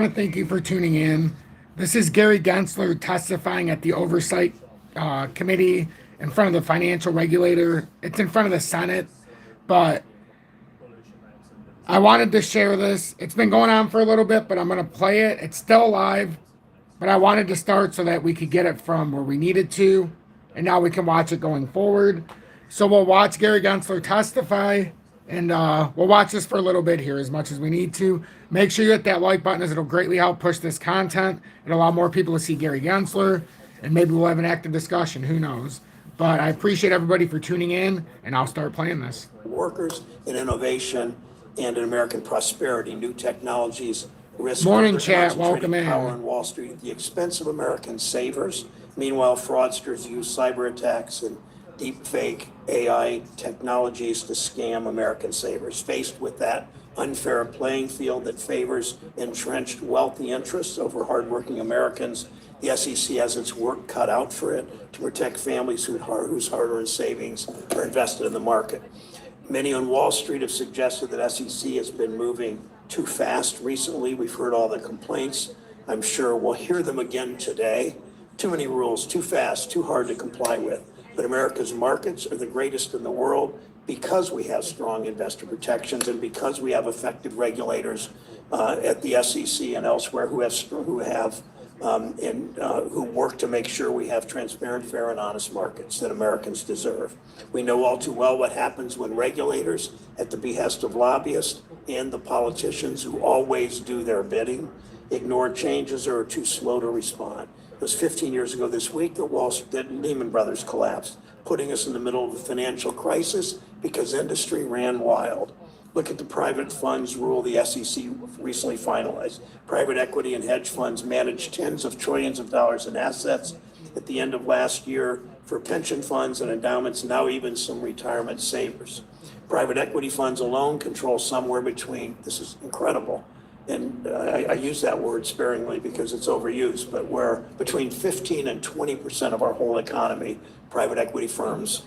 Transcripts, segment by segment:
Thank you for tuning in. This is Gary Gensler testifying at the Oversight Committee in front of the financial regulator. It's in front of the Senate, but I wanted to share this. It's been going on for a little bit, but I'm going to play it. It's still live, but I wanted to start so that we could get it from where we needed to, and now we can watch it going forward. So we'll watch Gary Gensler testify, and we'll watch this for a little bit here as much as we need to. Make sure you hit that like button as it'll greatly help push this content. It'll allow more people to see Gary Gensler, and maybe we'll have an active discussion. Who knows? But I appreciate everybody for tuning in, and I'll start playing this. Workers in innovation and in American prosperity, new technologies, risk. Morning, chat. Welcome in. Power on Wall Street at the expense of American savers. Meanwhile, fraudsters use cyber attacks and deep fake AI technologies to scam American savers. Faced with that unfair playing field that favors entrenched wealthy interests over hardworking Americans, the SEC has its work cut out for it to protect families whose hard-earned savings are invested in the market. Many on Wall Street have suggested that SEC has been moving too fast recently. We've heard all the complaints. I'm sure we'll hear them again today. Too many rules, too fast, too hard to comply with. But America's markets are the greatest in the world because we have strong investor protections and because we have effective regulators at the SEC and elsewhere who work to make sure we have transparent, fair, and honest markets that Americans deserve. We know all too well what happens when regulators, at the behest of lobbyists and the politicians who always do their bidding, ignore changes or are too slow to respond. It was 15 years ago this week that Lehman Brothers collapsed, putting us in the middle of a financial crisis because industry ran wild. Look at the private funds rule the SEC recently finalized. Private equity and hedge funds manage tens of trillions of dollars in assets at the end of last year for pension funds and endowments, now even some retirement savers. Private equity funds alone control somewhere between, this is incredible, and I use that word sparingly because it's overused, but where between 15 and 20% of our whole economy, private equity firms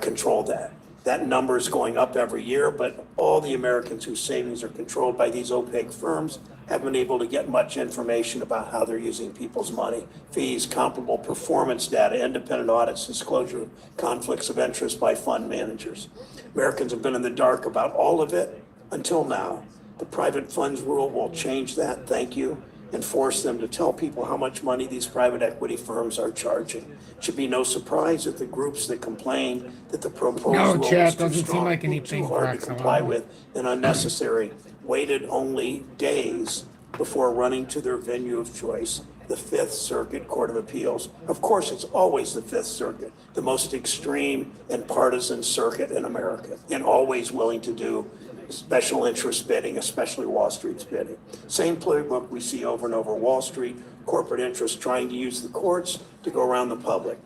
control that. That number is going up every year, but all the Americans whose savings are controlled by these opaque firms haven't been able to get much information about how they're using people's money. Fees, comparable performance data, independent audits, disclosure, conflicts of interest by fund managers. Americans have been in the dark about all of it until now. The private funds rule will change that, thank you, and force them to tell people how much money these private equity firms are charging. It should be no surprise that the groups that complain that the proposed rule is too strong, too hard to comply with, and unnecessary, waited only days before running to their venue of choice, the Fifth Circuit Court of Appeals. Of course, it's always the Fifth Circuit, the most extreme and partisan circuit in America, and always willing to do special interest bidding, especially Wall Street's bidding. Same playbook we see over and over. Wall Street, corporate interests trying to use the courts to go around the public.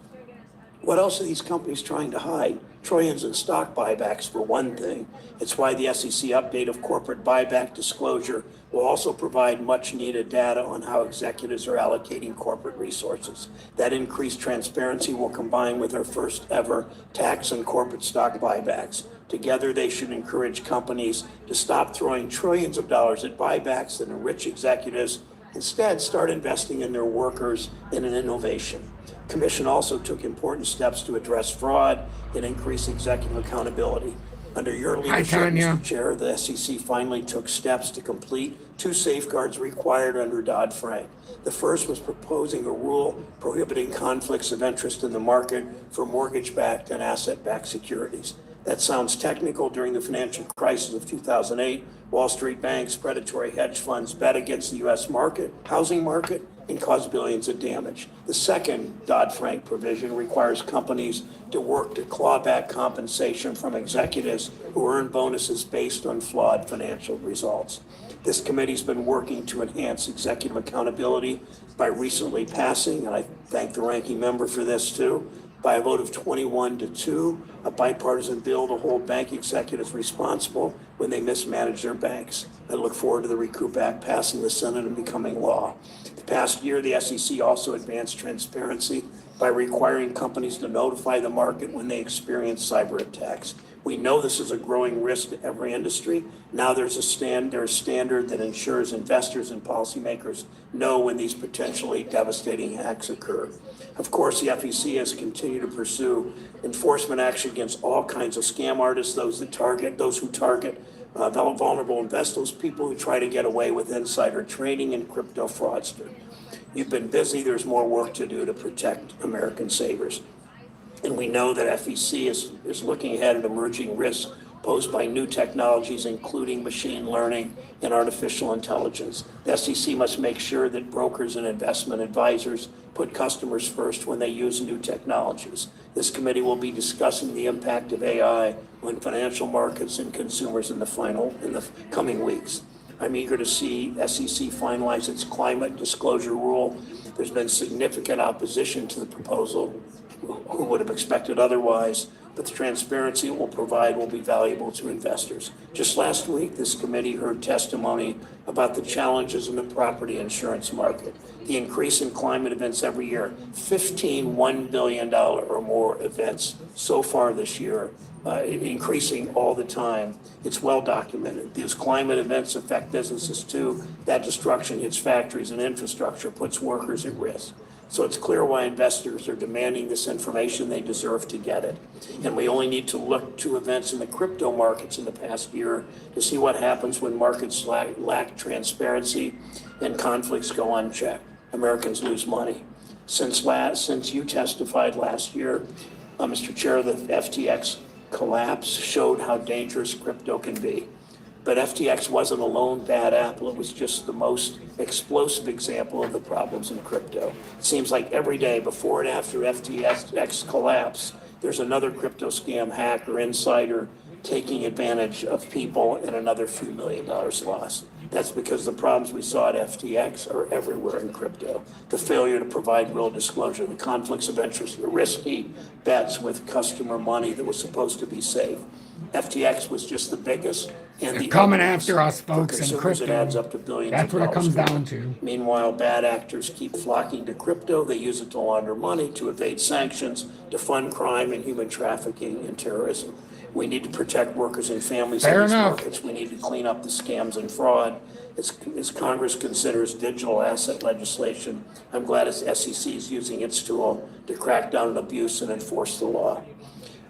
What else are these companies trying to hide? Trillions in stock buybacks, for one thing. It's why the SEC update of corporate buyback disclosure will also provide much needed data on how executives are allocating corporate resources. That increased transparency will combine with our first ever tax on corporate stock buybacks. Together, they should encourage companies to stop throwing trillions of dollars at buybacks that enrich executives. Instead, start investing in their workers and in innovation. Commission also took important steps to address fraud and increase executive accountability. Under your leadership, Mr. Chair, the SEC finally took steps to complete two safeguards required under Dodd-Frank. The first was proposing a rule prohibiting conflicts of interest in the market for mortgage-backed and asset-backed securities. That sounds technical. During the financial crisis of 2008, Wall Street banks, predatory hedge funds bet against the U.S. market, housing market, and caused billions of damage. The second Dodd-Frank provision requires companies to work to claw back compensation from executives who earn bonuses based on flawed financial results. This committee's been working to enhance executive accountability by recently passing, and I thank the ranking member for this too, by a vote of 21-2, a bipartisan bill to hold bank executives responsible when they mismanage their banks. I look forward to the Recoup Act passing the Senate and becoming law. The past year, the SEC also advanced transparency by requiring companies to notify the market when they experience cyber attacks. We know this is a growing risk to every industry. Now there's a standard that ensures investors and policymakers know when these potentially devastating hacks occur. Of course, the FEC has continued to pursue enforcement action against all kinds of scam artists, those who target vulnerable investors, people who try to get away with insider trading, and crypto fraudsters. You've been busy. There's more work to do to protect American savers. And we know that FEC is looking ahead at emerging risks posed by new technologies, including machine learning and artificial intelligence. The SEC must make sure that brokers and investment advisors put customers first when they use new technologies. This committee will be discussing the impact of AI on financial markets and consumers in the coming weeks. I'm eager to see SEC finalize its climate disclosure rule. There's been significant opposition to the proposal. Who would have expected otherwise? But the transparency it will provide will be valuable to investors. Just last week, this committee heard testimony about the challenges in the property insurance market, the increase in climate events every year, 15 $1 billion or more events so far this year, increasing all the time. It's well documented. These climate events affect businesses too. That destruction hits factories and infrastructure, puts workers at risk. So it's clear why investors are demanding this information. They deserve to get it. And we only need to look to events in the crypto markets in the past year to see what happens when markets lack transparency and conflicts go unchecked. Americans lose money. Since you testified last year, Mr. Chair, the FTX collapse showed how dangerous crypto can be. But FTX wasn't a lone bad apple. It was just the most explosive example of the problems in crypto. It seems like every day before and after FTX collapse, there's another crypto scam, hack, or insider taking advantage of people and another few $1 million lost. That's because the problems we saw at FTX are everywhere in crypto. The failure to provide real disclosure, the conflicts of interest, the risky bets with customer money that was supposed to be safe. FTX was just the biggest. And They're coming after us, folks, in crypto. It adds up to crypto. billions That's of what it dollars. comes down to. Meanwhile, bad actors keep flocking to crypto. They use it to launder money, to evade sanctions, to fund crime and human trafficking and terrorism. We need to protect workers and families in these markets. We need to clean up the scams and fraud. As Congress considers digital asset legislation, I'm glad SEC is using its tool to crack down on abuse and enforce the law.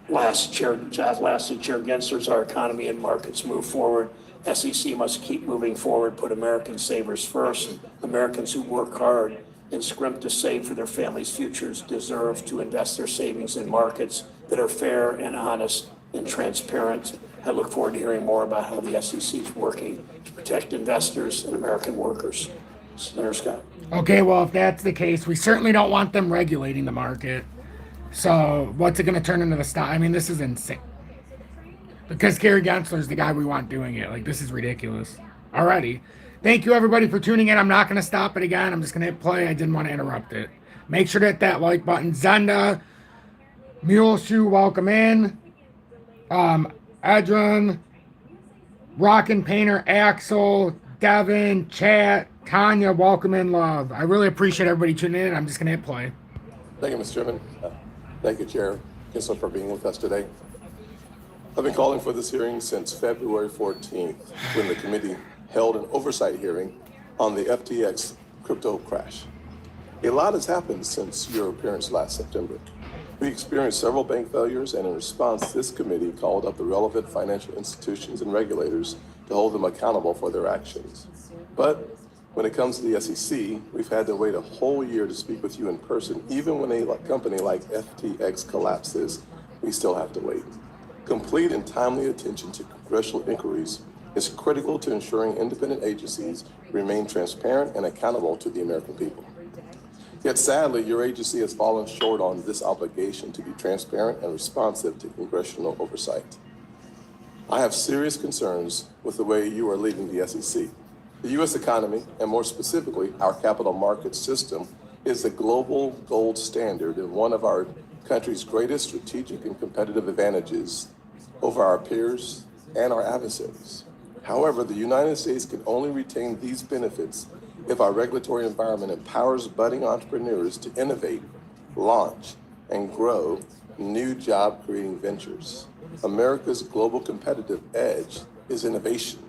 Lastly, Chair Gensler, as our economy and markets move forward, SEC must keep moving forward, put American savers first. Americans who work hard and scrimp to save for their families' futures deserve to invest their savings in markets that are fair and honest and transparent. I look forward to hearing more about how the SEC is working to protect investors and American workers. Senator Scott. Okay, well, if that's the case, we certainly don't want them regulating the market. So what's it going to turn into the stock? I mean, this is insane. Because Gary Gensler is the guy we want doing it. Like, this is ridiculous. Alrighty. Thank you, everybody, for tuning in. I'm not going to stop it again. I'm just going to hit play. I didn't want to interrupt it. Make sure to hit that like button. Zenda, Muleshoe, welcome in. Edrin, Rockin' Painter, Axel, Devin, Chat, Tanya, welcome in, love. I really appreciate everybody tuning in. I'm just going to hit play. Thank you, Mr. Chairman. Thank you, Chair Gensler, for being with us today. I've been calling for this hearing since February 14th, when the committee held an oversight hearing on the FTX crypto crash. A lot has happened since your appearance last September. We experienced several bank failures, and in response, this committee called up the relevant financial institutions and regulators to hold them accountable for their actions. But when it comes to the SEC, we've had to wait a whole year to speak with you in person. Even when a company like FTX collapses, we still have to wait. Complete and timely attention to congressional inquiries is critical to ensuring independent agencies remain transparent and accountable to the American people. Yet sadly, your agency has fallen short on this obligation to be transparent and responsive to congressional oversight. I have serious concerns with the way you are leading the SEC. The U.S. economy, and more specifically, our capital market system, is the global gold standard and one of our country's greatest strategic and competitive advantages over our peers and our adversaries. However, the United States can only retain these benefits if our regulatory environment empowers budding entrepreneurs to innovate, launch, and grow new job-creating ventures. America's global competitive edge is innovation.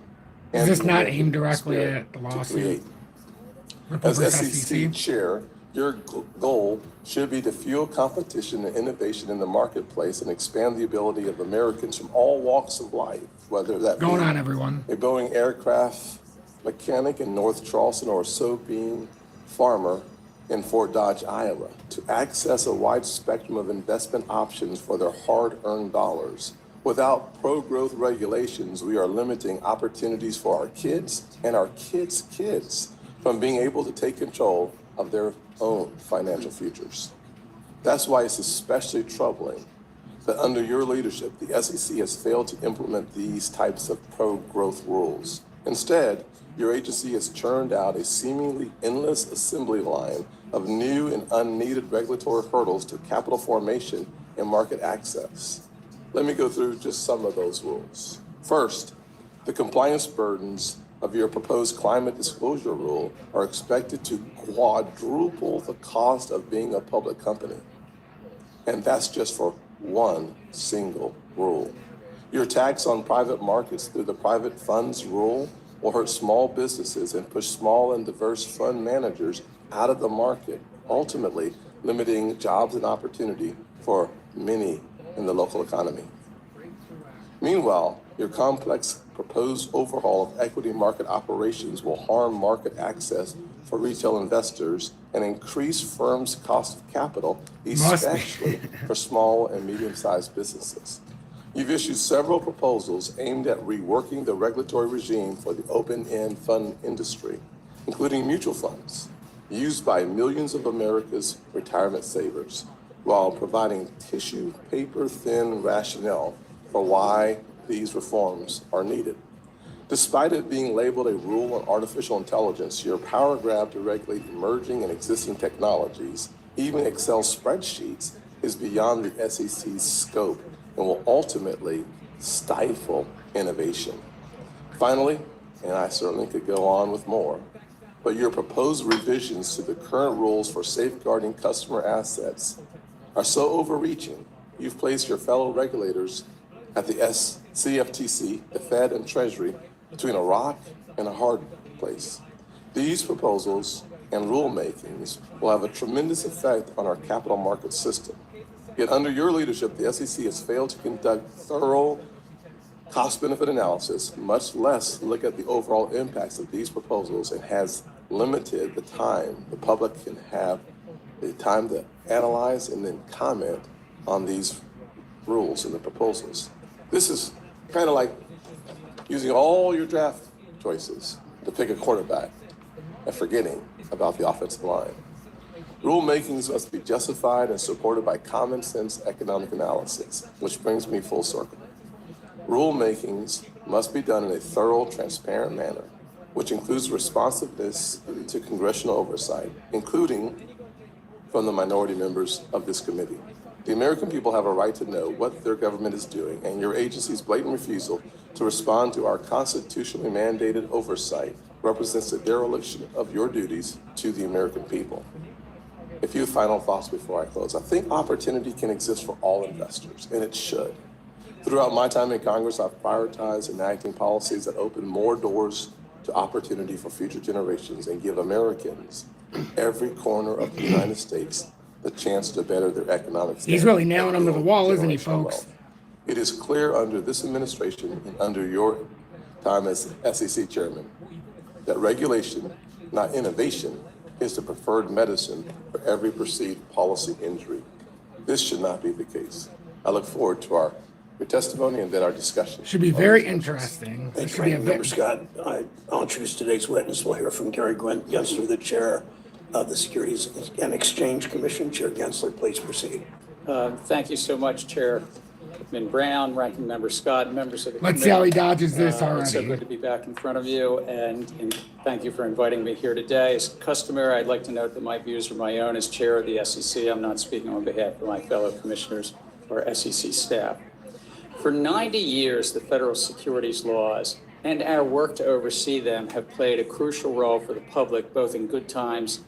Is and this the not American aimed directly spirit at the to lawsuit? create. Ripple As versus SEC chair, your goal should be to fuel competition and innovation in the marketplace and expand the ability of Americans from all walks of life, whether that Going be on, everyone. a Boeing aircraft mechanic in North Charleston or a soybean farmer in Fort Dodge, Iowa, to access a wide spectrum of investment options for their hard-earned dollars. Without pro-growth regulations, we are limiting opportunities for our kids and our kids' kids from being able to take control of their own financial futures. That's why it's especially troubling that under your leadership, the SEC has failed to implement these types of pro-growth rules. Instead, your agency has churned out a seemingly endless assembly line of new and unneeded regulatory hurdles to capital formation and market access. Let me go through just some of those rules. First, the compliance burdens of your proposed climate disclosure rule are expected to quadruple the cost of being a public company. And that's just for one single rule. Your tax on private markets through the private funds rule will hurt small businesses and push small and diverse fund managers out of the market, ultimately limiting jobs and opportunity for many in the local economy. Meanwhile, your complex proposed overhaul of equity market operations will harm market access for retail investors and increase firms' cost of capital, especially for small and medium-sized businesses. You've issued several proposals aimed at reworking the regulatory regime for the open-end fund industry, including mutual funds used by millions of America's retirement savers, while providing tissue paper thin rationale for why these reforms are needed. Despite it being labeled a rule on artificial intelligence, your power grab to regulate emerging and existing technologies, even Excel spreadsheets, is beyond the SEC's scope and will ultimately stifle innovation. Finally, and I certainly could go on with more, but your proposed revisions to the current rules for safeguarding customer assets are so overreaching, you've placed your fellow regulators at the CFTC, the Fed, and Treasury between a rock and a hard place. These proposals and rulemakings will have a tremendous effect on our capital market system. Yet under your leadership, the SEC has failed to conduct thorough cost-benefit analysis, much less look at the overall impacts of these proposals, and has limited the time the public can have the time to analyze and then comment on these rules and the proposals. This is kind of like using all your draft choices to pick a quarterback and forgetting about the offensive line. Rulemakings must be justified and supported by common sense economic analysis, which brings me full circle. Rulemakings must be done in a thorough, transparent manner, which includes responsiveness to congressional oversight, including from the minority members of this committee. The American people have a right to know what their government is doing, and your agency's blatant refusal to respond to our constitutionally mandated oversight represents a dereliction of your duties to the American people. A few final thoughts before I close. I think opportunity can exist for all investors, and it should. Throughout my time in Congress, I've prioritized enacting policies that open more doors to opportunity for future generations and give Americans every corner of the United States the chance to better their economic standing. He's really nailing them to the wall, isn't he, generational folks? wealth. It is clear under this administration and under your time as SEC chairman that regulation, not innovation, is the preferred medicine for every perceived policy injury. This should not be the case. I look forward to your testimony and then our discussion. Should be very interesting. Thank This you, should be a Ranking Member bit. Scott. I'll introduce today's witness. We'll hear from Gary Gensler, the chair of the Securities and Exchange Commission. Chair Gensler, please proceed. Thank you so much, Chairman Brown, Ranking Member Scott, members of the Let's see how he committee. dodges this It's so already. good to be back in front of you, and thank you for inviting me here today. As customary, I'd like to note that my views are my own as chair of the SEC. I'm not speaking on behalf of my fellow commissioners or SEC staff. For 90 years, the federal securities laws and our work to oversee them have played a crucial role for the public, both in good times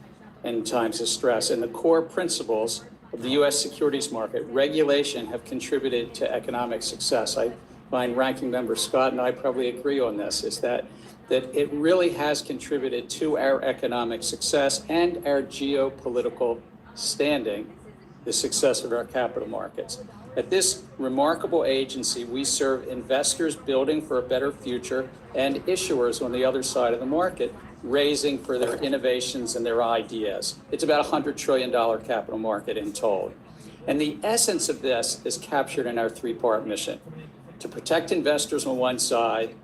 and times of stress. And the core principles of the U.S. securities market, regulation have contributed to economic success. I find Ranking Member Scott and I probably agree on this, is that it really has contributed to our economic success and our geopolitical standing, the success of our capital markets. At this remarkable agency, we serve investors building for a better future and issuers on the other side of the market, raising for their innovations and their ideas. It's about a $100 trillion capital market in total. And the essence of this is captured in our three-part mission: to protect investors on one side,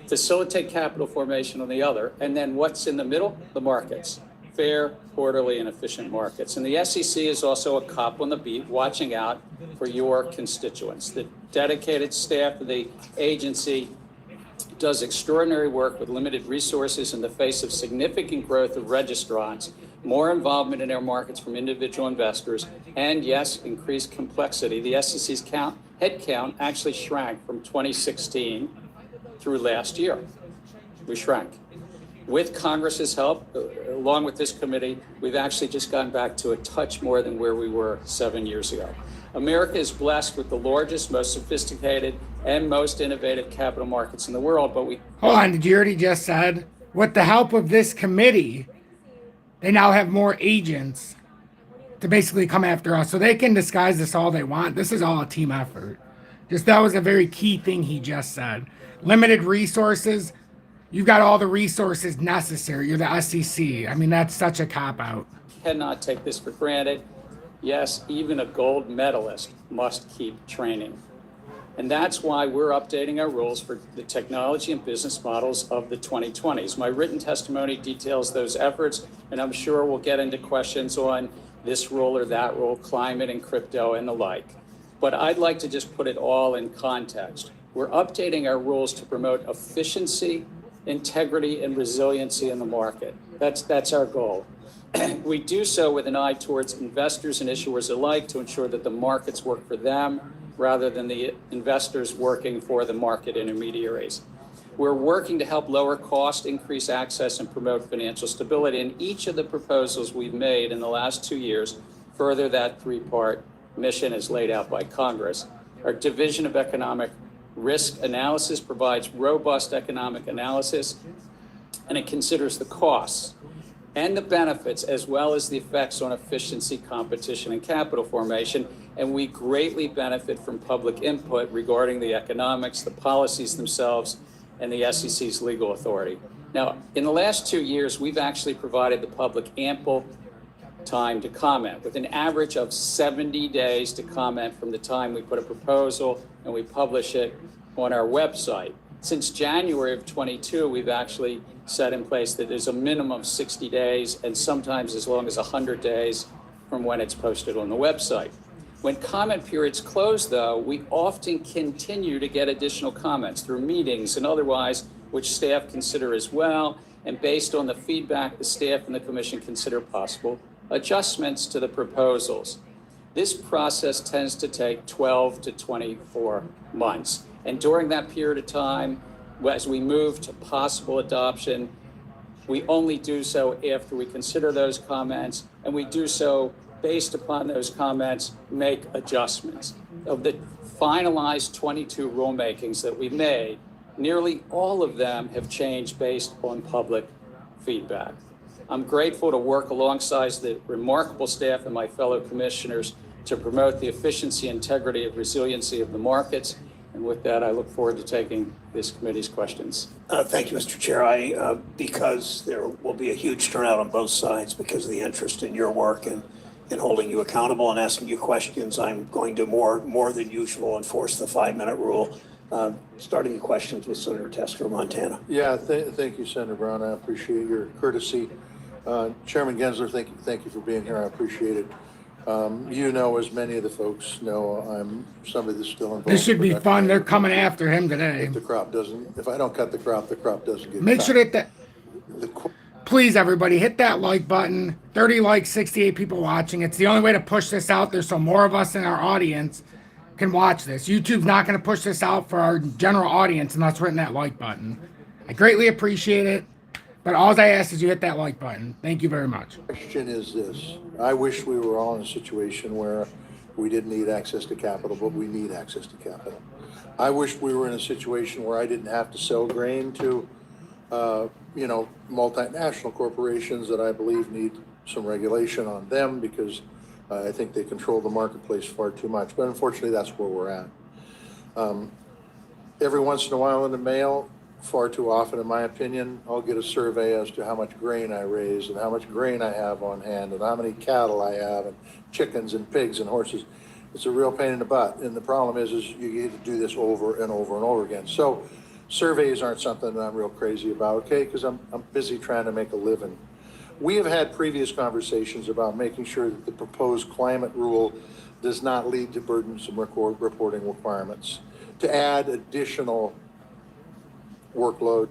facilitate capital formation on the other, and then what's in the middle? The markets. Fair, orderly, and efficient markets. And the SEC is also a cop on the beat, watching out for your constituents. The dedicated staff of the agency does extraordinary work with limited resources in the face of significant growth of registrants, more involvement in our markets from individual investors, and yes, increased complexity. The SEC's head count actually shrank from 2016 through last year. We shrank. With Congress's help, along with this committee, we've actually just gotten back to a touch more than where we were 7 years ago. America is blessed with the largest, most sophisticated, and most innovative capital markets in the world, but Hold on, did you already just said, with the help of this committee, they now have more agents to basically come after us. So they can disguise this all they want. This is all a team effort. Just that was a very key thing he just said. Limited resources. You've got all the resources necessary. You're the SEC. I mean, that's such a cop-out. cannot take this for granted. Yes, even a gold medalist must keep training. And that's why we're updating our rules for the technology and business models of the 2020s. My written testimony details those efforts, and I'm sure we'll get into questions on this rule or that rule, climate and crypto and the like. But I'd like to just put it all in context. We're updating our rules to promote efficiency, integrity, and resiliency in the market. That's our goal. We do so with an eye towards investors and issuers alike to ensure that the markets work for them rather than the investors working for the market intermediaries. We're working to help lower cost, increase access, and promote financial stability. And each of the proposals we've made in the last 2 years further that three-part mission as laid out by Congress. Our Division of Economic Risk Analysis provides robust economic analysis, and it considers the costs and the benefits as well as the effects on efficiency, competition, and capital formation. And we greatly benefit from public input regarding the economics, the policies themselves, and the SEC's legal authority. Now, in the last 2 years, we've actually provided the public ample time to comment, with an average of 70 days to comment from the time we put a proposal and we publish it on our website. Since January of 22, we've actually set in place that there's a minimum of 60 days and sometimes as long as 100 days from when it's posted on the website. When comment periods close, though, we often continue to get additional comments through meetings and otherwise, which staff consider as well. And based on the feedback, the staff and the commission consider possible adjustments to the proposals. This process tends to take 12 to 24 months. And during that period of time, as we move to possible adoption, we only do so after we consider those comments, and we do so based upon those comments, make adjustments. Of the finalized 22 rulemakings that we've made, nearly all of them have changed based on public feedback. I'm grateful to work alongside the remarkable staff and my fellow commissioners to promote the efficiency, integrity, and resiliency of the markets. And with that, I look forward to taking this committee's questions. Thank you, Mr. Chair. Because there will be a huge turnout on both sides because of the interest in your work and holding you accountable and asking you questions, I'm going to more than usual enforce the 5-minute rule. Starting the questions with Senator Tester of Montana. Yeah, thank you, Senator Brown. I appreciate your courtesy. Chairman Gensler, thank you for being here. I appreciate it. You know, as many of the folks know, I'm somebody that's still involved. This should be fun. They're coming after him today. If I don't cut the crop doesn't get Make cut. sure that please, everybody, hit that like button. 30 likes, 68 people watching. It's the only way to push this out there so more of us in our audience can watch this. YouTube's not going to push this out for our general audience unless we're hitting that like button. I greatly appreciate it. But all I ask is you hit that like button. Thank you very much. Question is this: I wish we were all in a situation where we didn't need access to capital, but we need access to capital. I wish we were in a situation where I didn't have to sell grain to, multinational corporations that I believe need some regulation on them because I think they control the marketplace far too much. But unfortunately, that's where we're at. Every once in a while in the mail, far too often, in my opinion, I'll get a survey as to how much grain I raise and how much grain I have on hand and how many cattle I have and chickens and pigs and horses. It's a real pain in the butt. And the problem is you get to do this over and over and over again. So surveys aren't something that I'm real crazy about, okay? Because I'm busy trying to make a living. We have had previous conversations about making sure that the proposed climate rule does not lead to burdensome reporting requirements, to add additional workload,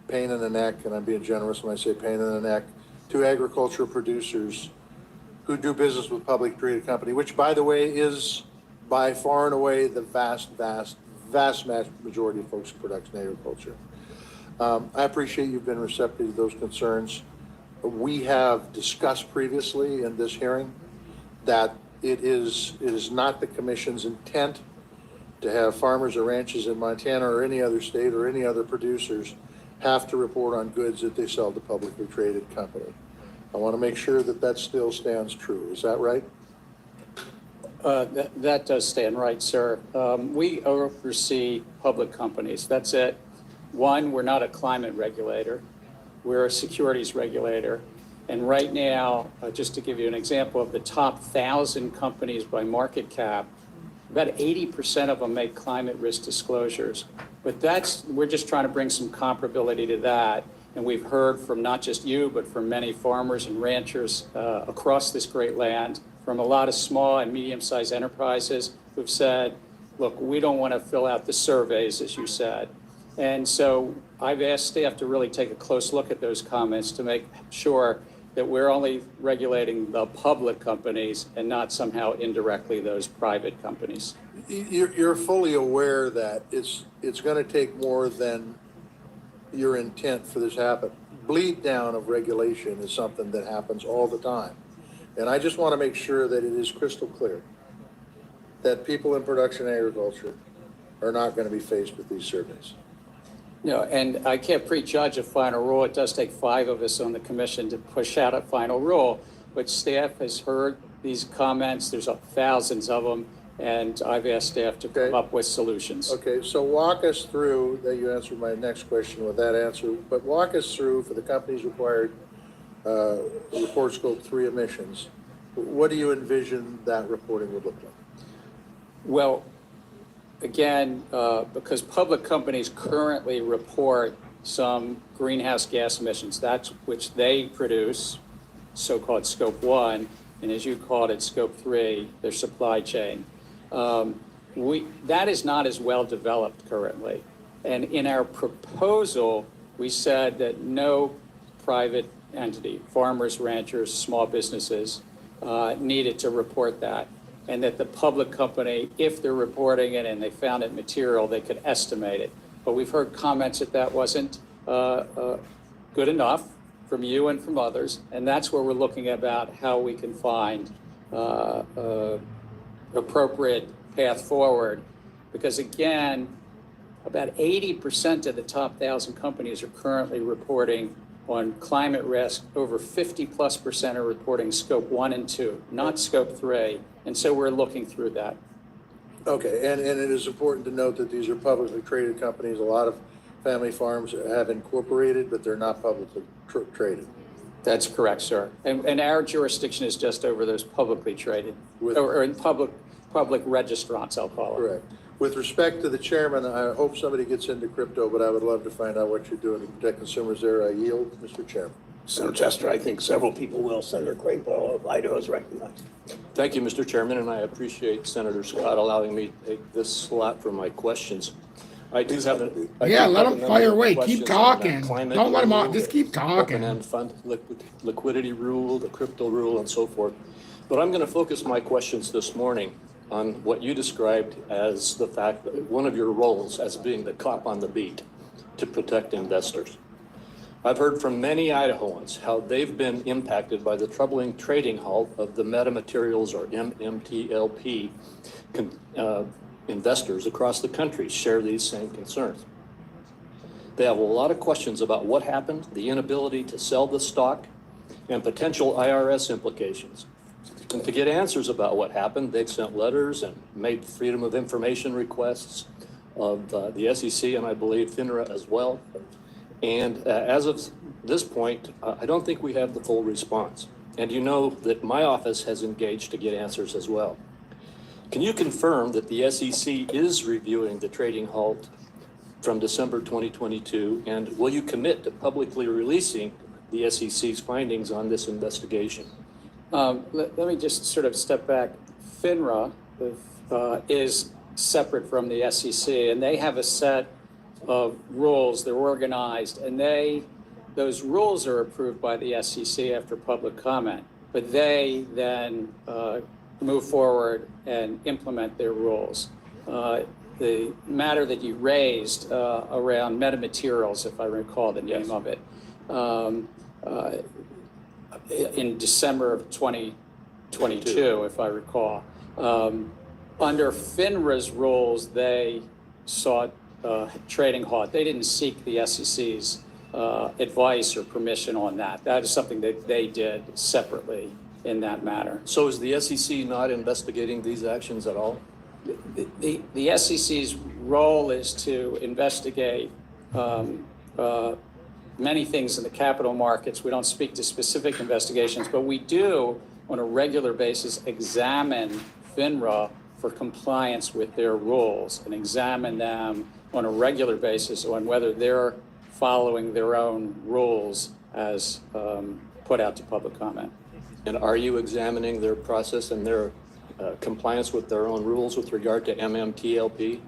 pain in the neck, and I'm being generous when I say pain in the neck, to agricultural producers who do business with public traded company, which, by the way, is by far and away the vast majority of folks in production agriculture. I appreciate you've been receptive to those concerns. We have discussed previously in this hearing that it is not the commission's intent to have farmers or ranches in Montana or any other state or any other producers have to report on goods that they sell to publicly traded company. I want to make sure that that still stands true. Is that right? That does stand right, sir. We oversee public companies. That's it. One, we're not a climate regulator. We're a securities regulator. And right now, just to give you an example of the top 1,000 companies by market cap, about 80% of them make climate risk disclosures. But we're just trying to bring some comparability to that. And we've heard from not just you, but from many farmers and ranchers across this great land, from a lot of small and medium-sized enterprises who've said, look, we don't want to fill out the surveys, as you said. And so I've asked staff to really take a close look at those comments to make sure that we're only regulating the public companies and not somehow indirectly those private companies. You're fully aware that it's going to take more than your intent for this to happen. Bleed down of regulation is something that happens all the time. And I just want to make sure that it is crystal clear that people in production agriculture are not going to be faced with these surveys. No, and I can't prejudge a final rule. It does take 5 of us on the commission to push out a final rule, but staff has heard these comments. There's thousands of them, and I've asked staff to come up with solutions. Okay, so walk us through, that you answered my next question with that answer, but walk us through for the companies required report scope 3 emissions. What do you envision that reporting would look like? Well, again, because public companies currently report some greenhouse gas emissions, that's which they produce, so-called scope 1, and as you called it, scope 3, their supply chain. That is not as well developed currently. And in our proposal, we said that no private entity, farmers, ranchers, small businesses, needed to report that. And that the public company, if they're reporting it and they found it material, they could estimate it. But we've heard comments that wasn't good enough from you and from others. And that's where we're looking about how we can find appropriate path forward. Because again, about 80% of the top 1,000 companies are currently reporting on climate risk. Over 50+% are reporting scope 1 and 2, not scope 3. And so we're looking through that. Okay, and it is important to note that these are publicly traded companies. A lot of family farms have incorporated, but they're not publicly traded. That's correct, sir. And our jurisdiction is just over those publicly traded, or in public registrants, I'll call it. Correct. With respect to the chairman, I hope somebody gets into crypto, but I would love to find out what you're doing to protect consumers there. I yield, Mr. Chairman. Senator Chester, I think several people will. Senator Crapo of Idaho is recognized. Thank you, Mr. Chairman, and I appreciate Senator Scott allowing me to take this slot for my questions. I do have Yeah, let him fire away. Keep questions on talking. climate Don't let him off. rule, Just keep talking. open-end fund liquidity rule, the crypto rule, and so forth. But I'm going to focus my questions this morning on what you described as the fact that one of your roles as being the cop on the beat to protect investors. I've heard from many Idahoans how they've been impacted by the troubling trading halt of the metamaterials, or MMTLP, investors across the country share these same concerns. They have a lot of questions about what happened, the inability to sell the stock, and potential IRS implications. And to get answers about what happened, they've sent letters and made freedom of information requests of the SEC and I believe FINRA as well. And as of this point, I don't think we have the full response. And you know that my office has engaged to get answers as well. Can you confirm that the SEC is reviewing the trading halt from December 2022? And will you commit to publicly releasing the SEC's findings on this investigation? Let me just sort of step back. FINRA is separate from the SEC, and they have a set of rules. They're organized, and those rules are approved by the SEC after public comment, but they then move forward and implement their rules. The matter that you raised around metamaterials, if I recall the name of it, in December of 2022, if I recall. Under FINRA's rules, they sought trading halt. They didn't seek the SEC's advice or permission on that. That is something that they did separately in that matter. So is the SEC not investigating these actions at all? The SEC's role is to investigate many things in the capital markets. We don't speak to specific investigations, but we do on a regular basis examine FINRA for compliance with their rules and examine them on a regular basis on whether they're following their own rules as put out to public comment. And are you examining their process and their compliance with their own rules with regard to MMTLP?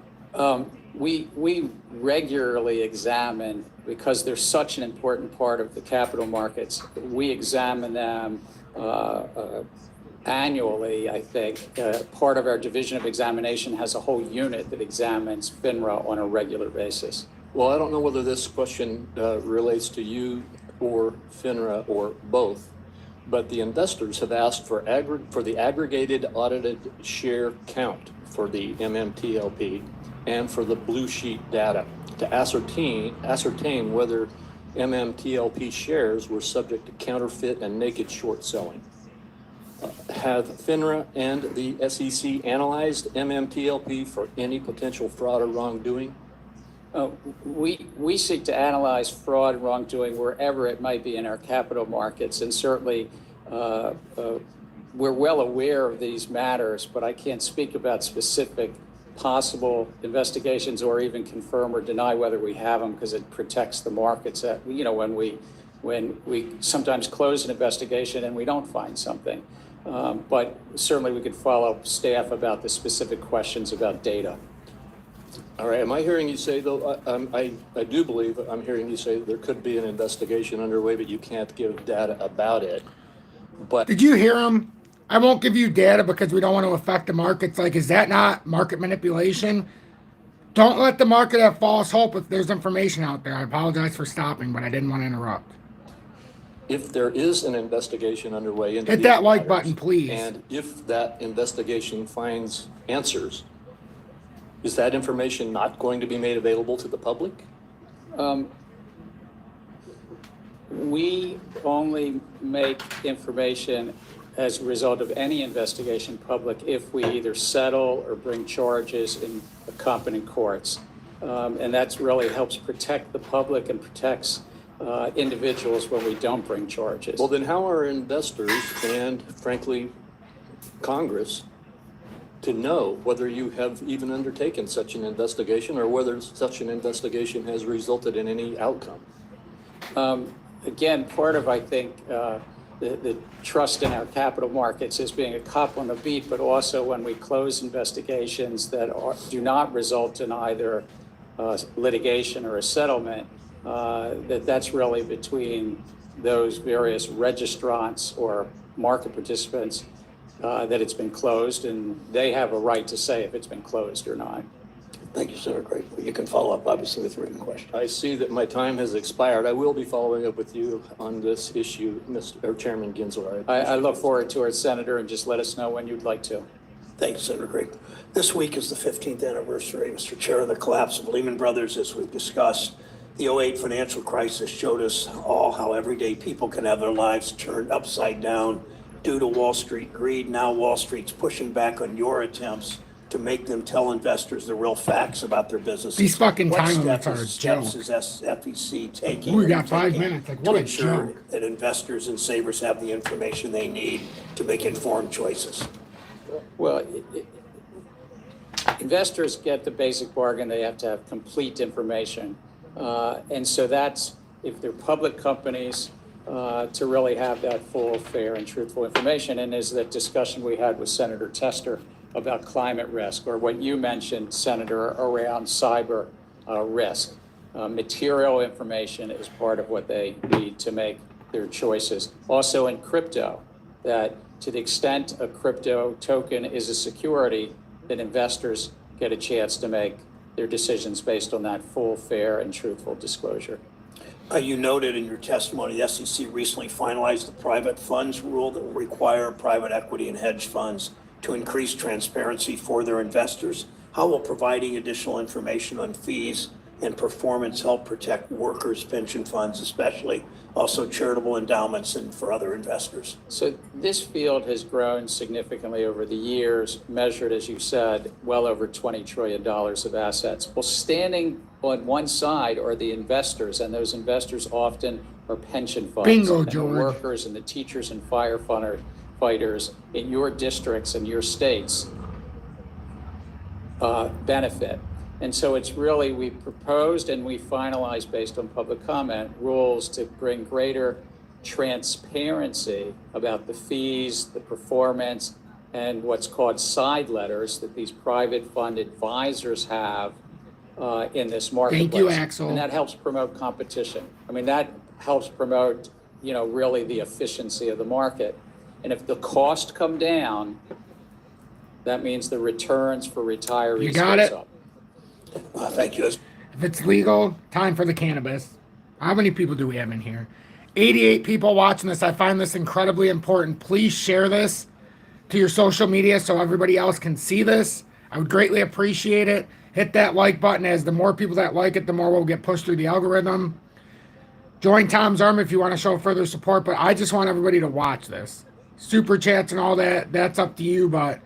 We regularly examine, because they're such an important part of the capital markets, we examine them annually, I think. Part of our division of examination has a whole unit that examines FINRA on a regular basis. Well, I don't know whether this question relates to you or FINRA or both, but the investors have asked for the aggregated audited share count for the MMTLP and for the blue sheet data to ascertain whether MMTLP shares were subject to counterfeit and naked short selling. Have FINRA and the SEC analyzed MMTLP for any potential fraud or wrongdoing? We seek to analyze fraud and wrongdoing wherever it might be in our capital markets, and certainly we're well aware of these matters, but I can't speak about specific possible investigations or even confirm or deny whether we have them, because it protects the markets. When we sometimes close an investigation and we don't find something, but certainly we could follow staff about the specific questions about data. All right, am I hearing you say, though, I do believe I'm hearing you say that there could be an investigation underway, but you can't give data about it. But Did you hear him? I won't give you data because we don't want to affect the markets. Like, is that not market manipulation? Don't let the market have false hope if there's information out there. I apologize for stopping, but I didn't want to interrupt. if there is an investigation underway into Hit these that like matters, button, please. and if that investigation finds answers, is that information not going to be made available to the public? We only make information as a result of any investigation public if we either settle or bring charges in competent courts. And that's really helps protect the public and protects individuals when we don't bring charges. Well, then how are investors and frankly, Congress to know whether you have even undertaken such an investigation or whether such an investigation has resulted in any outcome? Again, part of, I think, the trust in our capital markets is being a cop on the beat, but also when we close investigations that do not result in either litigation or a settlement, that's really between those various registrants or market participants that it's been closed, and they have a right to say if it's been closed or not. Thank you, Senator Gray. You can follow up, obviously, with written questions. I see that my time has expired. I will be following up with you on this issue, Chairman Gensler. I look forward to it, Senator, and just let us know when you'd like to. Thank you, Senator Gray. This week is the 15th anniversary, Mr. Chair, of the collapse of Lehman Brothers, as we've discussed. The '08 financial crisis showed us all how everyday people can have their lives turned upside down due to Wall Street greed. Now Wall Street's pushing back on your attempts to make them tell investors the real facts about their businesses. These fucking What time limits are a steps joke. is FEC taking? We got 5 minutes. Like, what to a ensure joke. that investors and savers have the information they need to make informed choices? Well, investors get the basic bargain. They have to have complete information. And so that's, if they're public companies, to really have that full, fair, and truthful information. And is that discussion we had with Senator Tester about climate risk, or what you mentioned, Senator, around cyber risk. Material information is part of what they need to make their choices. Also in crypto, that to the extent a crypto token is a security, that investors get a chance to make their decisions based on that full, fair, and truthful disclosure. You noted in your testimony, the SEC recently finalized the private funds rule that will require private equity and hedge funds to increase transparency for their investors. How will providing additional information on fees and performance help protect workers' pension funds, especially also charitable endowments and for other investors? So this field has grown significantly over the years, measured, as you said, well over $20 trillion of assets. Well, standing on one side are the investors, and those investors often are pension funds. Bingo, and the George. workers and the teachers and firefighters in your districts and your states benefit. And so it's really, we proposed and we finalized based on public comment rules to bring greater transparency about the fees, the performance, and what's called side letters that these private fund advisors have in this marketplace. Thank you, Axel. And that helps promote competition. I mean, that helps promote, really the efficiency of the market. And if the cost come down, that means the returns for retirees You got goes it. up. Thank you. If it's legal, time for the cannabis. How many people do we have in here? 88 people watching this. I find this incredibly important. Please share this to your social media so everybody else can see this. I would greatly appreciate it. Hit that like button, as the more people that like it, the more we'll get pushed through the algorithm. Join Tom's Army if you want to show further support, but I just want everybody to watch this. Super chats and all that, that's up to you, but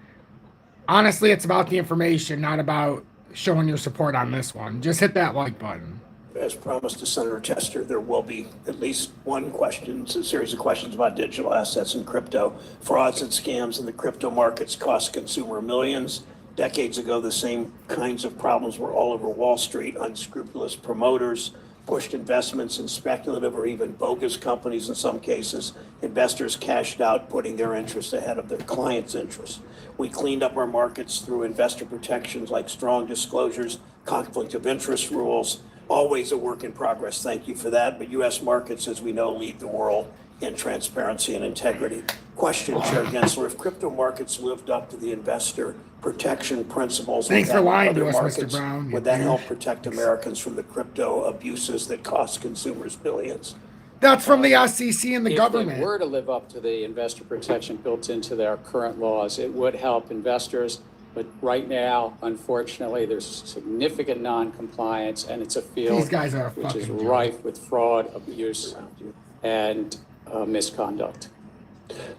honestly, it's about the information, not about showing your support on this one. Just hit that like button. As promised to Senator Tester, there will be at least one question, a series of questions about digital assets and crypto. Frauds and scams in the crypto markets cost consumer millions. Decades ago, the same kinds of problems were all over Wall Street. Unscrupulous promoters pushed investments in speculative or even bogus companies in some cases. Investors cashed out, putting their interests ahead of their clients' interests. We cleaned up our markets through investor protections like strong disclosures, conflict of interest rules, always a work in progress. Thank you for that. But U.S. markets, as we know, lead the world in transparency and integrity. Question, Chair Gensler, if crypto markets lived up to the investor protection principles Thanks of for lying to other us, Mr. markets, Brown. would that help protect Americans from the crypto abuses that cost consumers billions? That's from the SEC and the If government. they were to live up to the investor protection built into their current laws, it would help investors. But right now, unfortunately, there's significant non-compliance, and it's a field These guys are a which is fucking joke. rife with fraud, abuse, and misconduct.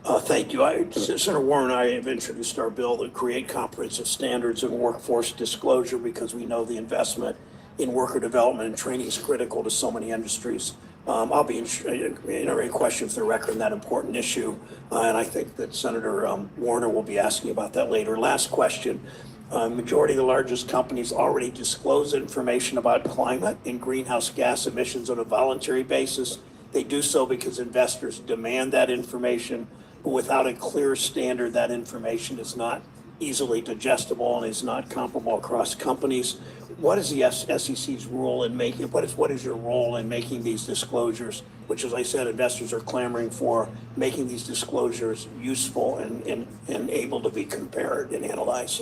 Thank you. Senator Warren and I have introduced our bill to create comprehensive standards in workforce disclosure because we know the investment in worker development and training is critical to so many industries. I'll be entering a question for the record on that important issue, and I think that Senator Warner will be asking about that later. Last question. Majority of the largest companies already disclose information about climate and greenhouse gas emissions on a voluntary basis. They do so because investors demand that information, but without a clear standard, that information is not easily digestible and is not comparable across companies. What is the SEC's role in making, what is your role in making these disclosures, which, as I said, investors are clamoring for, making these disclosures useful and able to be compared and analyzed?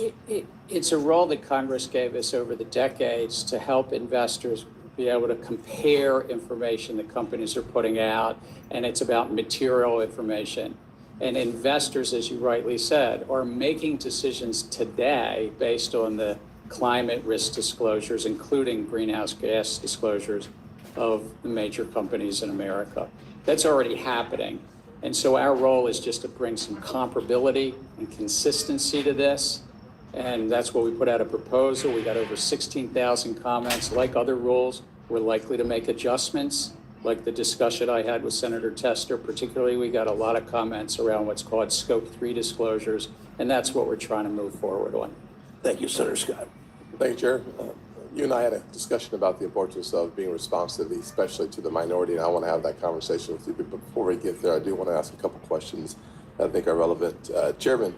It's a role that Congress gave us over the decades to help investors be able to compare information that companies are putting out, and it's about material information. And investors, as you rightly said, are making decisions today based on the climate risk disclosures, including greenhouse gas disclosures of the major companies in America. That's already happening. And so our role is just to bring some comparability and consistency to this. And that's what we put out a proposal. We got over 16,000 comments. Like other rules, we're likely to make adjustments. Like the discussion I had with Senator Tester, particularly, we got a lot of comments around what's called Scope 3 disclosures, and that's what we're trying to move forward on. Thank you, Senator Scott. Thank you, Chair. You and I had a discussion about the importance of being responsive, especially to the minority, and I want to have that conversation with you. But before we get there, I do want to ask a couple questions that I think are relevant. Chairman,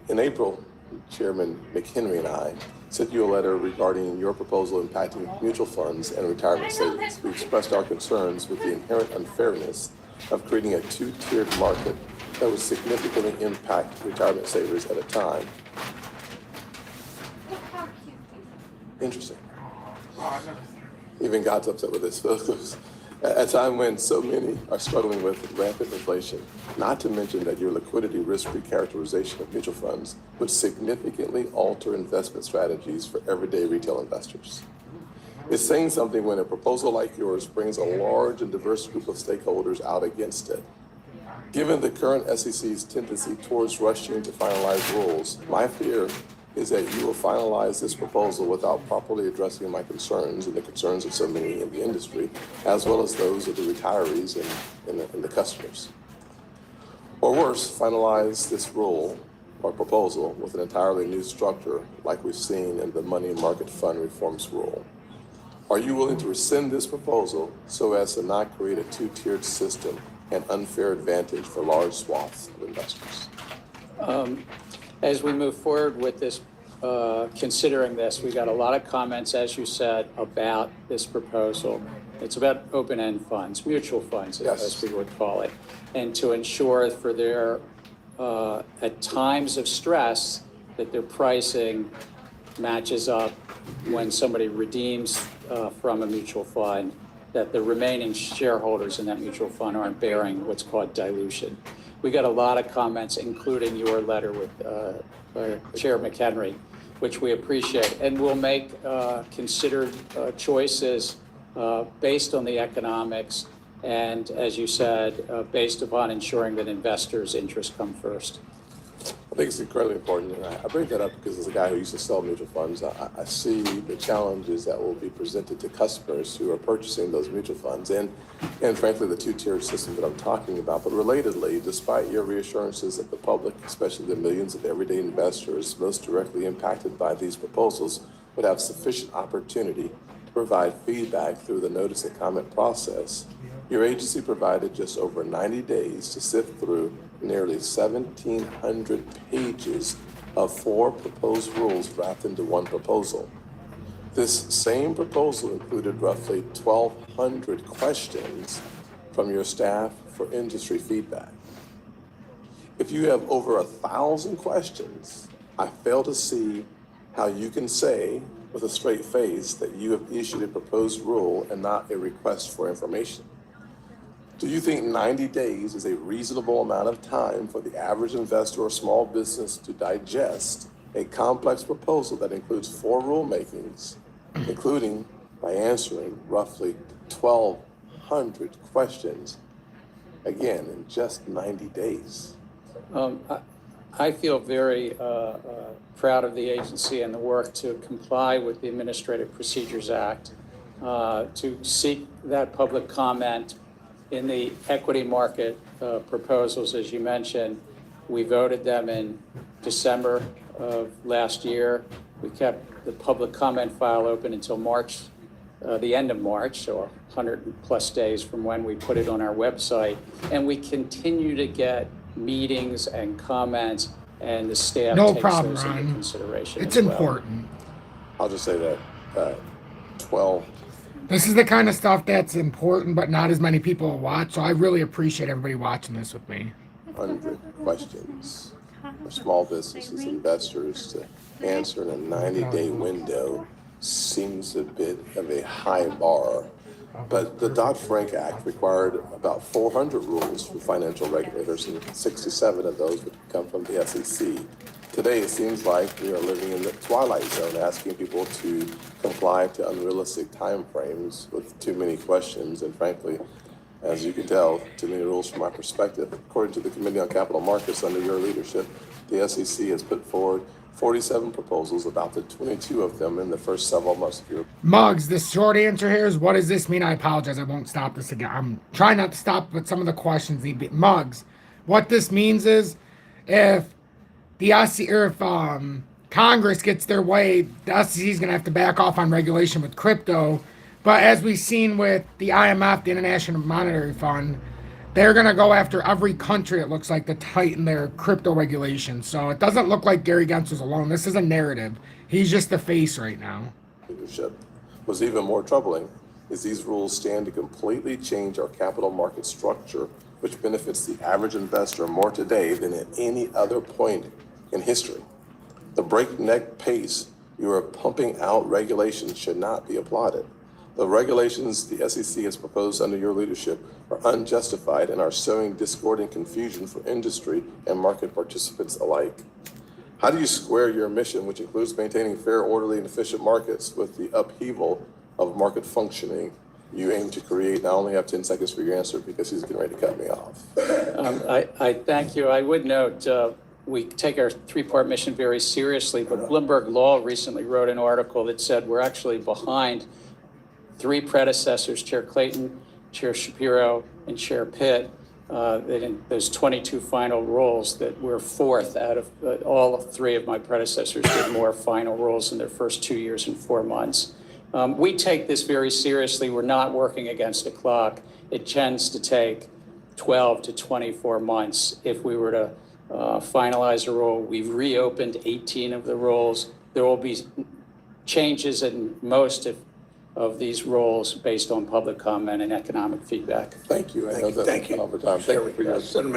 in April, Chairman McHenry and I sent you a letter regarding your proposal impacting mutual funds and retirement savings. We expressed our concerns with the inherent unfairness of creating a two-tiered market that would significantly impact retirement savers at a time. Interesting. Even God's upset with this. At a time when so many are struggling with rampant inflation, not to mention that your liquidity risk recharacterization of mutual funds would significantly alter investment strategies for everyday retail investors. It's saying something when a proposal like yours brings a large and diverse group of stakeholders out against it. Given the current SEC's tendency towards rushing to finalize rules, my fear is that you will finalize this proposal without properly addressing my concerns and the concerns of so many in the industry, as well as those of the retirees and the customers. Or worse, finalize this rule or proposal with an entirely new structure like we've seen in the money market fund reforms rule. Are you willing to rescind this proposal so as to not create a two-tiered system and unfair advantage for large swaths of investors? As we move forward with this, considering this, we got a lot of comments, as you said, about this proposal. It's about open-end funds, mutual funds, as we would call it, and to ensure for their, at times of stress, that their pricing matches up when somebody redeems from a mutual fund, that the remaining shareholders in that mutual fund aren't bearing what's called dilution. We got a lot of comments, including your letter with Chair McHenry, which we appreciate. And we'll make considered choices based on the economics and, as you said, based upon ensuring that investors' interests come first. I think it's incredibly important, and I bring that up because as a guy who used to sell mutual funds, I see the challenges that will be presented to customers who are purchasing those mutual funds and frankly, the two-tiered system that I'm talking about. But relatedly, despite your reassurances that the public, especially the millions of everyday investors most directly impacted by these proposals, would have sufficient opportunity to provide feedback through the notice and comment process, your agency provided just over 90 days to sift through nearly 1,700 pages of 4 proposed rules wrapped into one proposal. This same proposal included roughly 1,200 questions from your staff for industry feedback. If you have over 1,000 questions, I fail to see how you can say with a straight face that you have issued a proposed rule and not a request for information. Do you think 90 days is a reasonable amount of time for the average investor or small business to digest a complex proposal that includes 4 rulemakings, including by answering roughly 1,200 questions, again, in just 90 days? I feel very proud of the agency and the work to comply with the Administrative Procedures Act, to seek that public comment in the equity market proposals, as you mentioned. We voted them in December of last year. We kept the public comment file open until March, the end of March, so 100+ days from when we put it on our website. And we continue to get meetings and comments and the staff No takes problem, those into Ron. consideration It's as well. important. I'll just say that 12 This is the kind of stuff that's important, but not as many people will watch. So I really appreciate everybody watching this with me. 100 questions for small businesses, investors to answer in a 90-day window seems a bit of a high bar. But the Dodd-Frank Act required about 400 rules for financial regulators, and 67 of those would come from the SEC. Today, it seems like we are living in the twilight zone, asking people to comply to unrealistic timeframes with too many questions, and frankly, as you can tell, too many rules from my perspective. According to the Committee on Capital Markets under your leadership, the SEC has put forward 47 proposals, about the 22 of them in the first several months of your. Muggs, the short answer here is, what does this mean? I apologize. I won't stop this again. I'm trying not to stop, but some of the questions need to be. Muggs, what this means is if the SEC, or if Congress gets their way, the SEC is going to have to back off on regulation with crypto. But as we've seen with the IMF, the International Monetary Fund, they're going to go after every country, it looks like, to tighten their crypto regulations. So it doesn't look like Gary Gensler's alone. This is a narrative. He's just the face right now. Leadership. What's even more troubling is these rules stand to completely change our capital market structure, which benefits the average investor more today than at any other point in history. The breakneck pace you are pumping out regulations should not be applauded. The regulations the SEC has proposed under your leadership are unjustified and are sowing discord and confusion for industry and market participants alike. How do you square your mission, which includes maintaining fair, orderly, and efficient markets, with the upheaval of market functioning you aim to create? Now I only have 10 seconds for your answer because he's getting ready to cut me off. I thank you. I would note we take our three-part mission very seriously, but Bloomberg Law recently wrote an article that said we're actually behind three predecessors, Chair Clayton, Chair Shapiro, and Chair Pitt, that in those 22 final rules, that we're fourth out of all three of my predecessors did more final rules in their first 2 years and 4 months. We take this very seriously. We're not working against the clock. It tends to take 12 to 24 months. If we were to finalize a rule, we've reopened 18 of the rules. There will be changes in most of these rules based on public comment and economic feedback. Thank you. I know that Thank you. over time. Thank you for your Senator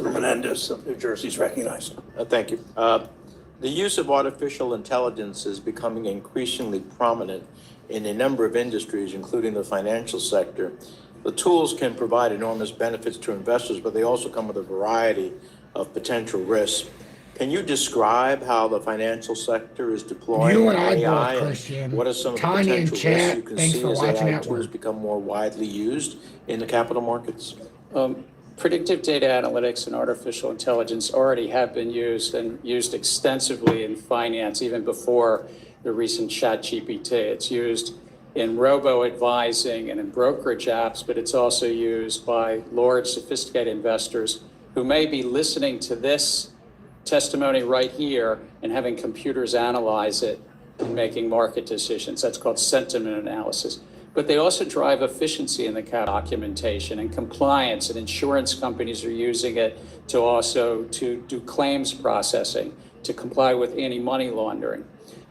Menendez of New Jersey is recognized. Thank you. The use of artificial intelligence is becoming increasingly prominent in a number of industries, including the financial sector. The tools can provide enormous benefits to investors, but they also come with a variety of potential risks. Can you describe how the financial sector is deploying You and I AI? both, And Christian. what are some of the Tanya and potential risks chat, you can thanks see for as watching AI at tools work. become more widely used in the capital markets? Predictive data analytics and artificial intelligence already have been used and used extensively in finance, even before the recent ChatGPT. It's used in robo-advising and in brokerage apps, but it's also used by large, sophisticated investors who may be listening to this testimony right here and having computers analyze it and making market decisions. That's called sentiment analysis. But they also drive efficiency in the documentation and compliance, and insurance companies are using it to also to do claims processing, to comply with anti-money laundering.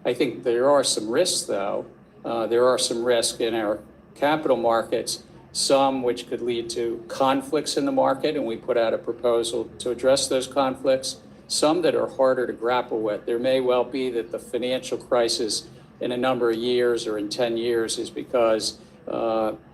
I think there are some risks, though. There are some risks in our capital markets, some which could lead to conflicts in the market, and we put out a proposal to address those conflicts. Some that are harder to grapple with. There may well be that the financial crisis in a number of years or in 10 years is because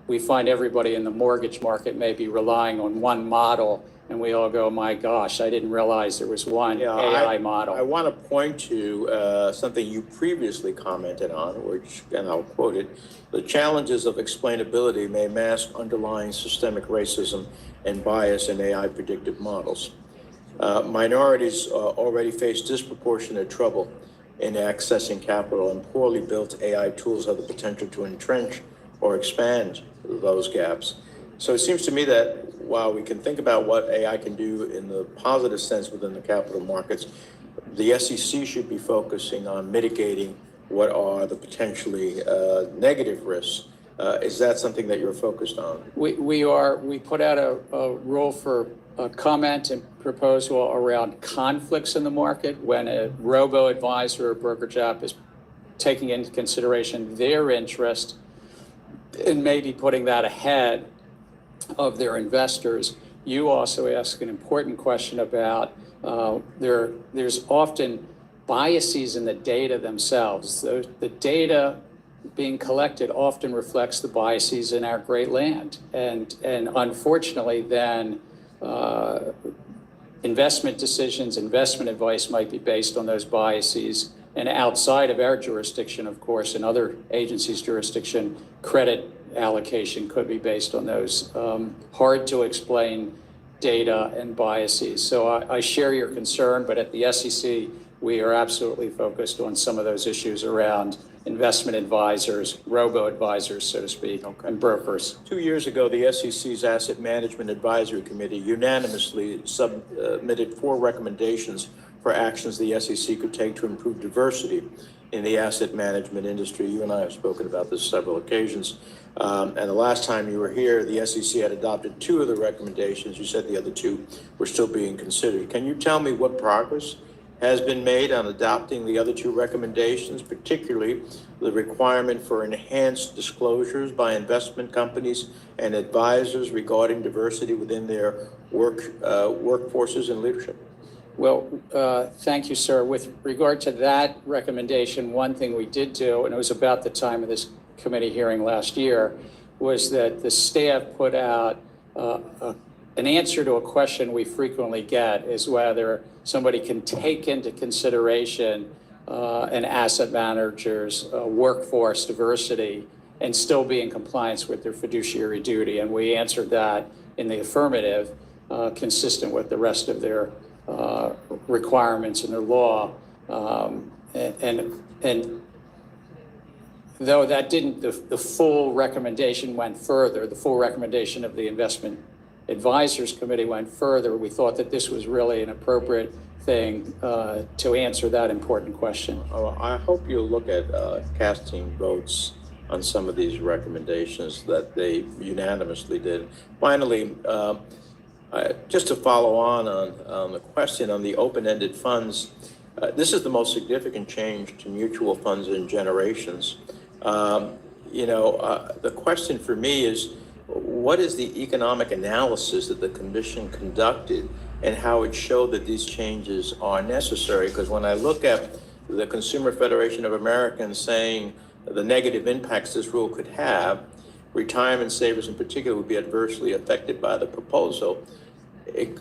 we find everybody in the mortgage market may be relying on one model, and we all go, my gosh, I didn't realize there was one AI model. I want to point to something you previously commented on, which, and I'll quote it, the challenges of explainability may mask underlying systemic racism and bias in AI predictive models. Minorities already face disproportionate trouble in accessing capital, and poorly built AI tools have the potential to entrench or expand those gaps. So it seems to me that while we can think about what AI can do in the positive sense within the capital markets, the SEC should be focusing on mitigating what are the potentially negative risks Is that something that you're focused on? We put out a rule for a comment and proposal around conflicts in the market when a robo-advisor or brokerage app is taking into consideration their interest and maybe putting that ahead of their investors. You also ask an important question about there's often biases in the data themselves. The data being collected often reflects the biases in our great land. And unfortunately, then investment decisions, investment advice might be based on those biases. And outside of our jurisdiction, of course, in other agencies' jurisdiction, credit allocation could be based on those hard to explain data and biases. So I share your concern, but at the SEC, we are absolutely focused on some of those issues around investment advisors, robo-advisors, so to speak, and brokers. 2 years ago, the SEC's Asset Management Advisory Committee unanimously submitted 4 recommendations for actions the SEC could take to improve diversity in the asset management industry. You and I have spoken about this several occasions. And the last time you were here, the SEC had adopted 2 of the recommendations. You said the other 2 were still being considered. Can you tell me what progress has been made on adopting the other 2 recommendations, particularly the requirement for enhanced disclosures by investment companies and advisors regarding diversity within their workforces and leadership? Well, thank you, sir. With regard to that recommendation, one thing we did do, and it was about the time of this committee hearing last year, was that the staff put out an answer to a question we frequently get is whether somebody can take into consideration an asset manager's workforce diversity and still be in compliance with their fiduciary duty. And we answered that in the affirmative, consistent with the rest of their requirements in their law. And though that didn't, the full recommendation went further, the full recommendation of the Investment Advisors Committee went further, we thought that this was really an appropriate thing to answer that important question. I hope you'll look at casting votes on some of these recommendations that they unanimously did. Finally, just to follow on the question on the open-ended funds, this is the most significant change to mutual funds in generations. The question for me is, what is the economic analysis that the commission conducted and how it showed that these changes are necessary? Because when I look at the Consumer Federation of Americans saying the negative impacts this rule could have, retirement savers in particular would be adversely affected by the proposal, it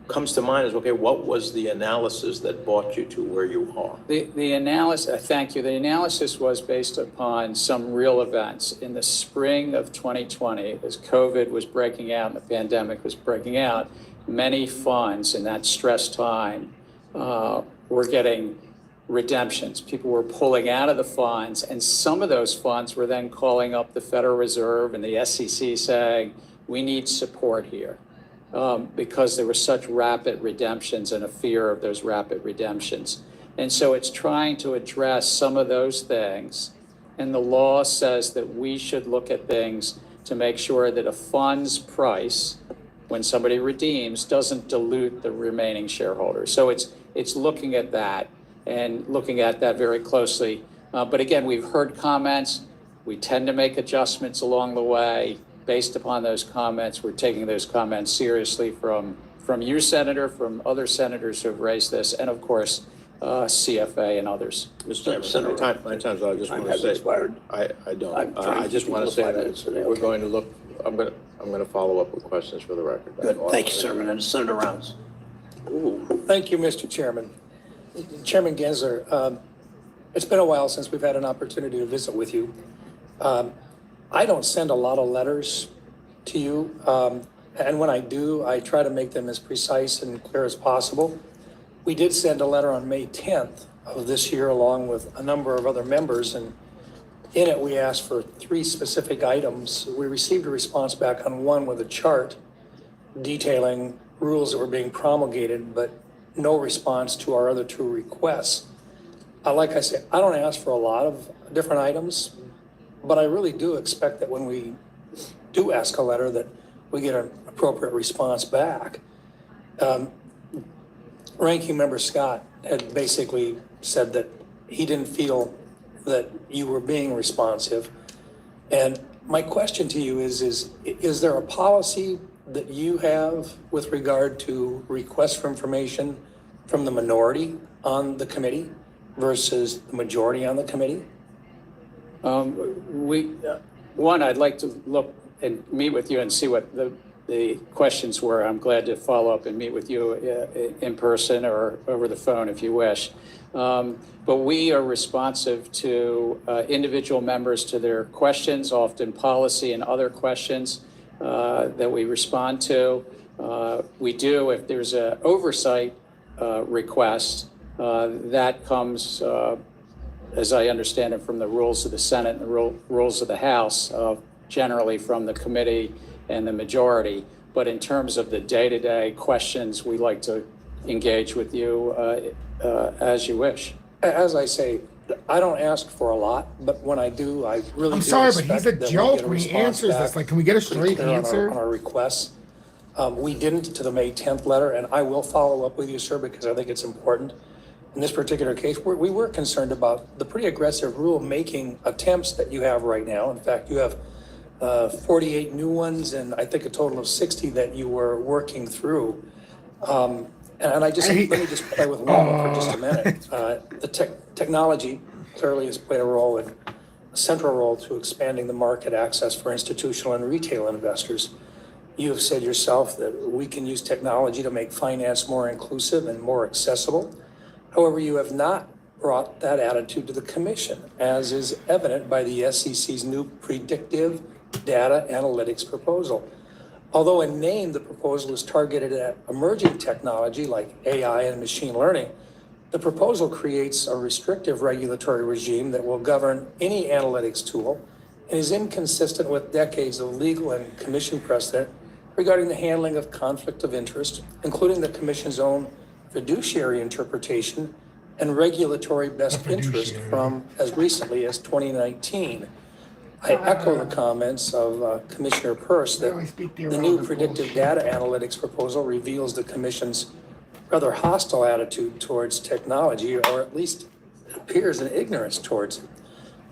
comes to mind as, okay, what was the analysis that brought you to where you are? The analysis, thank you. The analysis was based upon some real events. In the spring of 2020, as COVID was breaking out and the pandemic was breaking out, many funds in that stress time were getting redemptions. People were pulling out of the funds, and some of those funds were then calling up the Federal Reserve and the SEC saying, we need support here. Because there were such rapid redemptions and a fear of those rapid redemptions. And so it's trying to address some of those things. And the law says that we should look at things to make sure that a fund's price, when somebody redeems, doesn't dilute the remaining shareholders. So it's looking at that and looking at that very closely. But again, we've heard comments. We tend to make adjustments along the way. Based upon those comments, we're taking those comments seriously from you, Senator, from other senators who have raised this, and of course, CFA and others. Mr. Senator, my time's I just want to say, I don't. I just want to say that we're going to look. I'm going to follow up with questions for the record. Good. Thank you, sir. And Senator Rounds. Thank you, Mr. Chairman. Chairman Gensler, it's been a while since we've had an opportunity to visit with you. I don't send a lot of letters to you, and when I do, I try to make them as precise and clear as possible. We did send a letter on May 10th of this year along with a number of other members, and in it we asked for 3 specific items. We received a response back on one with a chart detailing rules that were being promulgated, but no response to our other 2 requests. Like I said, I don't ask for a lot of different items, but I really do expect that when we do ask a letter, that we get an appropriate response back. Ranking Member Scott had basically said that he didn't feel that you were being responsive. And my question to you is there a policy that you have with regard to requests for information from the minority on the committee versus the majority on the committee? I'd like to look and meet with you and see what the questions were. I'm glad to follow up and meet with you in person or over the phone if you wish. But we are responsive to individual members, to their questions, often policy and other questions that we respond to. We do, if there's an oversight request, that comes, as I understand it, from the rules of the Senate and the rules of the House, generally from the committee and the majority. But in terms of the day-to-day questions, we like to engage with you as you wish. As I say, I don't ask for a lot, but when I do, I really I'm do sorry, but he's a expect that we joke get when he response answers this. back Like, can we get a pretty straight clear answer? on our requests. We didn't to the May 10th letter, and I will follow up with you, sir, because I think it's important. In this particular case, we were concerned about the pretty aggressive rule-making attempts that you have right now. In fact, you have 48 new ones, and I think a total of 60 that you were working through. And let me just play with one for just a minute. The technology clearly has played a central role to expanding the market access for institutional and retail investors. You have said yourself that we can use technology to make finance more inclusive and more accessible. However, you have not brought that attitude to the commission, as is evident by the SEC's new predictive data analytics proposal. Although in name, the proposal is targeted at emerging technology like AI and machine learning, the proposal creates a restrictive regulatory regime that will govern any analytics tool and is inconsistent with decades of legal and commission precedent regarding the handling of conflict of interest, including the commission's own fiduciary interpretation and regulatory best interest from as recently as 2019. I echo the comments of Commissioner Peirce that the new predictive data analytics proposal reveals the Commission's rather hostile attitude towards technology, or at least it appears an ignorance towards it.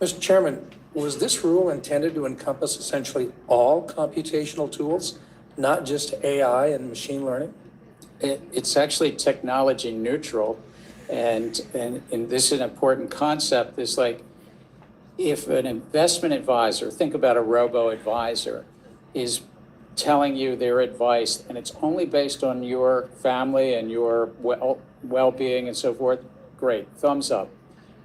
Mr. Chairman, was this rule intended to encompass essentially all computational tools, not just AI and machine learning? It's actually technology neutral, and this is an important concept. Is like, if an investment advisor, think about a robo-advisor, is telling you their advice, and it's only based on your family and your well-being and so forth, great, thumbs up.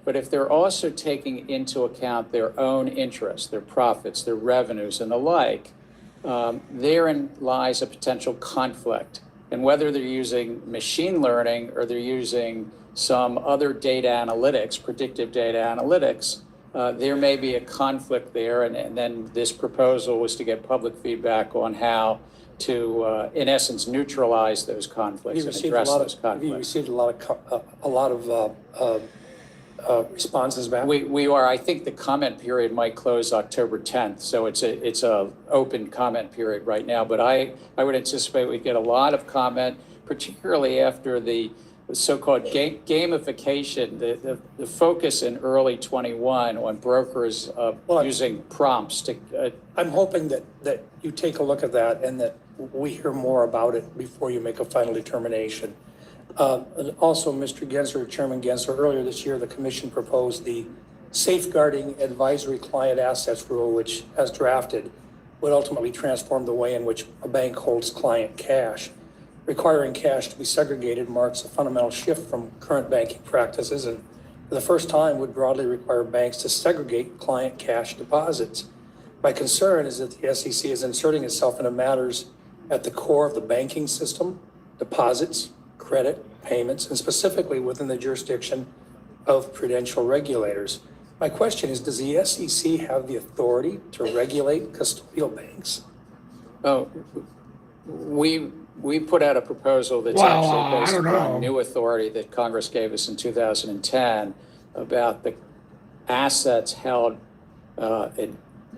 But if they're also taking into account their own interests, their profits, their revenues, and the like, therein lies a potential conflict. And whether they're using machine learning or they're using some other data analytics, predictive data analytics, there may be a conflict there, and then this proposal was to get public feedback on how to, in essence, neutralize those conflicts and address those conflicts. Have you received a lot of responses back? We are. I think the comment period might close October 10th, so it's a open comment period right now. But I would anticipate we'd get a lot of comment, particularly after the so-called gamification, the focus in early 21 on brokers using prompts to. I'm hoping that you take a look at that and that we hear more about it before you make a final determination. And also, Mr. Gensler, Chairman Gensler, earlier this year, the Commission proposed the Safeguarding Advisory Client Assets Rule, which, as drafted, would ultimately transform the way in which a bank holds client cash. Requiring cash to be segregated marks a fundamental shift from current banking practices, and for the first time would broadly require banks to segregate client cash deposits. My concern is that the SEC is inserting itself into matters at the core of the banking system, deposits, credit, payments, and specifically within the jurisdiction of prudential regulators. My question is, does the SEC have the authority to regulate custodial banks? Oh, we put out a proposal that's actually based on new authority that Congress gave us in 2010 about the assets held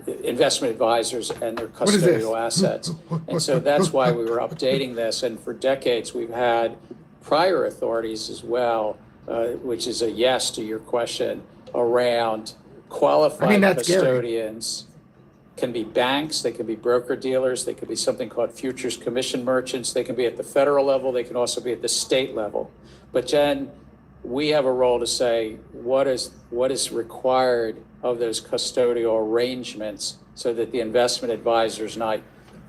investment advisors and their is this? custodial assets. And so that's why we were updating this. And for decades, we've had prior authorities as well, which is a yes to your question, around qualified that's scary. custodians. Can be banks, they can be broker dealers, they could be something called futures commission merchants, they can be at the federal level, they can also be at the state level. But Jen, we have a role to say what is required of those custodial arrangements so that the investment advisor is not,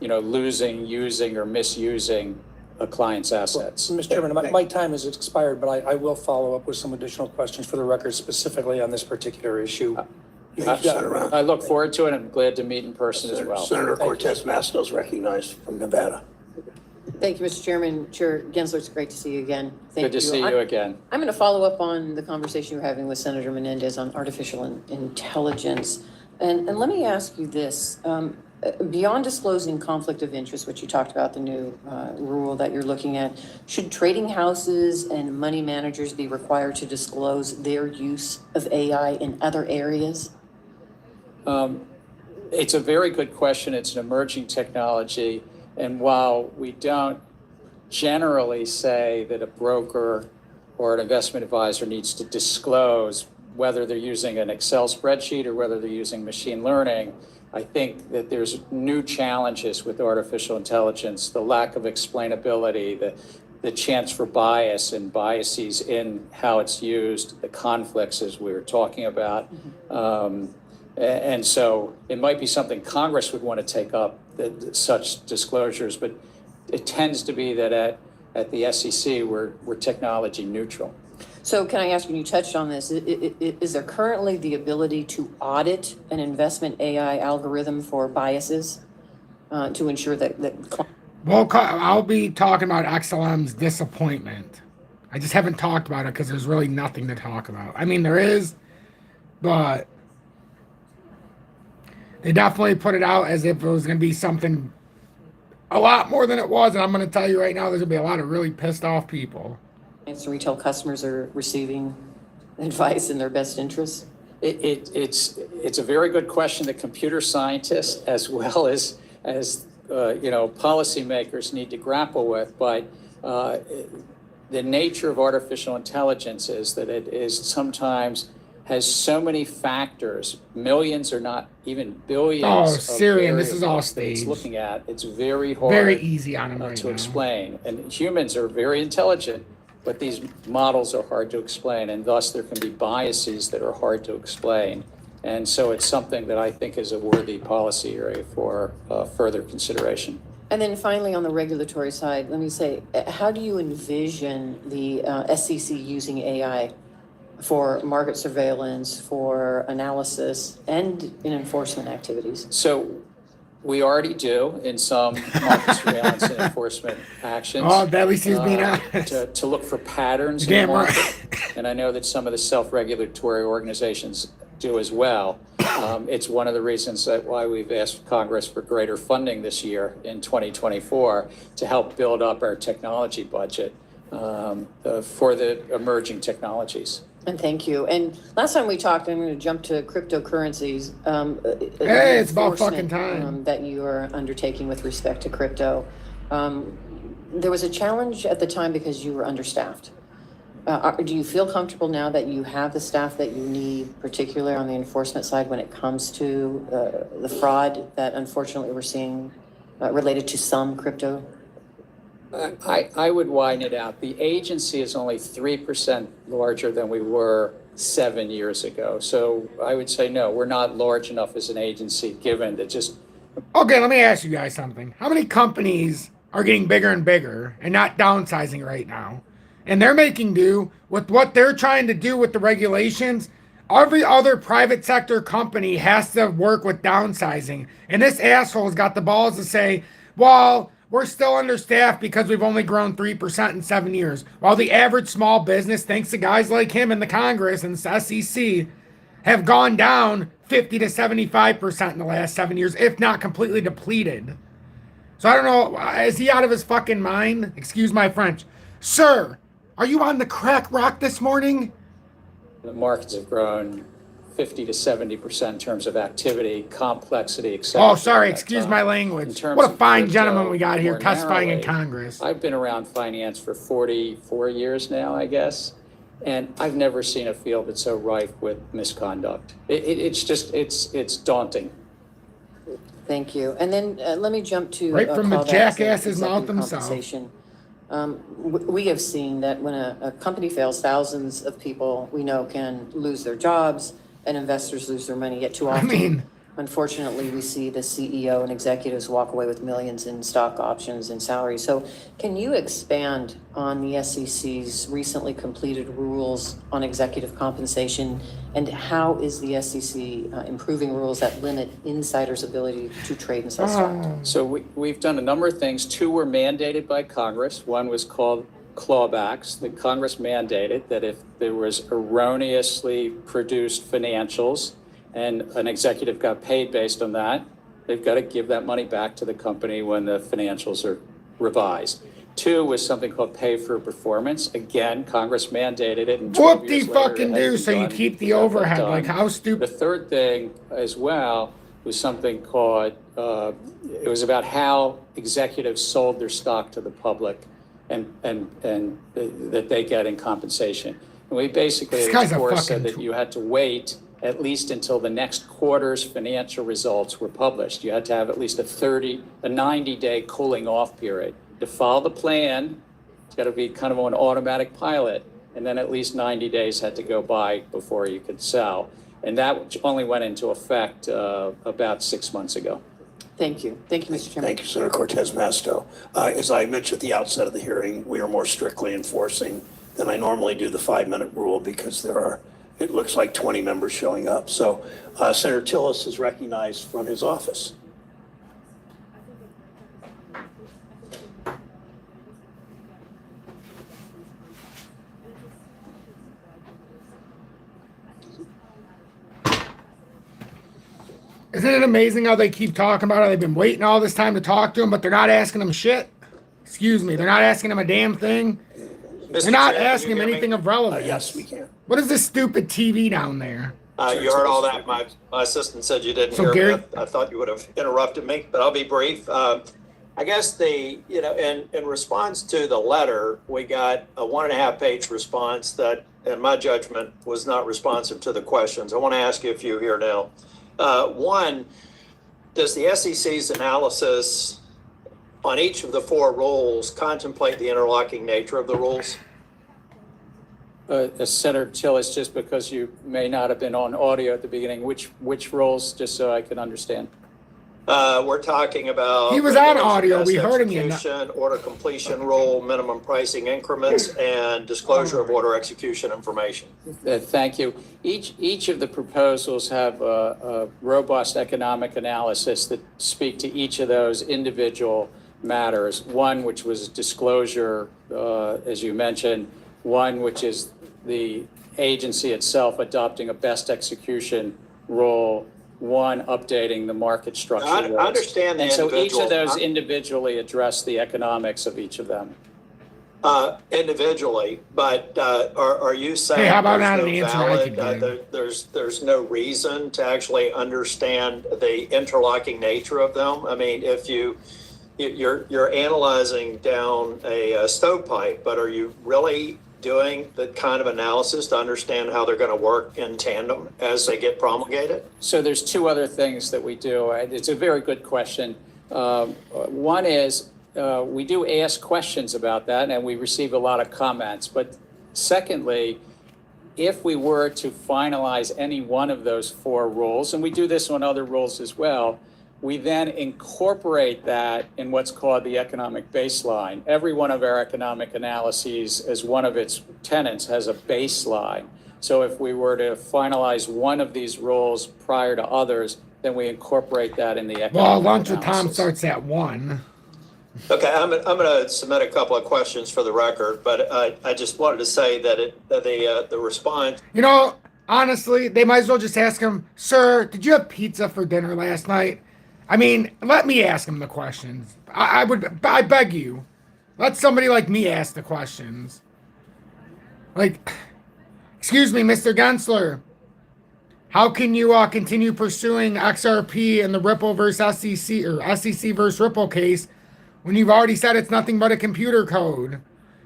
losing, using, or misusing a client's assets. Mr. Chairman, my time has expired, but I will follow up with some additional questions for the record, specifically on this particular issue. Thank you, Senator. I look forward to it. I'm glad to meet in person as well. Senator Cortez Masto recognized from Nevada. Thank you, Mr. Chairman. Chair Gensler, it's great to see you again. Thank Good to see you again. I'm going to follow up on the conversation you were having with Senator Menendez on artificial intelligence. And let me ask you this. Beyond disclosing conflict of interest, which you talked about, the new rule that you're looking at, should trading houses and money managers be required to disclose their use of AI in other areas? It's a very good question. It's an emerging technology. And while we don't generally say that a broker or an investment advisor needs to disclose whether they're using an Excel spreadsheet or whether they're using machine learning, I think that there's new challenges with artificial intelligence, the lack of explainability, the chance for bias and biases in how it's used, the conflicts as we were talking about. And so it might be something Congress would want to take up, such disclosures, but it tends to be that at the SEC, we're technology neutral. So can I ask, when you touched on this, is there currently the ability to audit an investment AI algorithm for biases to ensure that Well, I'll be talking about XLM's disappointment. I just haven't talked about it because there's really nothing to talk about. I mean, there is, but they definitely put it out as if it was going to be something a lot more than it was. And I'm going to tell you right now, there's going to be a lot of really pissed off people. retail customers are receiving advice in their best interests? It's a very good question that computer scientists as well as policymakers need to grapple with. But the nature of artificial intelligence is that it is sometimes has so many factors, millions or not even billions. Oh, Siri, and this is all variables that it's staged. looking at. It's very hard, Very easy on them right to now. explain. And humans are very intelligent, but these models are hard to explain, and thus there can be biases that are hard to explain. And so it's something that I think is a worthy policy area for further consideration. And then finally, on the regulatory side, let me say, how do you envision the SEC using AI for market surveillance, for analysis, and in enforcement activities? So we already do in some market surveillance and enforcement actions. Oh, at least he's being honest. To look for patterns in the Damn market. right. And I know that some of the self-regulatory organizations do as well. It's one of the reasons that why we've asked Congress for greater funding this year in 2024 to help build up our technology budget for the emerging technologies. And thank you. And last time we talked, I'm going to jump to cryptocurrencies. Hey, it's about enforcement, fucking time. that you are undertaking with respect to crypto. There was a challenge at the time because you were understaffed. Do you feel comfortable now that you have the staff that you need, particularly on the enforcement side when it comes to the fraud that unfortunately we're seeing related to some crypto? I would widen it out. The agency is only 3% larger than we were 7 years ago. So I would say, no, we're not large enough as an agency, given that just. Okay, let me ask you guys something. How many companies are getting bigger and bigger and not downsizing right now? And they're making do with what they're trying to do with the regulations. Every other private sector company has to work with downsizing. And this asshole's got the balls to say, well, we're still understaffed because we've only grown 3% in 7 years. While the average small business, thanks to guys like him in the Congress and the SEC, have gone down 50 to 75% in the last 7 years, if not completely depleted. So I don't know, is he out of his fucking mind? Excuse my French. Sir, are you on the crack rock this morning? The markets have grown 50 to 70% in terms of activity, complexity, et cetera. Oh, sorry, during that excuse time. my In language. terms What a of fine crypto, gentleman we got here more testifying in narrowly, Congress. I've been around finance for 44 years now, I guess, and I've never seen a field that's so rife with misconduct. It's daunting. Thank you. And then let me jump to Right from the clawbacks and jackass's mouth executive himself. compensation. We have seen that when a company fails, thousands of people we know can lose their jobs and investors lose their money. Yet too I often, mean, unfortunately, we see the CEO and executives walk away with millions in stock options and salaries. So can you expand on the SEC's recently completed rules on executive compensation, and how is the SEC improving rules that limit insiders' ability to trade and sell stock? So we've done a number of things. 2 were mandated by Congress. One was called clawbacks. The Congress mandated that if there was erroneously produced financials and an executive got paid based on that, they've got to give that money back to the company when the financials are revised. 2 was something called pay for performance. Again, Congress mandated it. And 12 years later, whoop-de-fucking it hasn't do, so you done. keep the We got that overhead. done. Like, how The stupid. third thing as well was something called, it was about how executives sold their stock to the public and that they get in compensation. And we basically, This of guy's a course, said fucking that you had to wait at least until the next quarter's financial results were published. You had to have at least a 90-day cooling off period. To follow the plan, it's got to be kind of on automatic pilot, and then at least 90 days had to go by before you could sell. And that only went into effect about 6 months ago. Thank you. Thank you, Mr. Chairman. Thank you, Senator Cortez Masto. As I mentioned at the outset of the hearing, we are more strictly enforcing than I normally do the 5-minute rule because it looks like 20 members showing up. So Senator Tillis is recognized from his office. Isn't it amazing how they keep talking about it? They've been waiting all this time to talk to him, but they're not asking him shit. Excuse me, they're not asking him a damn thing. They're not asking him anything of relevance. Yes, we can. What is this stupid TV down there? You heard all that. My assistant said you didn't So hear Gary- me. I thought you would have interrupted me, but I'll be brief. I guess in response to the letter, we got a 1.5-page response that, in my judgment, was not responsive to the questions. I want to ask you a few here now. One, does the SEC's analysis on each of the 4 rules contemplate the interlocking nature of the rules? Senator Tillis, just because you may not have been on audio at the beginning, which roles, just so I can understand? We're talking about. He was on regulation, audio. best We heard him. execution, order completion rule, minimum pricing increments, and disclosure of order execution information. Thank you. Each of the proposals have a robust economic analysis that speak to each of those individual matters. One, which was disclosure, as you mentioned. One, which is the agency itself adopting a best execution rule. One, updating the market structure. I understand the And so each individual- of those individually address the economics of each of them. Individually, but are you saying Hey, how about there's not no an answer I could give? there's no reason to actually understand the interlocking nature of them? I mean, if you're analyzing down a stovepipe, but are you really doing the kind of analysis to understand how they're going to work in tandem as they get promulgated? So there's 2 other things that we do. It's a very good question. One is we do ask questions about that, and we receive a lot of comments. But secondly, if we were to finalize any one of those 4 rules, and we do this on other rules as well, we then incorporate that in what's called the economic baseline. Every one of our economic analyses, as one of its tenets, has a baseline. So if we were to finalize one of these rules prior to others, then we incorporate that in the economic Well, lunch with Tom analysis. starts at 1. Okay, I'm going to submit a couple of questions for the record, but I just wanted to say that the response. You know, honestly, they might as well just ask him, sir, did you have pizza for dinner last night? I mean, let me ask him the questions. I beg you, let somebody like me ask the questions. Like, excuse me, Mr. Gensler, how can you continue pursuing XRP and the Ripple versus SEC or SEC versus Ripple case when you've already said it's nothing but a computer code?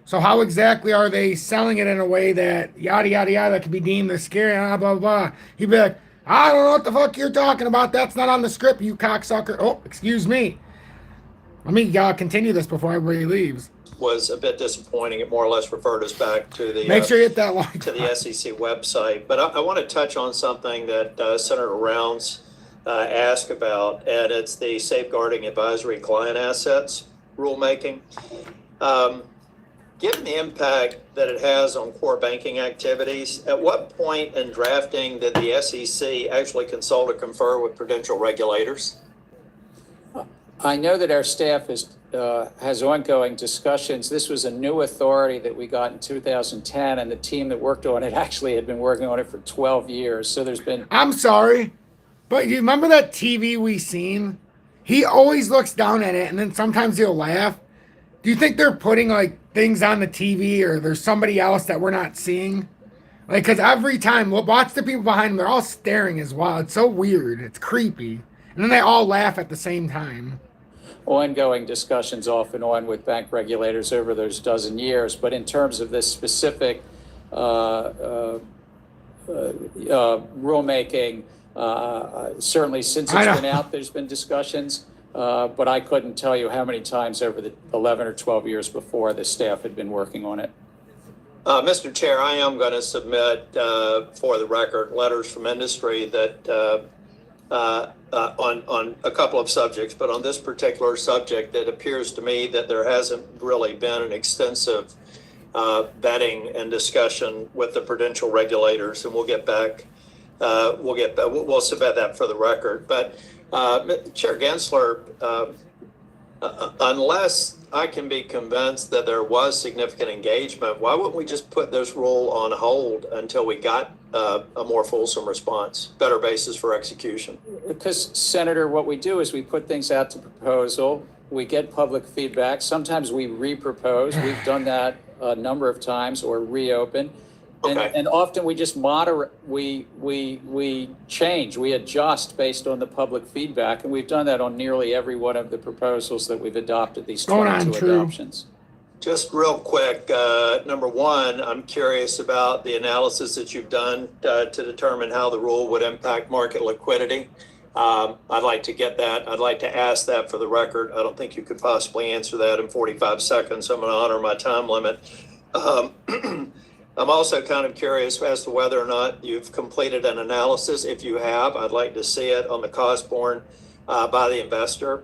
So how exactly are they selling it in a way that yada yada yada that could be deemed as scary, blah blah blah? He'd be like, I don't know what the fuck you're talking about. That's not on the script, you cocksucker. Oh, excuse me. Let me continue this before everybody leaves. Was a bit disappointing. It more or less referred us back to the Make sure you hit that like to the SEC website. But I want to touch on something that Senator Rounds asked about, and it's the safeguarding advisory client assets rulemaking. Given the impact that it has on core banking activities, at what point in drafting did the SEC actually consult or confer with prudential regulators? I know that our staff has ongoing discussions. This was a new authority that we got in 2010, and the team that worked on it actually had been working on it for 12 years. So there's been... I'm sorry, but you remember that TV we seen? He always looks down at it, and then sometimes he'll laugh. Do you think they're putting like things on the TV, or there's somebody else that we're not seeing? Like, because every time, watch the people behind him, they're all staring as well. It's so weird. It's creepy. And then they all laugh at the same time. Ongoing discussions off and on with bank regulators over those dozen years. But in terms of this specific rulemaking, certainly since it's been out, there's been discussions. But I couldn't tell you how many times over the 11 or 12 years before the staff had been working on it. Mr. Chair, I am going to submit for the record letters from industry that on a couple of subjects, but on this particular subject, it appears to me that there hasn't really been an extensive vetting and discussion with the prudential regulators, and we'll get back. We'll submit that for the record. But Chair Gensler, unless I can be convinced that there was significant engagement, why wouldn't we just put this rule on hold until we got a more fulsome response, better basis for execution? Because, Senator, what we do is we put things out to proposal, we get public feedback, sometimes we re-propose, we've done that a number of times, or reopen. Okay. And often we just moderate, we change, we adjust based on the public feedback, and we've done that on nearly every one of the proposals that we've adopted, these 22 adoptions. Just real quick, number one, I'm curious about the analysis that you've done to determine how the rule would impact market liquidity. I'd like to get that. I'd like to ask that for the record. I don't think you could possibly answer that in 45 seconds. I'm going to honor my time limit. I'm also kind of curious as to whether or not you've completed an analysis. If you have, I'd like to see it on the cost borne by the investor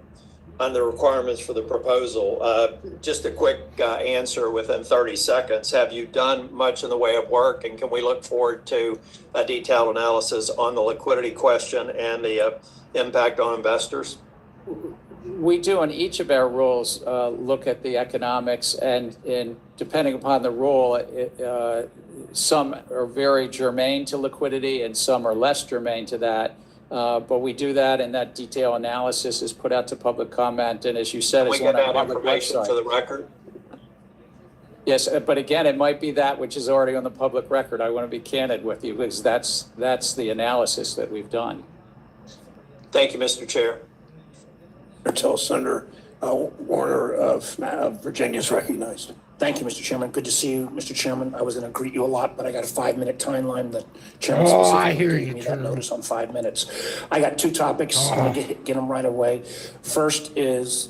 on the requirements for the proposal. Just a quick answer within 30 seconds. Have you done much in the way of work, and can we look forward to a detailed analysis on the liquidity question and the impact on investors? We do on each of our rules look at the economics, and depending upon the rule, some are very germane to liquidity and some are less germane to that. But we do that, and that detailed analysis is put out to public comment. And as you said, Can we it's get on our that public information website. for the record? Yes, but again, it might be that which is already on the public record. I want to be candid with you, because that's the analysis that we've done. Thank you, Mr. Chair. Until Senator Warner of Virginia is recognized. Thank you, Mr. Chairman. Good to see you, Mr. Chairman. I was going to greet you a lot, but I got a 5-minute timeline that Chairman Oh, I specifically hear gave you, me that Chairman. notice on 5 minutes. I got 2 topics. I'll get them right away. First is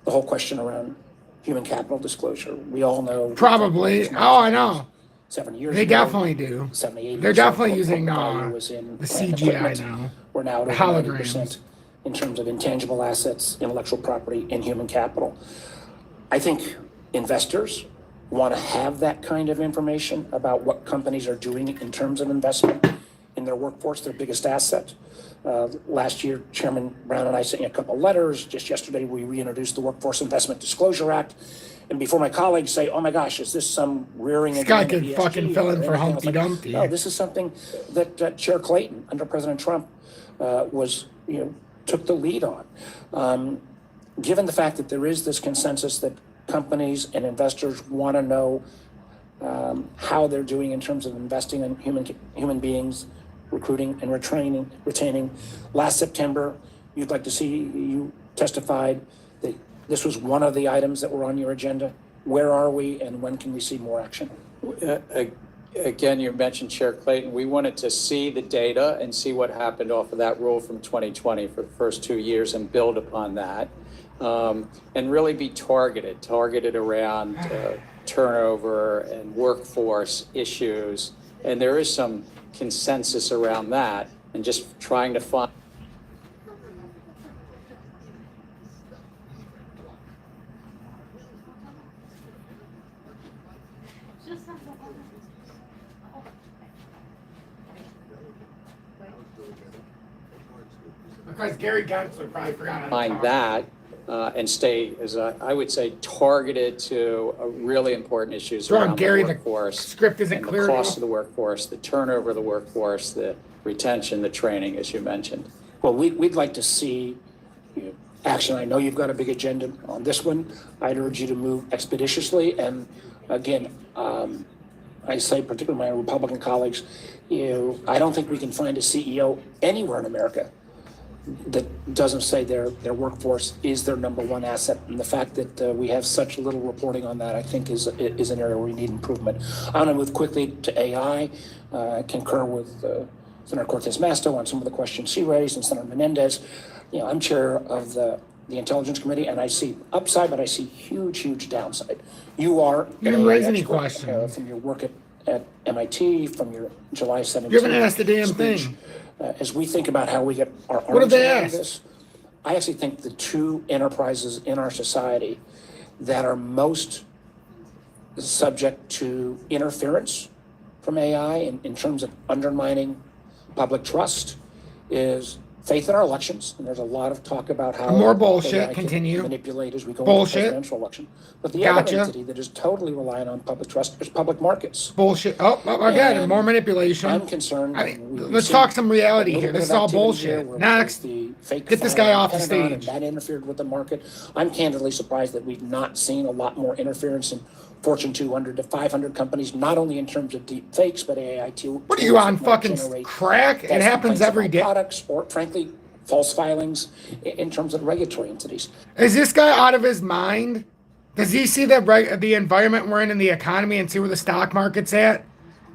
the whole question around human capital disclosure. We all know. Probably. Oh, I know. 7 years They ago, definitely do. 78%. They're definitely book using value was in the plant and CGI equipment. now. We're now at The over holograms. 90% in terms of intangible assets, intellectual property, and human capital. I think investors want to have that kind of information about what companies are doing in terms of investment in their workforce, their biggest asset. Last year, Chairman Brown and I sent you a couple letters. Just yesterday, we reintroduced the Workforce Investment Disclosure Act. And before my colleagues say, oh my gosh, is this some rearing This guy again of could ESG fucking fill in or for anything? I was Humpty like, Dumpty. No, this is something that Chair Clayton, under President Trump, took the lead on. Given the fact that there is this consensus that companies and investors want to know how they're doing in terms of investing in human beings, recruiting and retaining. Last September, you'd like to see, you testified that this was one of the items that were on your agenda. Where are we and when can we see more action? Again, you mentioned Chair Clayton. We wanted to see the data and see what happened off of that rule from 2020 for the first 2 years and build upon that. And really be targeted around turnover and workforce issues. And there is some consensus around that, and just trying to find. Because Gary Gensler probably forgot. how to Find talk. that and stay, as I would say, targeted to really important issues Go on, around Gary, the the workforce. script isn't and clear the cost enough. of the workforce, the turnover of the workforce, the retention, the training, as you mentioned. Well, we'd like to see action. I know you've got a big agenda on this one. I'd urge you to move expeditiously. And again, I say particularly my Republican colleagues, I don't think we can find a CEO anywhere in America that doesn't say their workforce is their number one asset. And the fact that we have such little reporting on that, I think, is an area where we need improvement. I'm going to move quickly to AI. I concur with Senator Cortez Masto on some of the questions she raised, and Senator Menendez. I'm chair of the Intelligence Committee, and I see upside, but I see huge downside. You are You didn't raise any expert, questions. from your work at MIT, from your July 17th You haven't asked a damn speech. thing. As we think about how we get our What have arms they around asked? this, I actually think the two enterprises in our society that are most subject to interference from AI in terms of undermining public trust is faith in our elections, and there's a lot of talk about how More bullshit, AI can continue. manipulate as we go Bullshit. into the presidential election. But the Gotcha. other entity that is totally reliant on public trust is public markets. Bullshit. Oh, again, And more manipulation. I'm concerned. I mean, we've let's seen talk some reality a little here. bit This of is all activity bullshit. here where Next. the fake Get this guy filing off the Pentagon, stage. And that interfered with the market. I'm candidly surprised that we've not seen a lot more interference in Fortune 200 to 500 companies, not only in terms of deep fakes, but AI too. What are you on, fucking crack? It happens every day. Products, or frankly, false filings in terms of regulatory entities. Is this guy out of his mind? Does he see the environment we're in the economy and see where the stock market's at?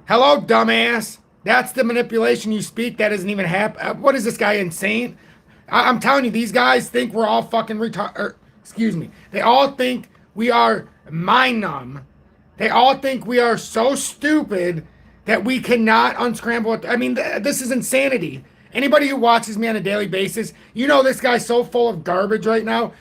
Hello, dumbass. That's the manipulation you speak. That isn't even happen. What is this guy, insane? I'm telling you, these guys think we're all fucking retarded. Excuse me. They all think we are mind numb. They all think we are so stupid that we cannot unscramble it. I mean, this is insanity. Anybody who watches me on a daily basis, you know this guy's so full of garbage right now.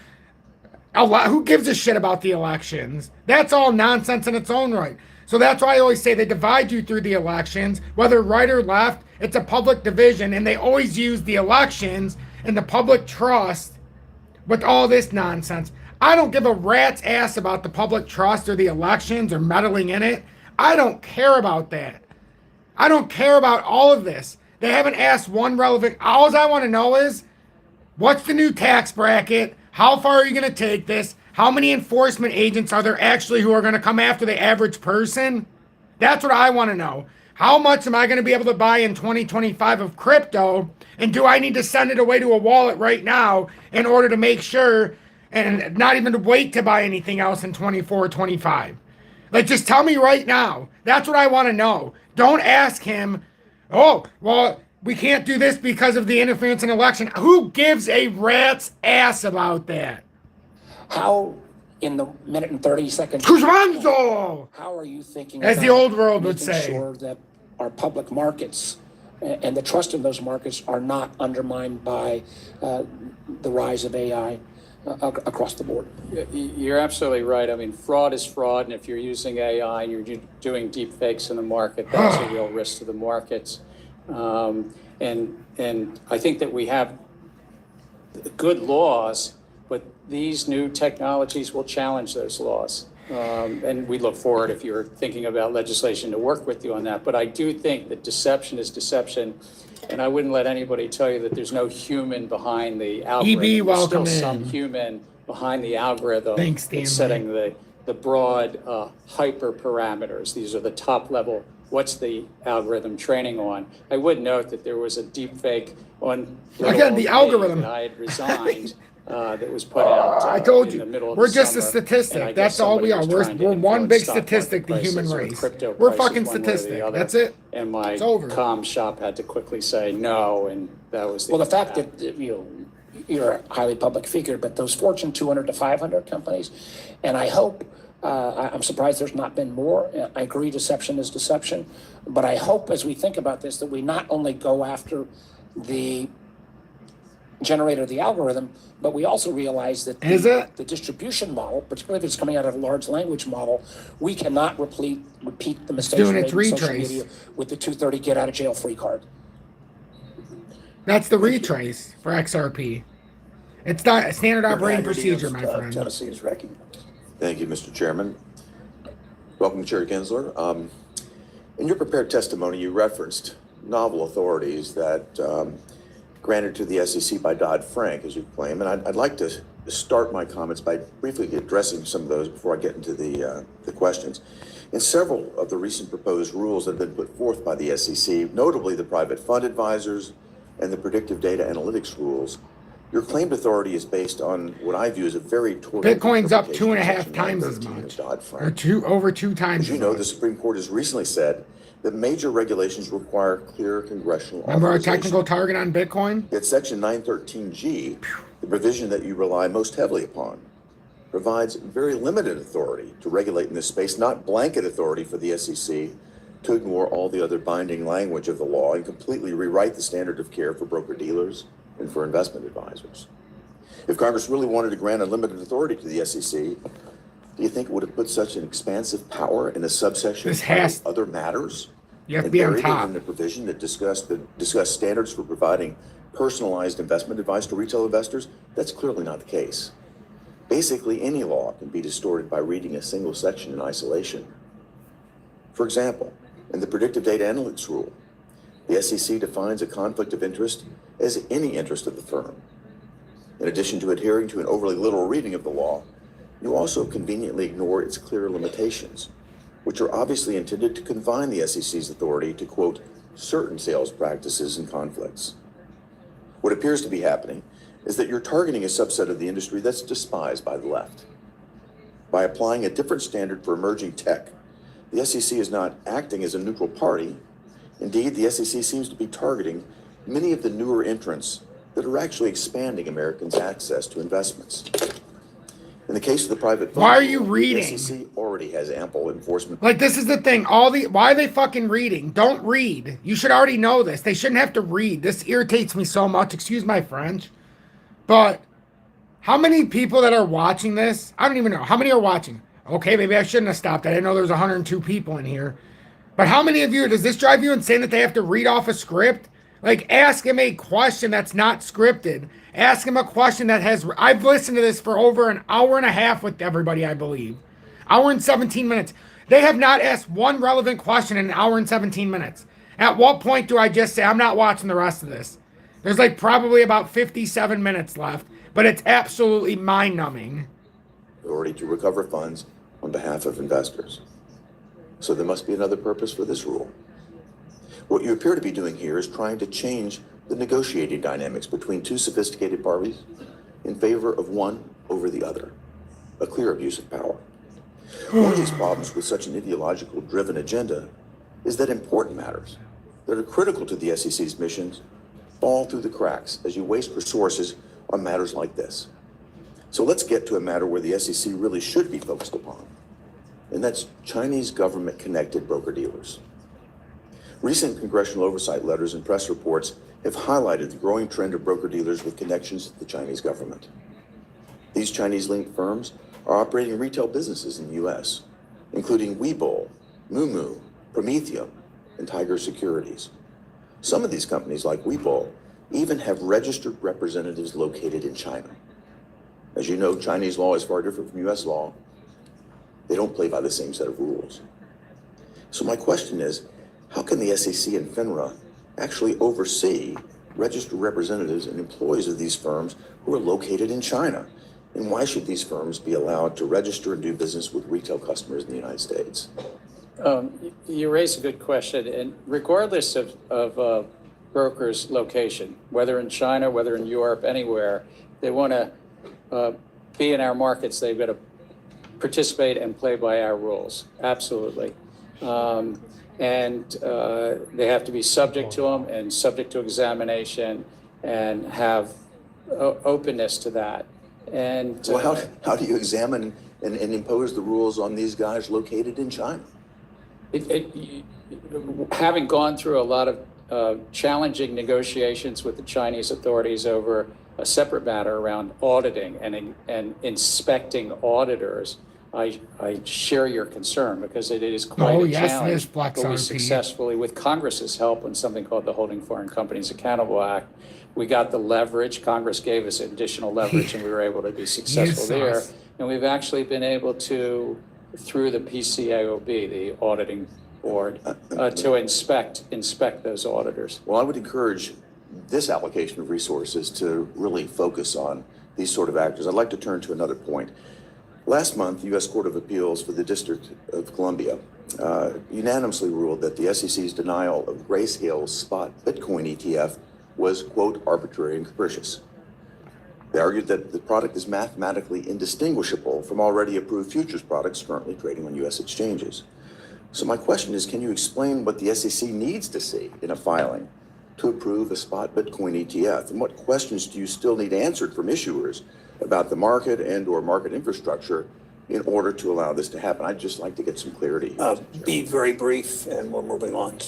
Who gives a shit about the elections? That's all nonsense in its own right. So that's why I always say they divide you through the elections, whether right or left. It's a public division, and they always use the elections and the public trust with all this nonsense. I don't give a rat's ass about the public trust or the elections or meddling in it. I don't care about that. I don't care about all of this. They haven't asked one relevant. All I want to know is, what's the new tax bracket? How far are you going to take this? How many enforcement agents are there actually who are going to come after the average person? That's what I want to know. How much am I going to be able to buy in 2025 of crypto? And do I need to send it away to a wallet right now in order to make sure and not even to wait to buy anything else in 24, 25? Like, just tell me right now. That's what I want to know. Don't ask him, oh, well, we can't do this because of the interference in election. Who gives a rat's ass about that? How, in the minute and 30 seconds, Curanzo! how are you thinking As the about old world would making say. sure that our public markets and the trust in those markets are not undermined by the rise of AI across the board? You're absolutely right. I mean, fraud is fraud, and if you're using AI and you're doing deep fakes in the market, that's a real risk to the markets. And I think that we have good laws, but these new technologies will challenge those laws. And we look forward, if you're thinking about legislation, to work with you on that. But I do think that deception is deception, and I wouldn't let anybody tell you that there's no human behind the algorithm. EB, welcome There's still some in. human behind the algorithm Thanks, that's Stanley. setting the broad hyper parameters. These are the top level. What's the algorithm training on? I would note that there was a deep fake on Again, the algorithm. that I had resigned that was put out. I told in the you, middle of we're the just a summer, and I statistic. guess That's all we are. somebody was trying to We're one influence big stock market statistic, the human prices or race. crypto We're prices fucking one way or the statistic. other. That's it. And my It's over. comm shop had to quickly say no, and that was Well, the fact that, you're a highly public figure, but those Fortune 200 to 500 companies, and I hope, I'm surprised there's not been more. I agree, deception is deception, but I hope as we think about this, that we not only go after the generator of the algorithm, but we also realize that the distribution model, particularly if it's coming out of a large language model, we cannot repeat the mistakes doing made its in social retrace. media with the 230 get out of jail free card. That's the retrace for XRP. It's not a standard operating procedure, my friend. Tennessee is recognized. Thank you, Mr. Chairman. Welcome, Chair Gensler. In your prepared testimony, you referenced novel authorities that granted to the SEC by Dodd-Frank, as you claim, and I'd like to start my comments by briefly addressing some of those before I get into the questions. In several of the recent proposed rules that have been put forth by the SEC, notably the private fund advisors and the predictive data analytics rules, your claimed authority is based on what I view as a very tortured Bitcoin's up interpretation of 2.5 Section times as 913 of much, Dodd-Frank. or over 2 times. As you know, the Supreme Court has recently said that major regulations require clear congressional Remember our authorization. technical target on Bitcoin? Yet Section 913G, the provision that you rely most heavily upon, provides very limited authority to regulate in this space, not blanket authority for the SEC to ignore all the other binding language of the law and completely rewrite the standard of care for broker-dealers and for investment advisors. If Congress really wanted to grant unlimited authority to the SEC, do you think it would have put such an expansive power in a subsection of other matters? You have to be on buried it top. in the provision that discuss standards for providing personalized investment advice to retail investors? That's clearly not the case. Basically, any law can be distorted by reading a single section in isolation. For example, in the predictive data analytics rule, the SEC defines a conflict of interest as any interest of the firm. In addition to adhering to an overly literal reading of the law, you also conveniently ignore its clear limitations, which are obviously intended to confine the SEC's authority to, quote, certain sales practices and conflicts. What appears to be happening is that you're targeting a subset of the industry that's despised by the left. By applying a different standard for emerging tech, the SEC is not acting as a neutral party. Indeed, the SEC seems to be targeting many of the newer entrants that are actually expanding Americans' access to investments. In the case of the private fund, Why are you reading? The SEC already has ample enforcement. Like, this is the thing. Why are they fucking reading? Don't read. You should already know this. They shouldn't have to read. This irritates me so much. Excuse my French. But how many people that are watching this? I don't even know. How many are watching? Okay, maybe I shouldn't have stopped. I didn't know there was 102 people in here. But how many of you, does this drive you insane that they have to read off a script? Like, ask him a question that's not scripted. Ask him a question that has, I've listened to this for over an hour and a half with everybody, I believe. Hour and 17 minutes. They have not asked one relevant question in an hour and 17 minutes. At what point do I just say, I'm not watching the rest of this? There's like probably about 57 minutes left, but it's absolutely mind-numbing. Authority to recover funds on behalf of investors. So there must be another purpose for this rule. What you appear to be doing here is trying to change the negotiating dynamics between two sophisticated parties in favor of one over the other. A clear abuse of power. One of these problems with such an ideological driven agenda is that important matters that are critical to the SEC's missions fall through the cracks as you waste resources on matters like this. So let's get to a matter where the SEC really should be focused upon, and that's Chinese government-connected broker-dealers. Recent congressional oversight letters and press reports have highlighted the growing trend of broker-dealers with connections to the Chinese government. These Chinese-linked firms are operating retail businesses in the U.S., including Webull, Moomoo, Prometheum, and Tiger Securities. Some of these companies, like Webull, even have registered representatives located in China. As you know, Chinese law is far different from U.S. law. They don't play by the same set of rules. So my question is, how can the SEC and FINRA actually oversee registered representatives and employees of these firms who are located in China? And why should these firms be allowed to register and do business with retail customers in the United States? You raise a good question, and regardless of broker's location, whether in China, whether in Europe, anywhere, they want to be in our markets, they've got to participate and play by our rules, absolutely. And they have to be subject to them and subject to examination and have openness to that. And Well, how do you examine and impose the rules on these guys located in China? Having gone through a lot of challenging negotiations with the Chinese authorities over a separate matter around auditing and inspecting auditors, I share your concern because it is quite a challenge. It is Flex But we RP. successfully, with Congress's help on something called the Holding Foreign Companies Accountable Act, we got the leverage. Congress gave us additional leverage and we were able to be successful there. Yes. And we've actually been able to, through the PCAOB, the auditing board, to inspect those auditors. Well, I would encourage this allocation of resources to really focus on these sort of actors. I'd like to turn to another point. Last month, the U.S. Court of Appeals for the District of Columbia unanimously ruled that the SEC's denial of Grayscale's spot Bitcoin ETF was, quote, arbitrary and capricious. They argued that the product is mathematically indistinguishable from already approved futures products currently trading on U.S. exchanges. So my question is, can you explain what the SEC needs to see in a filing to approve a spot Bitcoin ETF? And what questions do you still need answered from issuers about the market and or market infrastructure in order to allow this to happen? I'd just like to get some clarity. Be very brief, and we're moving on.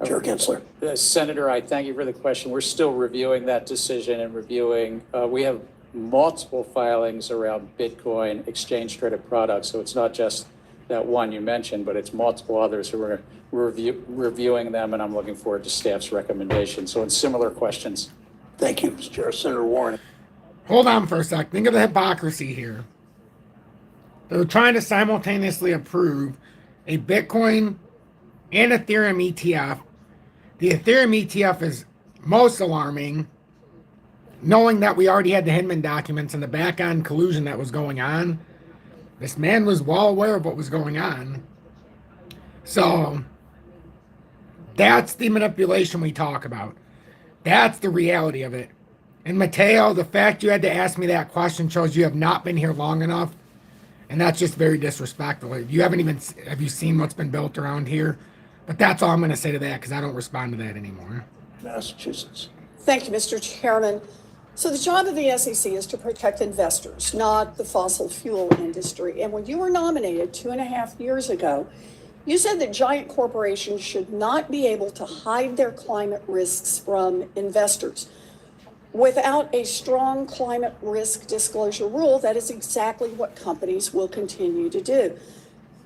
Chair Gensler. Senator, I thank you for the question. We're still reviewing that decision and reviewing. We have multiple filings around Bitcoin exchange traded products. So it's not just that one you mentioned, but it's multiple others who are reviewing them, and I'm looking forward to staff's recommendations. So in similar questions. Thank you, Mr. Chair. Senator Warren. Hold on for a sec. Think of the hypocrisy here. They're trying to simultaneously approve a Bitcoin and Ethereum ETF. The Ethereum ETF is most alarming, knowing that we already had the Hinman documents and the back-end collusion that was going on. This man was well aware of what was going on. So that's the manipulation we talk about. That's the reality of it. And Mateo, the fact you had to ask me that question shows you have not been here long enough. And that's just very disrespectful. You haven't even, have you seen what's been built around here? But that's all I'm going to say to that because I don't respond to that anymore. Massachusetts. Thank you, Mr. Chairman. So the job of the SEC is to protect investors, not the fossil fuel industry. And when you were nominated 2.5 years ago, you said that giant corporations should not be able to hide their climate risks from investors. Without a strong climate risk disclosure rule, that is exactly what companies will continue to do.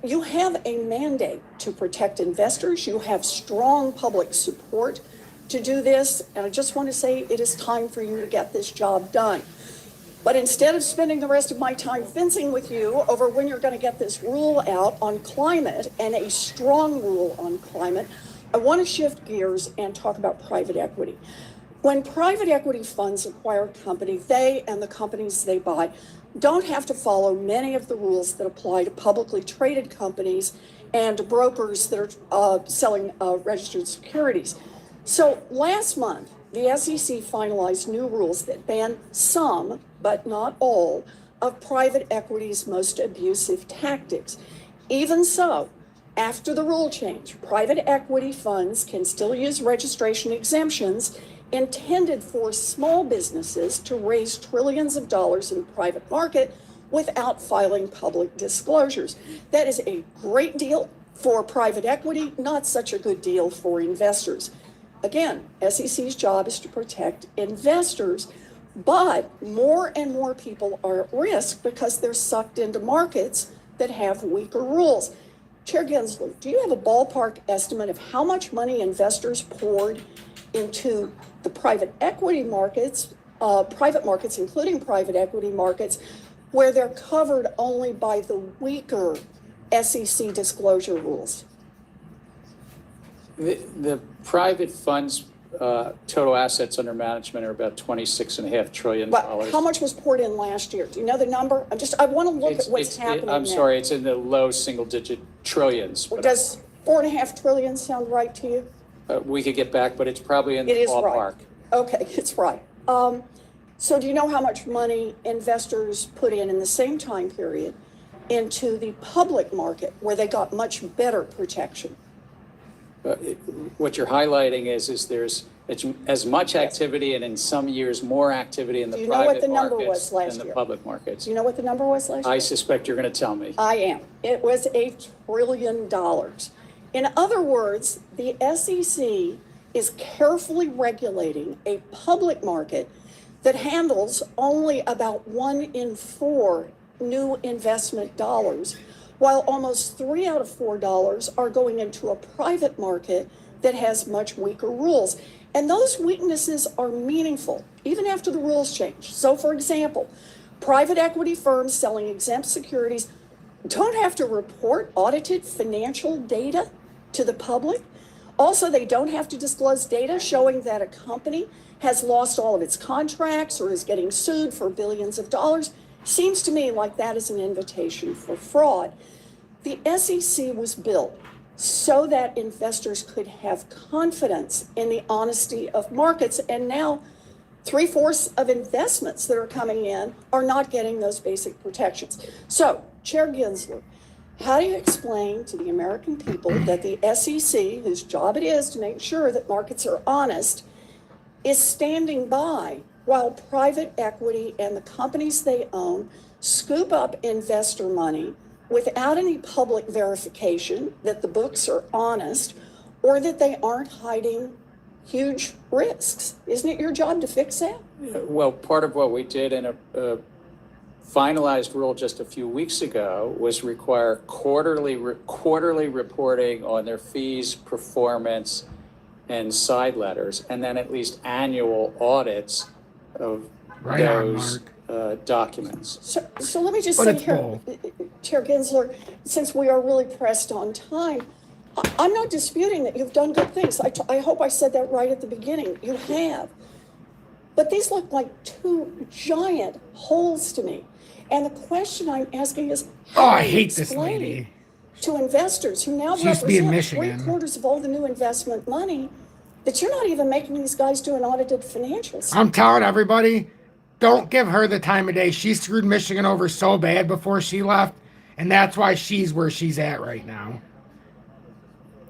You have a mandate to protect investors. You have strong public support to do this. And I just want to say it is time for you to get this job done. But instead of spending the rest of my time fencing with you over when you're going to get this rule out on climate and a strong rule on climate, I want to shift gears and talk about private equity. When private equity funds acquire a company, they and the companies they buy don't have to follow many of the rules that apply to publicly traded companies and brokers that are selling registered securities. So last month, the SEC finalized new rules that ban some, but not all, of private equity's most abusive tactics. Even so, after the rule change, private equity funds can still use registration exemptions intended for small businesses to raise trillions of dollars in the private market without filing public disclosures. That is a great deal for private equity, not such a good deal for investors. Again, SEC's job is to protect investors, but more and more people are at risk because they're sucked into markets that have weaker rules. Chair Gensler, do you have a ballpark estimate of how much money investors poured into the private equity markets, private markets, including private equity markets, where they're covered only by the weaker SEC disclosure rules? The private funds total assets under management are about $26.5 trillion. But how much was poured in last year? Do you know the number? I want to look at what's happening now. I'm sorry, it's in the low single-digit trillions. But Does 4.5 trillion sound right to you? we could get back, but it's probably in the It is ballpark. right. Okay, it's right. So do you know how much money investors put in the same time period into the public market where they got much better protection? What you're highlighting is it's as much activity and in some years more activity in Do the you know what private the number markets was last than the year? public markets. Do you know what the number was last year? I suspect you're going to tell me. I am. It was $1 trillion. In other words, the SEC is carefully regulating a public market that handles only about 1 in 4 new investment dollars, while almost 3 out of 4 dollars are going into a private market that has much weaker rules. And those weaknesses are meaningful, even after the rules change. So for example, private equity firms selling exempt securities don't have to report audited financial data to the public. Also, they don't have to disclose data showing that a company has lost all of its contracts or is getting sued for billions of dollars. Seems to me like that is an invitation for fraud. The SEC was built so that investors could have confidence in the honesty of markets. And now 3/4 of investments that are coming in are not getting those basic protections. So, Chair Gensler, how do you explain to the American people that the SEC, whose job it is to make sure that markets are honest, is standing by while private equity and the companies they own scoop up investor money without any public verification that the books are honest or that they aren't hiding huge risks? Isn't it your job to fix that? Well, part of what we did in a finalized rule just a few weeks ago was require quarterly reporting on their fees, performance, and side letters, and then at least annual audits of those documents. So let me just But say it's here, both. Chair Gensler, since we are really pressed on time, I'm not disputing that you've done good things. I hope I said that right at the beginning. You have. But these look like 2 giant holes to me. And the question I'm asking is, Oh, how I do you hate this explain lady. to investors who now She used to be in represent Michigan. 3/4 of all the new investment money that you're not even making these guys do an audited financials? I'm telling everybody, don't give her the time of day. She screwed Michigan over so bad before she left, and that's why she's where she's at right now.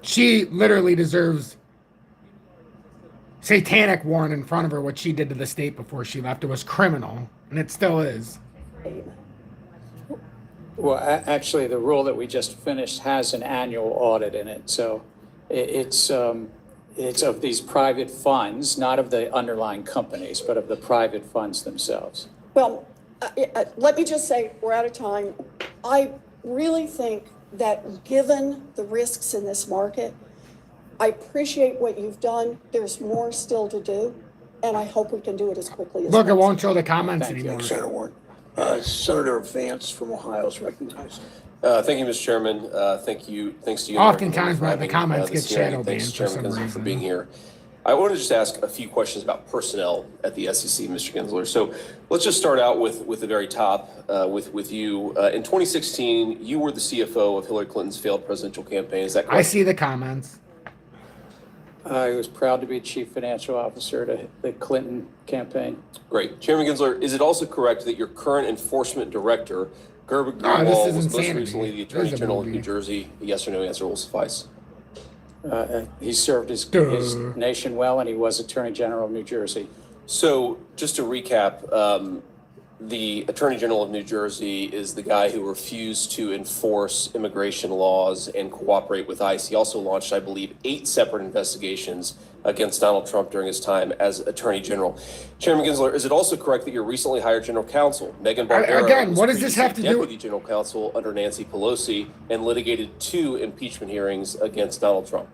She literally deserves satanic warrant in front of her. What she did to the state before she left, it was criminal, and it still is. Well, actually, the rule that we just finished has an annual audit in it. So it's of these private funds, not of the underlying companies, but of the private funds themselves. Well, let me just say, we're out of time. I really think that given the risks in this market, I appreciate what you've done. There's more still to do, and I hope we can do it as quickly as Look, it possible. won't show the comments Thank you. anymore. Senator Warren. Senator Vance from Ohio is recognized. Thank you, Mr. Chairman. Thanks to you. Oftentimes, for the having, comments this get hearing. shadow Thanks, banned for Chairman some Gensler, for reason. being here. I want to just ask a few questions about personnel at the SEC, Mr. Gensler. So let's just start out with the very top, with you. In 2016, you were the CFO of Hillary Clinton's failed presidential campaign. Is that correct? I see the comments. I was proud to be chief financial officer to the Clinton campaign. Great. Chairman Gensler, is it also correct that your current enforcement director, Gerber No, this Greenwald, is was most insanity. recently the There's Attorney a General of movie. New Jersey? A yes or no answer will suffice. He served his nation well, and he was Attorney General of New Jersey. So just to recap, the Attorney General of New Jersey is the guy who refused to enforce immigration laws and cooperate with ICE. He also launched, I believe, 8 separate investigations against Donald Trump during his time as Attorney General. Chairman Gensler, is it also correct that your recently hired General Counsel, Megan Barbera, Again, was what does this have previously to do- Deputy General Counsel under Nancy Pelosi and litigated 2 impeachment hearings against Donald Trump?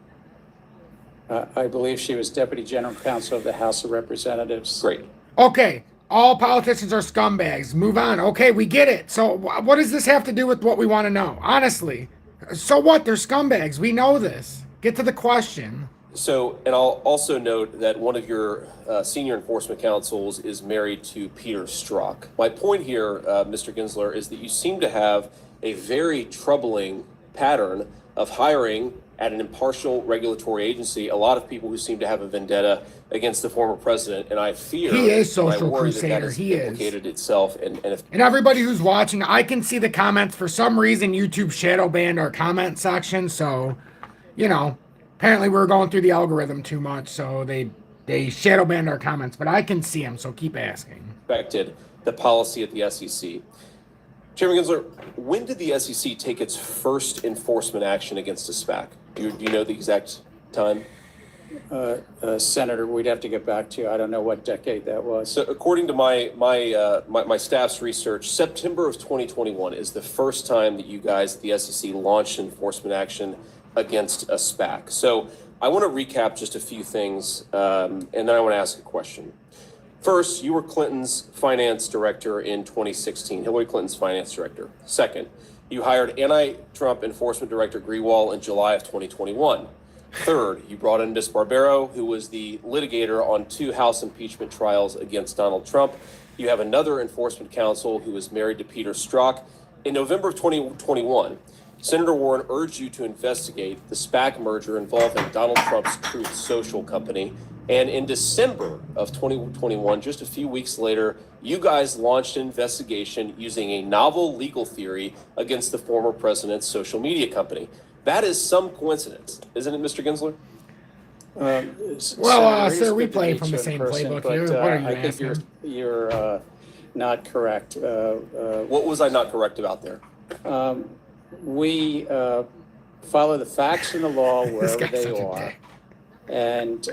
I believe she was Deputy General Counsel of the House of Representatives. Great. Okay, all politicians are scumbags. Move on. Okay, we get it. So what does this have to do with what we want to know? Honestly. So what? They're scumbags. We know this. Get to the question. So, and I'll also note that one of your senior enforcement counsels is married to Peter Strzok. My point here, Mr. Gensler, is that you seem to have a very troubling pattern of hiring at an impartial regulatory agency a lot of people who seem to have a vendetta against the former president, and I fear He is and I social worry crusader. that has He is. implicated itself. And if And everybody who's watching, I can see the comments. For some reason, YouTube shadow banned our comment section. So, you know, apparently we're going through the algorithm too much. So they shadow banned our comments. But I can see them, so keep asking. affected the policy at the SEC. Chairman Gensler, when did the SEC take its first enforcement action against a SPAC? Do you know the exact time? Senator, we'd have to get back to you. I don't know what decade that was. So according to my staff's research, September of 2021 is the first time that you guys at the SEC launched enforcement action against a SPAC. So I want to recap just a few things, and then I want to ask a question. First, you were Clinton's finance director in 2016, Hillary Clinton's finance director. Second, you hired anti-Trump enforcement director Grewal in July of 2021. Third, you brought in Ms. Barbero, who was the litigator on 2 House impeachment trials against Donald Trump. You have another enforcement counsel who is married to Peter Strzok. In November of 2021, Senator Warren urged you to investigate the SPAC merger involving Donald Trump's Truth Social company. And in December of 2021, just a few weeks later, you guys launched an investigation using a novel legal theory against the former president's social media company. That is some coincidence, isn't it, Mr. Gensler? Sir, we play from the same playbook here. What are you I think asking? you're not correct. What was I not correct about there? We follow the facts and the law This wherever guy's they such a are. dick. And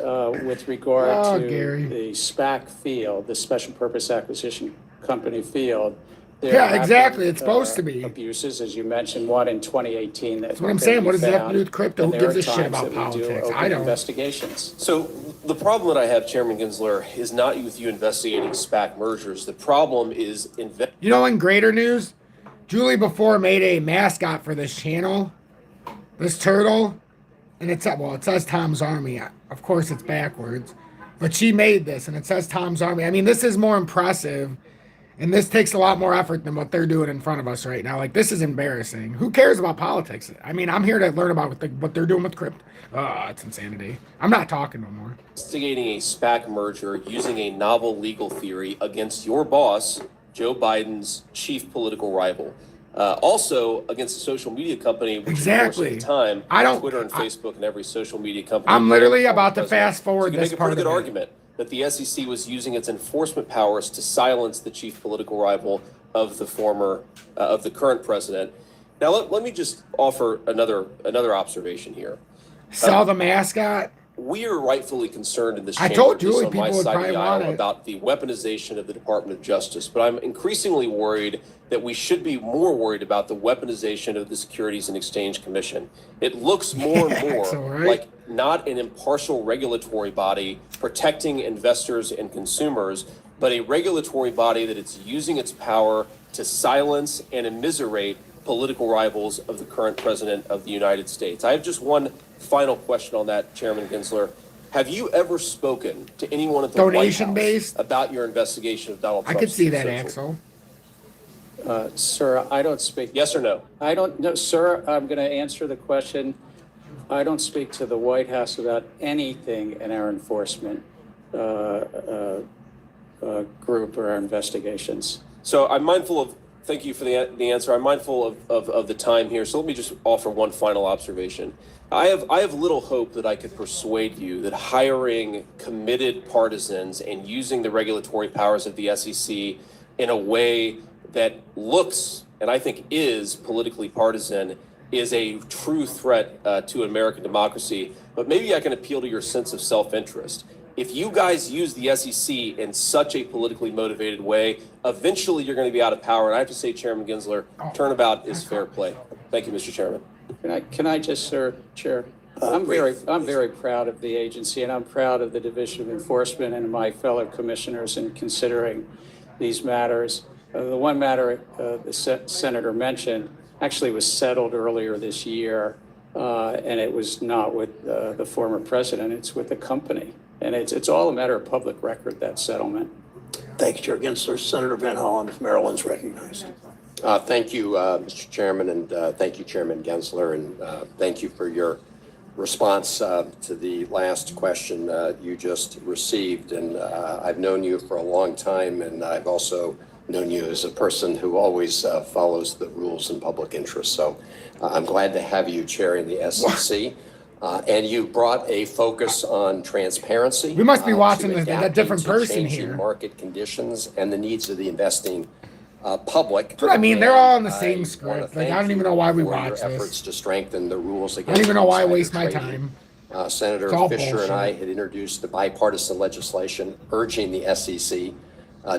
with regard Oh, to Gary. the SPAC field, the Special Purpose Acquisition Company field, there Yeah, have exactly. been, It's supposed to be. abuses, as you mentioned, one in 2018. That's what I'm saying. What does that have to do with crypto? Who gives a shit about politics? I don't. Investigations. So the problem that I have, Chairman Gensler, is not with you investigating SPAC mergers. The problem is You know, in greater news, Julie before made a mascot for this channel, this turtle, and it says Tom's Army. Of course, it's backwards, but she made this, and it says Tom's Army. I mean, this is more impressive, and this takes a lot more effort than what they're doing in front of us right now. Like, this is embarrassing. Who cares about politics? I mean, I'm here to learn about what they're doing with crypto. It's insanity. I'm not talking no more. investigating a SPAC merger using a novel legal theory against your boss, Joe Biden's chief political rival. Also against a social media company, which Exactly. of course, at the time, I don't- Twitter and Facebook and every social media company. I'm literally and about to president. fast forward So you can this make a part pretty of good it. argument that the SEC was using its enforcement powers to silence the chief political rival of the of the current president. Now, let me just offer another observation here. Sell the mascot. We are rightfully concerned in this I chamber, told at least Julie on my people would side of probably the want aisle, it. about the weaponization of the Department of Justice, but I'm increasingly worried that we should be more worried about the weaponization of the Securities and Exchange Commission. It looks more and more Axel, right? like not an impartial regulatory body protecting investors and consumers, but a regulatory body that it's using its power to silence and immiserate political rivals of the current president of the United States. I have just one final question on that, Chairman Gensler. Have you ever spoken to anyone at the White Donation House based? about your investigation of Donald I Trump's could see that, social? Axel. Sir, I don't speak. Yes or no? I don't know, sir. I'm going to answer the question. I don't speak to the White House about anything in our enforcement group or our investigations. So I'm mindful of, thank you for the answer. I'm mindful of the time here. So let me just offer one final observation. I have little hope that I could persuade you that hiring committed partisans and using the regulatory powers of the SEC in a way that looks, and I think is, politically partisan is a true threat to American democracy. But maybe I can appeal to your sense of self-interest. If you guys use the SEC in such a politically motivated way, eventually you're going to be out of power. And I have to say, Chairman Gensler, turnabout is fair play. Thank you, Mr. Chairman. Can I just, sir, Chair? I'm very proud of the agency, and I'm proud of the Division of Enforcement and my fellow commissioners in considering these matters. The one matter the Senator mentioned actually was settled earlier this year. And it was not with the former president, it's with the company. And it's all a matter of public record, that settlement. Thank you, Chair Gensler. Senator Van Hollen of Maryland's recognized. Thank you, Mr. Chairman, and thank you, Chairman Gensler, and thank you for your response to the last question you just received. And I've known you for a long time, and I've also known you as a person who always follows the rules in public interest. So I'm glad to have you chairing the SEC. And you brought a focus on transparency. We must be watching to a different adapting to person changing here. market conditions and the needs of the investing public. That's what I mean. They're all on the And same I script. wanna Like, thank I don't even you know why we for watch your this. efforts to strengthen the rules against. I don't even know why I insider waste my trading. time. Senator It's all Fisher and I bullshit. had introduced the bipartisan legislation urging the SEC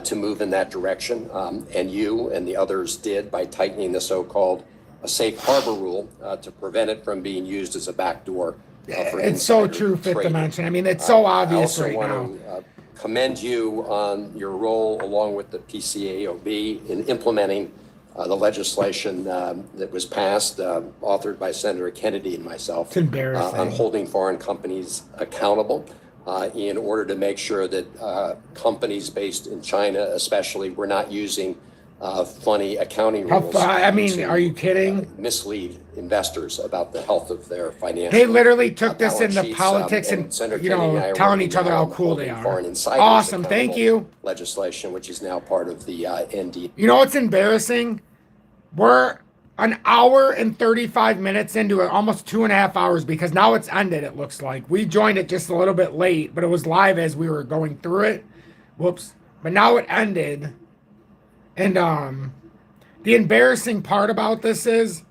to move in that direction. And you and the others did by tightening the so-called safe harbor rule to prevent it from being used as a backdoor. For It's so insider true, fit trading. dimension. I mean, it's so obvious I right also now. want to commend you on your role along with the PCAOB in implementing the legislation that was passed, authored by Senator Kennedy and myself. It's embarrassing. On holding foreign companies accountable in order to make sure that companies based in China especially were not using funny accounting rules. I mean, to, are you kidding? Mislead investors about the health of their financial. They literally took this balance into sheets, politics and, Senator you Kennedy and I know, are telling working each other now how on cool they holding are. foreign insiders Awesome. Thank accountable you. legislation, which is now part of the ND. You know what's embarrassing? We're an hour and 35 minutes into it, almost 2.5 hours, because now it's ended, it looks like. We joined it just a little bit late, but it was live as we were going through it. Whoops. But now it ended. And the embarrassing part about this is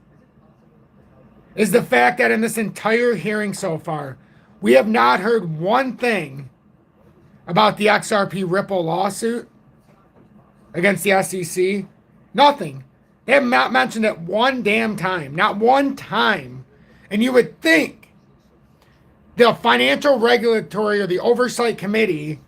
the fact that in this entire hearing so far, we have not heard one thing about the XRP Ripple lawsuit against the SEC. Nothing. They have not mentioned it one damn time. Not one time. And you would think the Financial Regulatory or the Oversight Committee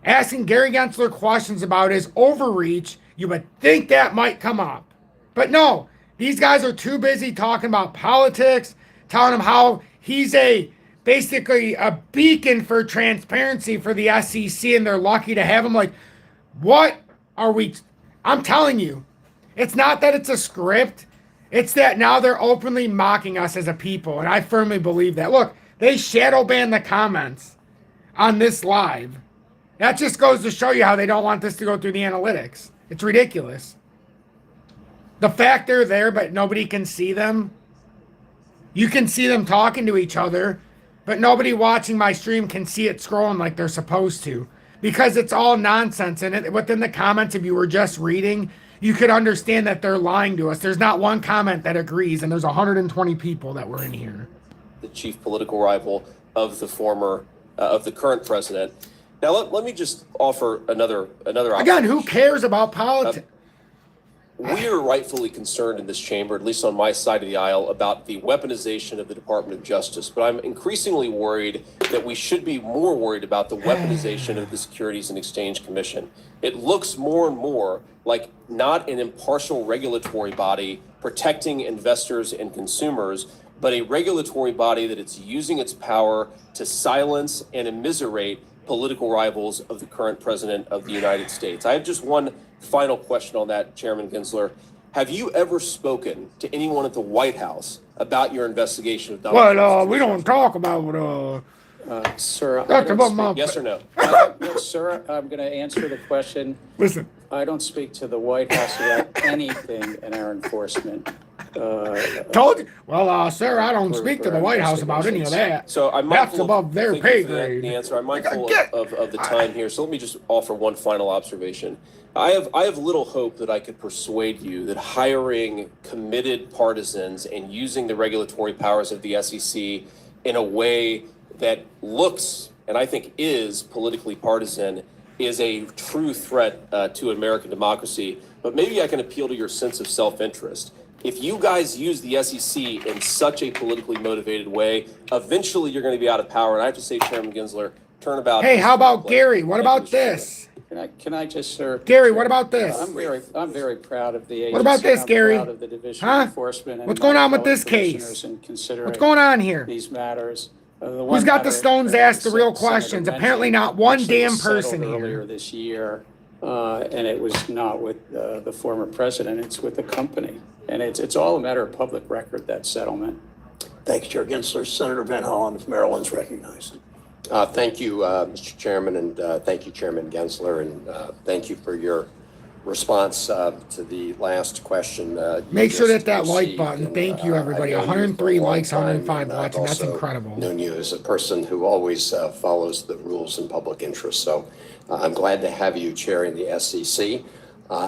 asking Gary Gensler questions about his overreach, you would think that might come up. But no, these guys are too busy talking about politics, telling him how he's basically a beacon for transparency for the SEC and they're lucky to have him. Like, what are we? I'm telling you, it's not that it's a script. It's that now they're openly mocking us as a people. And I firmly believe that. Look, they shadow ban the comments on this live. That just goes to show you how they don't want this to go through the analytics. It's ridiculous. The fact they're there, but nobody can see them. You can see them talking to each other, but nobody watching my stream can see it scrolling like they're supposed to. Because it's all nonsense. And within the comments, if you were just reading, you could understand that they're lying to us. There's not one comment that agrees, and there's 120 people that were in here. The chief political rival of the current president. Now, let me just offer another Again, who cares about politics? We are rightfully concerned in this chamber, at least on my side of the aisle, about the weaponization of the Department of Justice. But I'm increasingly worried that we should be more worried about the weaponization of the Securities and Exchange Commission. It looks more and more like not an impartial regulatory body protecting investors and consumers, but a regulatory body that it's using its power to silence and immiserate political rivals of the current president of the United States. I have just one final question on that, Chairman Gensler. Have you ever spoken to anyone at the White House about your investigation of Donald Trump's Well, we don't talk about Sir, Dr. Bob, Yes or no? Sir, I'm going to answer the question. Listen. I don't speak to the White House about anything in our enforcement. Told you. Well, sir, I don't speak to the White House about any of that. So I'm That's mindful above their thank you pay for that, grade. the answer. I'm mindful of the time here. So let me just offer one final observation. I have little hope that I could persuade you that hiring committed partisans and using the regulatory powers of the SEC in a way that looks, and I think is, politically partisan is a true threat to American democracy. But maybe I can appeal to your sense of self-interest. If you guys use the SEC in such a politically motivated way, eventually you're going to be out of power. And I have to say, Chairman Gensler, turnabout. Hey, how about Gary? What about this? Can I just, sir? Gary, what about this? I'm very proud of the agency. What about this, I'm Gary? proud of the Division Huh? of Enforcement. And What's my going on with fellow this case? commissioners in considering What's going on here? these matters. Who's got the stones to ask the real questions? Apparently not one damn person earlier here. this year, and it was not with the former president. It's with the company, and it's all a matter of public record, that settlement. Thanks, Chair Gensler. Senator Van Hollen of Maryland's recognized. Thank you, Mr. Chairman, and thank you, Chairman Gensler, and thank you for your response to the last question. Make sure that like received. button. And, Thank you, everybody. I've known you 103 for a long likes, time, 105 and watching. I've That's also incredible. known you as a person who always follows the rules and public interest. So I'm glad to have you chairing the SEC.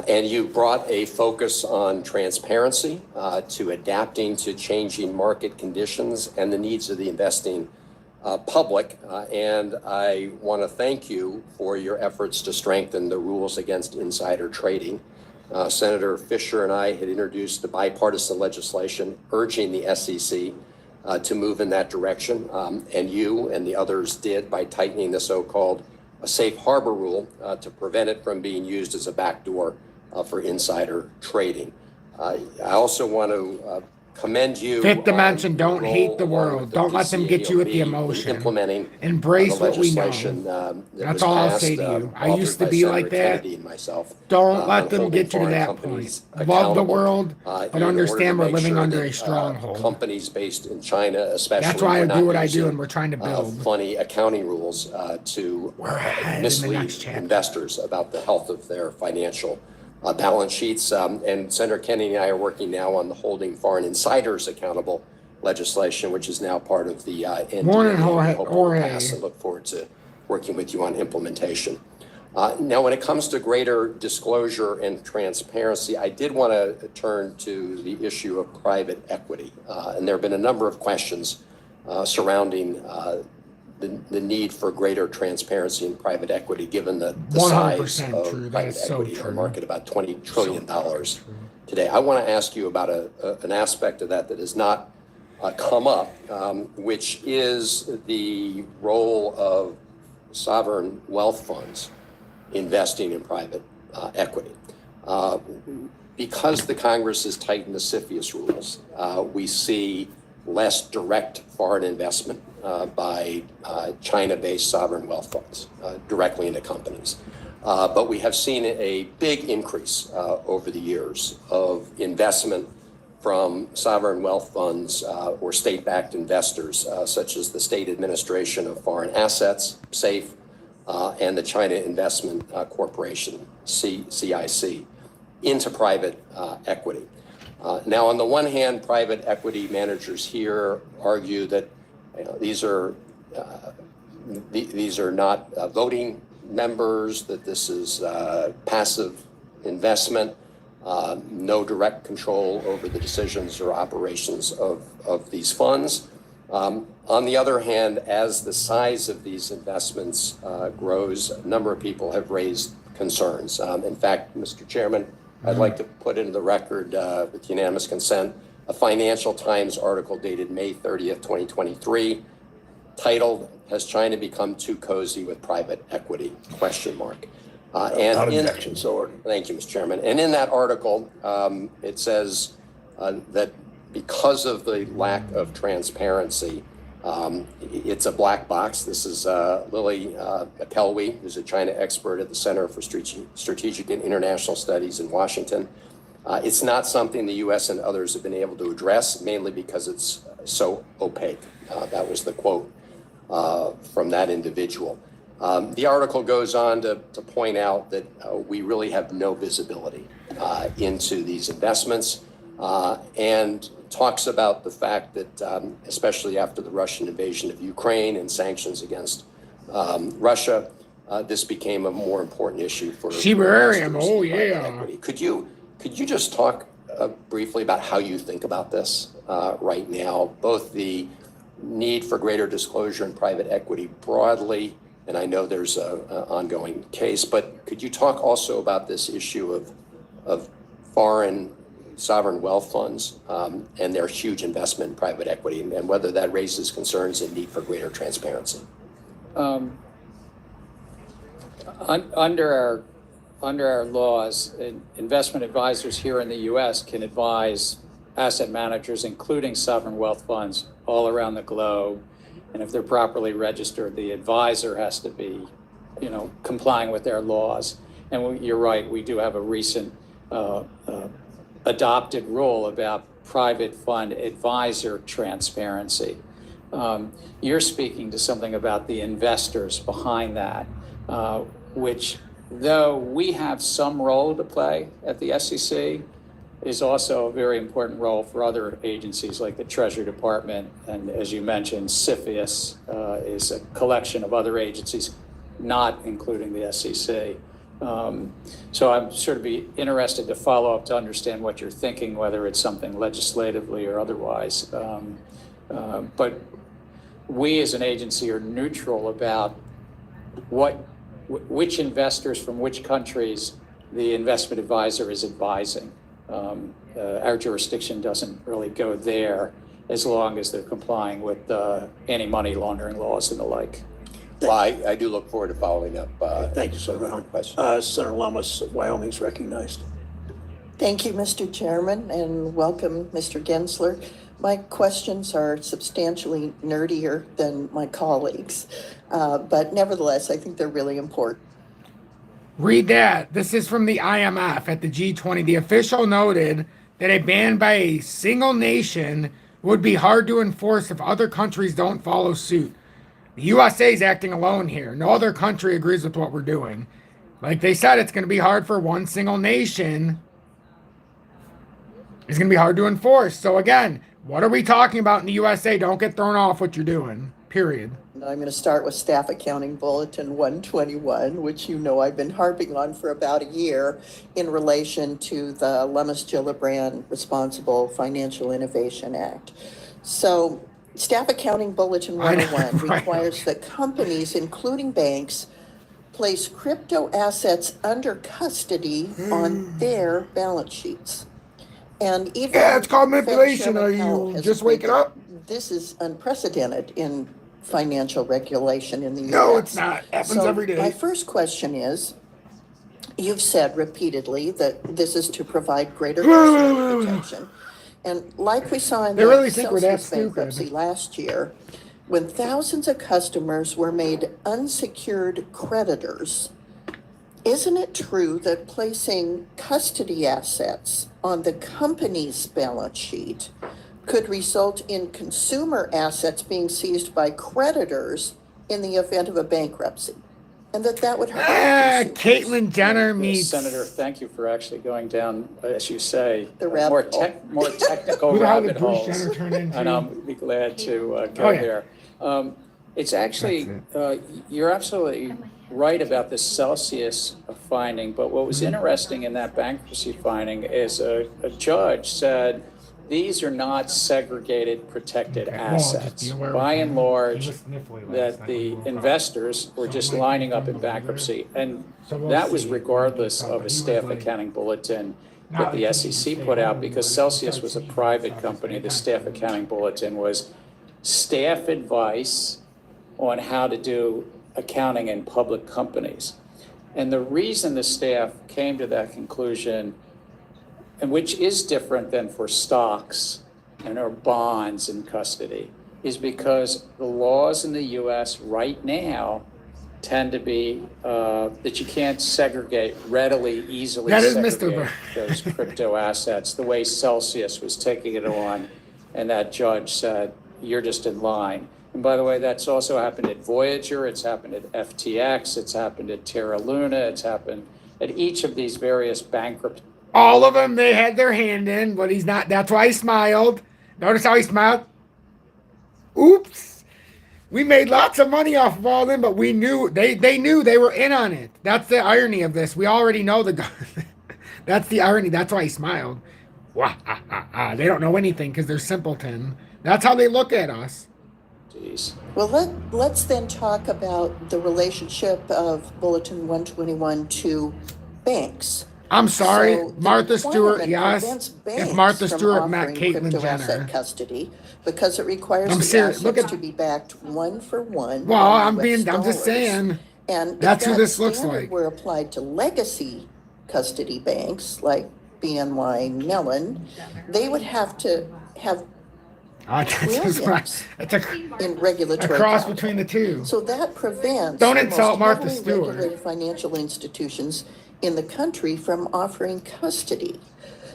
And you brought a focus on transparency to adapting to changing market conditions and the needs of the investing public. And I want to thank you for your efforts to strengthen the rules against insider trading. Senator Fisher and I had introduced the bipartisan legislation urging the SEC to move in that direction. And you and the others did by tightening the so-called safe harbor rule to prevent it from being used as a backdoor for insider trading. I also want to commend you. Fifth dimension, don't hate the along world. with the Don't let them get you with the PCAOB in emotion. Implementing Embrace the what we know. legislation, that That's was all I'll passed, say to you. I authored used to by be Senator like that. Kennedy and myself, Don't let on them holding get you to foreign that companies point. Love the accountable, world, in but order understand to we're make living sure under that, a stronghold. companies based in China, especially, That's why I were do not what I do, using, and we're trying to build. funny accounting rules to ahead in the mislead next chapter. investors about the health of their financial balance sheets. And Senator Kennedy and I are working now on the holding foreign insiders accountable legislation, which is now part of the NDA. Morning, We Jorge. hope it will pass and look forward to working with you on implementation. Now, when it comes to greater disclosure and transparency, I did want to turn to the issue of private equity. And there have been a number of questions surrounding the need for greater transparency in private equity, given the size 100% of true. That private is so equity in our true. market, about $20 trillion today. I want to ask you about an aspect of that has not come up, which is the role of sovereign wealth funds investing in private equity. Because the Congress has tightened the CFIUS rules, we see less direct foreign investment by China-based sovereign wealth funds directly into companies. But we have seen a big increase over the years of investment from sovereign wealth funds or state-backed investors, such as the State Administration of Foreign Assets, SAFE, and the China Investment Corporation, CIC, into private equity. Now, on the one hand, private equity managers here argue that these are not voting members, that this is passive investment, no direct control over the decisions or operations of these funds. On the other hand, as the size of these investments grows, a number of people have raised concerns. In fact, Mr. Chairman, I'd like to put into the record, with unanimous consent, a Financial Times article dated May 30th, 2023, titled, "Has China Become Too Cozy with Private Equity?" ? Objection, so ordered. Thank you, Mr. Chairman. And in that article, it says that because of the lack of transparency, it's a black box. This is Lily McKelvey, who's a China expert at the Center for Strategic and International Studies in Washington. It's not something the U.S. and others have been able to address, mainly because it's so opaque. That was the quote from that individual. The article goes on to point out that we really have no visibility into these investments and talks about the fact that, especially after the Russian invasion of Ukraine and sanctions against Russia, this became a more important issue for Shiberarium, investors oh in private yeah. equity. Could you just talk briefly about how you think about this right now, both the need for greater disclosure in private equity broadly, and I know there's an ongoing case, but could you talk also about this issue of foreign sovereign wealth funds and their huge investment in private equity, and whether that raises concerns and need for greater transparency? Under our laws, investment advisors here in the U.S. can advise asset managers, including sovereign wealth funds, all around the globe. And if they're properly registered, the advisor has to be, complying with their laws. And you're right, we do have a recent adopted rule about private fund advisor transparency. You're speaking to something about the investors behind that, which, though we have some role to play at the SEC, is also a very important role for other agencies like the Treasury Department. And as you mentioned, CFIUS is a collection of other agencies, not including the SEC. So I'm sort of be interested to follow up to understand what you're thinking, whether it's something legislatively or otherwise. But we as an agency are neutral about which investors from which countries the investment advisor is advising. Our jurisdiction doesn't really go there as long as they're complying with anti-money laundering laws and the like. Well, I do look forward to following up. Thank you, Senator. Senator Lummis, Wyoming's recognized. Thank you, Mr. Chairman, and welcome, Mr. Gensler. My questions are substantially nerdier than my colleagues, but nevertheless, I think they're really important. Read that. This is from the IMF at the G20. The official noted that a ban by a single nation would be hard to enforce if other countries don't follow suit. The USA is acting alone here. No other country agrees with what we're doing. Like they said, it's going to be hard for one single nation. It's going to be hard to enforce. So again, what are we talking about in the USA? Don't get thrown off what you're doing, period. I'm going to start with Staff Accounting Bulletin 121, which I've been harping on for about a year in relation to the Lummis-Gillibrand Responsible Financial Innovation Act. So Staff Accounting Bulletin 101 requires that companies, including banks, place crypto assets under custody on their balance sheets. And even it's called manipulation. Are you just waking up? This is unprecedented in financial regulation in the U.S. No, it's not. It happens every day. My first question is, you've said repeatedly that this is to provide greater consumer protection. And like we saw in the Celsius bankruptcy last year, when thousands of customers were made unsecured creditors, isn't it true that placing custody assets on the company's balance sheet could result in consumer assets being seized by creditors in the event of a bankruptcy? And that would hurt. Caitlyn Jenner meets Senator, thank you for actually going down, as you say, the more technical rabbit holes. And I'll be glad to go there. It's actually, you're absolutely right about the Celsius finding, but what was interesting in that bankruptcy finding is a judge said, these are not segregated protected assets. By and large, that the investors were just lining up in bankruptcy. And that was regardless of a staff accounting bulletin that the SEC put out, because Celsius was a private company. The staff accounting bulletin was staff advice on how to do accounting in public companies. And the reason the staff came to that conclusion, and which is different than for stocks and or bonds in custody, is because the laws in the US right now tend to be that you can't easily segregate those crypto assets the way Celsius was taking it on, and that judge said, you're just in line. And by the way, that's also happened at Voyager, it's happened at FTX, it's happened at Terra Luna, it's happened at each of these various bankruptcies. All of them, they had their hand in, but he's not. That's why he smiled. Notice how he smiled? Oops. We made lots of money off of all of them, but we knew, they knew they were in on it. That's the irony of this. We already know that's the irony. That's why he smiled. They don't know anything because they're simpleton. That's how they look at us. Well, let's then talk about the relationship of Bulletin 121 to banks. I'm sorry, so Martha Stewart, yes. If Martha Stewart met Caitlyn Jenner. Custody because it requires the assets to be backed one for one. Well, I'm just saying. And if That's who that this looks standard like. were applied to legacy custody banks like BNY Mellon, they would have to have trillions It's a in regulatory cross capital. between the two. So that prevents Don't the insult most Martha heavily Stewart. regulated financial institutions in the country from offering custody.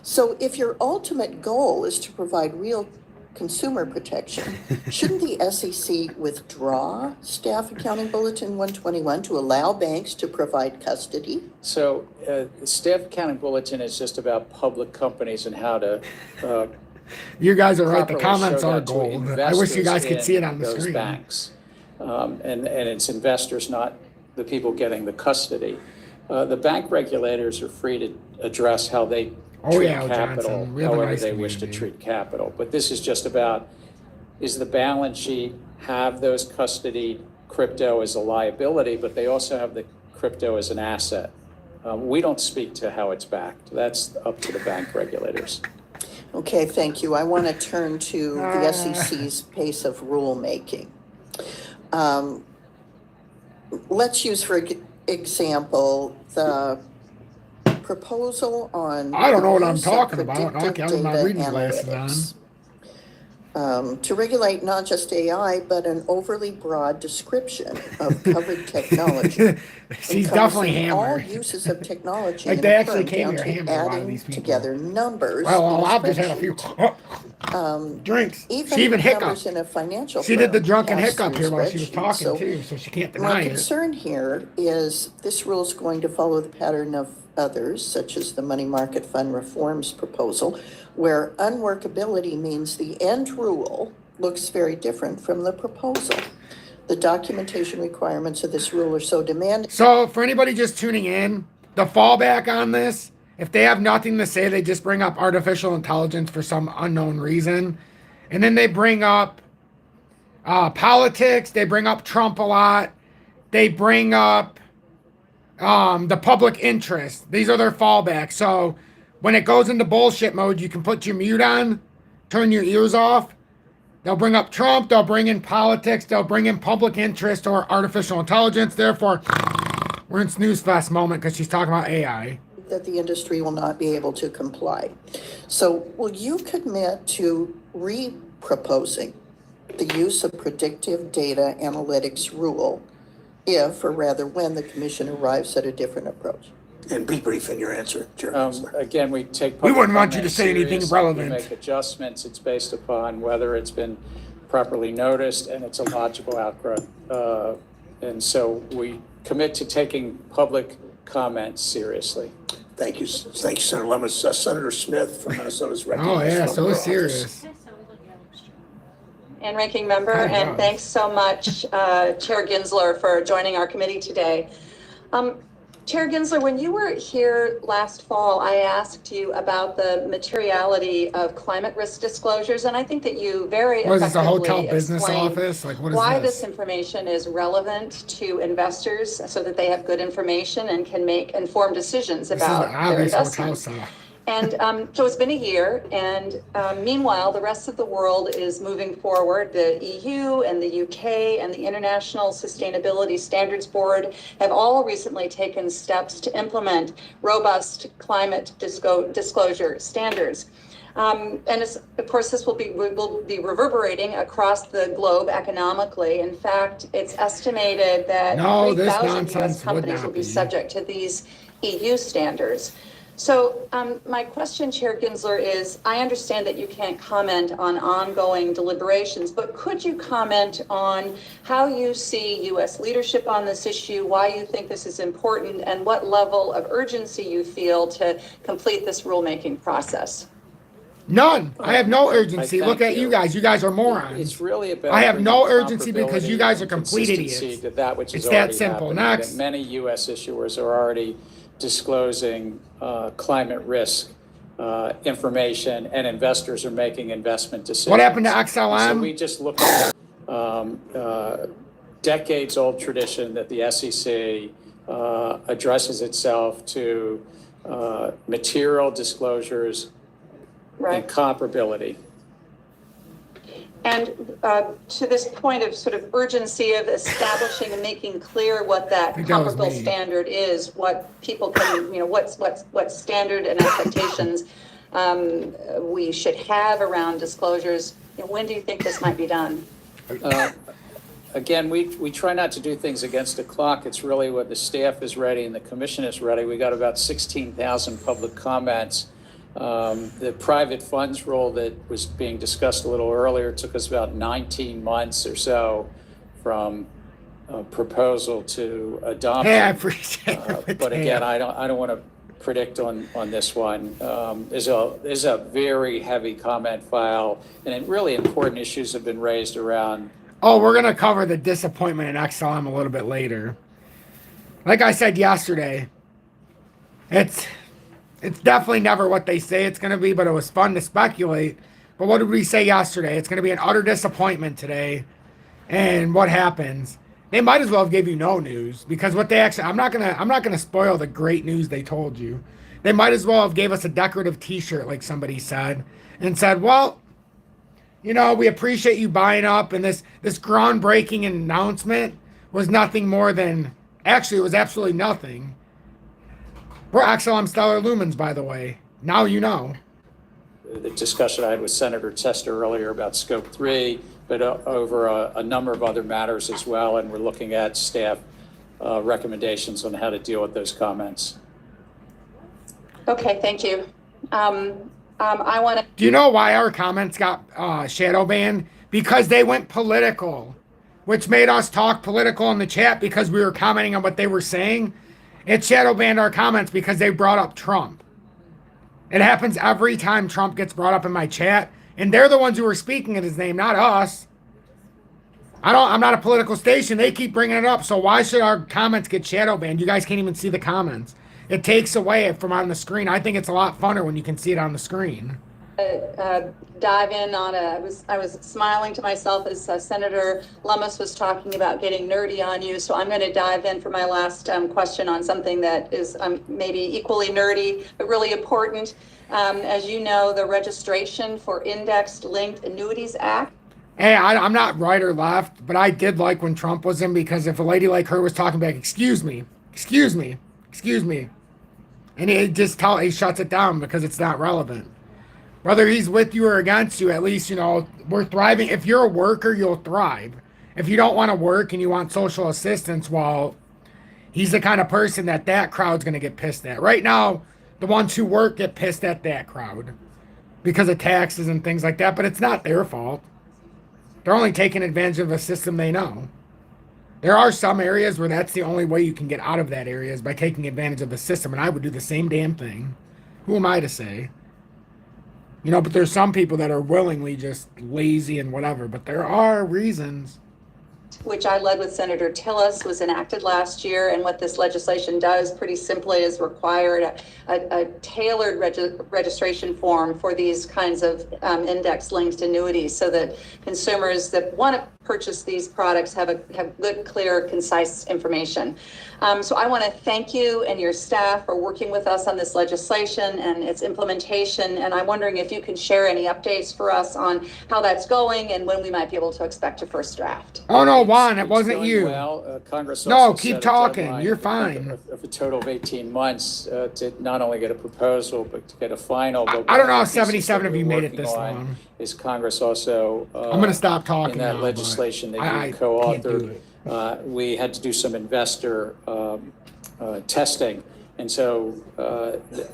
So if your ultimate goal is to provide real consumer protection, shouldn't the SEC withdraw Staff Accounting Bulletin 121 to allow banks to provide custody? So the Staff Accounting Bulletin is just about public companies and how to You guys are right. The properly comments show are that to gold. I wish you guys could see it on the investors in those screen. banks. And it's investors, not the people getting the custody. The bank regulators are free to address how they treat capital, Johnson. We have a however nice they wish to community. treat capital. But this is just about, is the balance sheet have those custody crypto as a liability, but they also have the crypto as an asset. We don't speak to how it's backed. That's up to the bank regulators. Okay, thank you. I want to turn to the SEC's pace of rulemaking. Let's use, for example, the proposal on I don't know what the I'm use of talking about. predictive Okay, I have my data reading glasses on. analytics. To regulate not just AI, but an overly broad description of covered technology. She's definitely all hammered. uses of technology. Like in they a actually firm came down here to hammered, a lot of adding these people. together numbers. Well, in a I've just had a few spreadsheet. drinks. Even She even hiccuped. numbers in a financial She did the firm drunken pass hiccup through here while she was spreadsheets. talking So too, so she can't my deny it. concern here is this rule is going to follow the pattern of others, such as the money market fund reforms proposal, where unworkability means the end rule looks very different from the proposal. The documentation requirements of this rule are so demanding. So for anybody just tuning in, the fallback on this, if they have nothing to say, they just bring up artificial intelligence for some unknown reason. And then they bring up politics. They bring up Trump a lot. They bring up the public interest. These are their fallbacks. So when it goes into bullshit mode, you can put your mute on, turn your ears off. They'll bring up Trump. They'll bring in politics. They'll bring in public interest or artificial intelligence. Therefore, we're in snooze fest moment because she's talking about AI. That the industry will not be able to comply. So will you commit to re-proposing the use of predictive data analytics rule if, or rather when, the commission arrives at a different approach? And be brief in your answer, Chairman. Again, we take. We wouldn't public want you to comment say anything seriously. relevant. We make adjustments. It's based upon whether it's been properly noticed and it's a logical outgrowth. And so we commit to taking public comments seriously. Thank you, Senator Lemons. Senator Smith from Minnesota's Oh recognized. yeah, from so her office. serious. And Ranking Member, Hi, and Ross. thanks so much, Chair Gensler, for joining our committee today. Chair Gensler, when you were here last fall, I asked you about the materiality of climate risk disclosures, and I think that you very What is this, a effectively hotel business explained office? Like, what is why this? this information is relevant to investors so that they have good information and can make informed decisions This is about the their obvious hotel investments. stuff. And so it's been a year, and meanwhile, the rest of the world is moving forward. The EU and the UK and the International Sustainability Standards Board have all recently taken steps to implement robust climate disclosure standards. And of course, this will be reverberating across the globe economically. In fact, it's estimated that No, this 3,000 nonsense US would companies not will be be. subject to these EU standards. So my question, Chair Gensler, is I understand that you can't comment on ongoing deliberations, but could you comment on how you see U.S. leadership on this issue, why you think this is important, and what level of urgency you feel to complete this rulemaking process? None. I have no urgency. thank Look at you guys. You guys are morons. It's really about. I have no bringing urgency because you guys are comparability complete and consistency idiots. to that which is It's that already simple. happening, Next. that many U.S. issuers are already disclosing climate risk information, and investors are making investment decisions. What happened to XLM? So we just look at decades-old tradition that the SEC addresses itself to material disclosures and comparability. And to this point of sort of urgency of establishing and making clear what that think that was comparable me. standard is, what people can, what standard and expectations we should have around disclosures. When do you think this might be done? Again, we try not to do things against the clock. It's really when the staff is ready and the commission is ready. We got about 16,000 public comments. The private funds rule that was being discussed a little earlier took us about 19 months or so from proposal to adoption. Hey, I appreciate it. But again, I don't want to predict on this one. There's a very heavy comment file, and really important issues have been raised around. Oh, we're gonna cover the disappointment in XLM a little bit later. Like I said yesterday, it's definitely never what they say it's gonna be, but it was fun to speculate. But what did we say yesterday? It's gonna be an utter disappointment today. And what happens? They might as well have gave you no news, because what they actually, I'm not gonna spoil the great news they told you. They might as well have gave us a decorative T-shirt, like somebody said, and said, well, you know, we appreciate you buying up, and this groundbreaking announcement was nothing more than, actually it was absolutely nothing. We're XLM Stellar Lumens, by the way. Now you know. The discussion I had with Senator Tester earlier about Scope 3, but over a number of other matters as well, and we're looking at staff recommendations on how to deal with those comments. Okay, thank you. I want to. Do you know why our comments got shadow banned? Because they went political, which made us talk political in the chat because we were commenting on what they were saying. It shadow banned our comments because they brought up Trump. It happens every time Trump gets brought up in my chat, and they're the ones who are speaking in his name, not us. I'm not a political station. They keep bringing it up, so why should our comments get shadow banned? You guys can't even see the comments. It takes away from on the screen. I think it's a lot funner when you can see it on the screen. Dive in on I was smiling to myself as Senator Lummis was talking about getting nerdy on you. So I'm going to dive in for my last question on something that is maybe equally nerdy, but really important. As you know, the Registration for Indexed Linked Annuities Act. Hey, I'm not right or left, but I did like when Trump was in, because if a lady like her was talking back, excuse me, and he shuts it down because it's not relevant. Whether he's with you or against you, at least, you know, we're thriving. If you're a worker, you'll thrive. If you don't want to work and you want social assistance, well, he's the kind of person that crowd's going to get pissed at. Right now, the ones who work get pissed at that crowd because of taxes and things like that, but it's not their fault. They're only taking advantage of a system they know. There are some areas where that's the only way you can get out of that area is by taking advantage of the system, and I would do the same damn thing. Who am I to say? You know, but there's some people that are willingly just lazy and whatever, but there are reasons. Which I led with Senator Tillis, was enacted last year. And what this legislation does pretty simply is require a tailored registration form for these kinds of index-linked annuities, so that consumers that want to purchase these products have good, clear, concise information. So I want to thank you and your staff for working with us on this legislation and its implementation. And I'm wondering if you can share any updates for us on how that's going and when we might be able to expect a first draft. Oh, no, Juan, it wasn't going you. Well, Congress No, also keep set a talking. deadline You're fine. Of a total of 18 months to not only get a proposal, but to get a final. But I don't know how one of the pieces 77 that of you we're made it working this on long. Is Congress also I'm going to stop talking in that now, legislation but that I you can't co-authored. do it. We had to do some investor testing. And so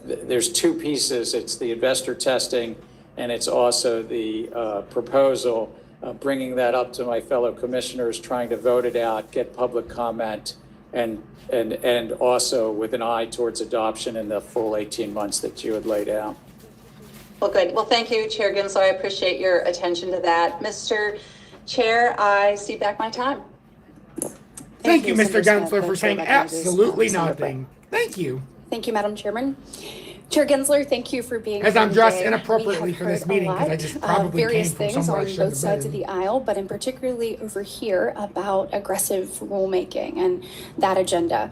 there's two pieces. It's the investor testing, and it's also the proposal, bringing that up to my fellow commissioners, trying to vote it out, get public comment, and also with an eye towards adoption in the full 18 months that you had laid out. Well, good. Well, thank you, Chair Gensler. I appreciate your attention to that. Mr. Chair, I cede back my time. Thank you, Mr. Senator Smith. Gensler, for Thanks saying for recognizing absolutely Senator nothing. Thank you. Thank you, Madam Chairman. Chair Gensler, thank you for being As here I'm dressed today. inappropriately We for have this heard meeting, a 'cause I lot just of probably various came from things somewhere I on shouldn't both have sides of been. the aisle, but in particularly over here about aggressive rulemaking and that agenda.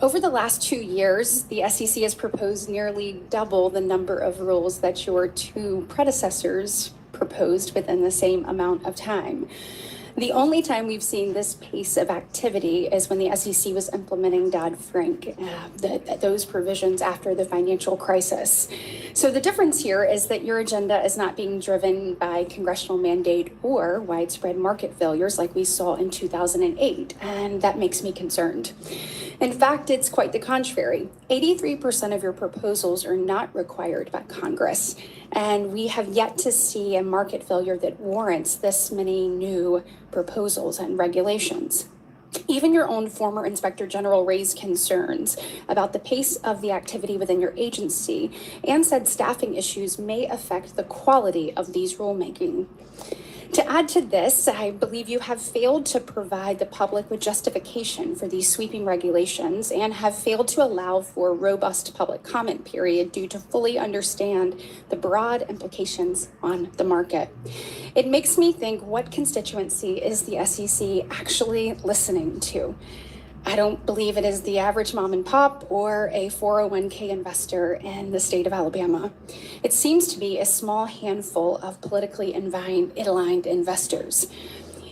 Over the last 2 years, the SEC has proposed nearly double the number of rules that your two predecessors proposed within the same amount of time. The only time we've seen this pace of activity is when the SEC was implementing Dodd-Frank, those provisions after the financial crisis. So the difference here is that your agenda is not being driven by congressional mandate or widespread market failures like we saw in 2008, and that makes me concerned. In fact, it's quite the contrary. 83% of your proposals are not required by Congress, and we have yet to see a market failure that warrants this many new proposals and regulations. Even your own former Inspector General raised concerns about the pace of the activity within your agency and said staffing issues may affect the quality of these rulemaking. To add to this, I believe you have failed to provide the public with justification for these sweeping regulations and have failed to allow for a robust public comment period due to fully understand the broad implications on the market. It makes me think, what constituency is the SEC actually listening to? I don't believe it is the average mom and pop or a 401k investor in the state of Alabama. It seems to be a small handful of politically aligned investors.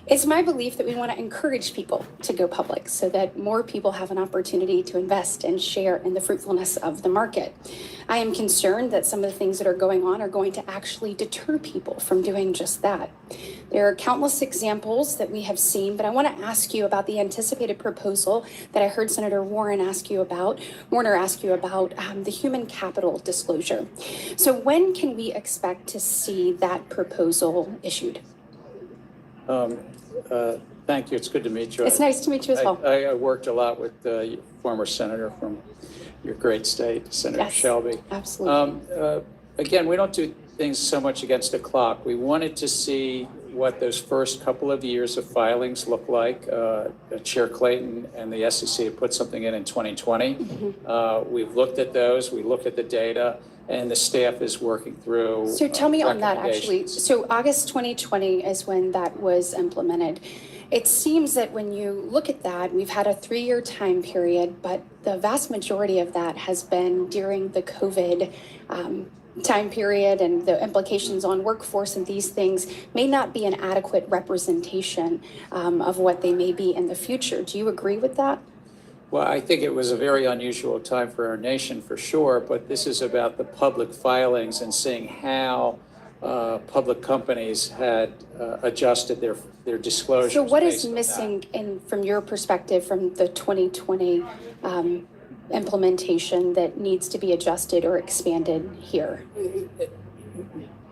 It's my belief that we want to encourage people to go public so that more people have an opportunity to invest and share in the fruitfulness of the market. I am concerned that some of the things that are going on are going to actually deter people from doing just that. There are countless examples that we have seen, but I want to ask you about the anticipated proposal that I heard Senator Warner ask you about, the human capital disclosure. So when can we expect to see that proposal issued? Thank you. It's good to meet you. It's nice to meet you as well. I worked a lot with the former senator from your great state, Senator Shelby. Absolutely. Again, we don't do things so much against the clock. We wanted to see what those first couple of years of filings look like. Chair Clayton and the SEC have put something in 2020. We've looked at those. We looked at the data. And the staff is working through. So tell me on that, actually. So August 2020 is when that was implemented. It seems that when you look at that, we've had a 3-year time period, but the vast majority of that has been during the COVID time period, and the implications on workforce and these things may not be an adequate representation of what they may be in the future. Do you agree with that? Well, I think it was a very unusual time for our nation, for sure, but this is about the public filings and seeing how public companies had adjusted their disclosures. So what is missing from your perspective from the 2020 implementation that needs to be adjusted or expanded here?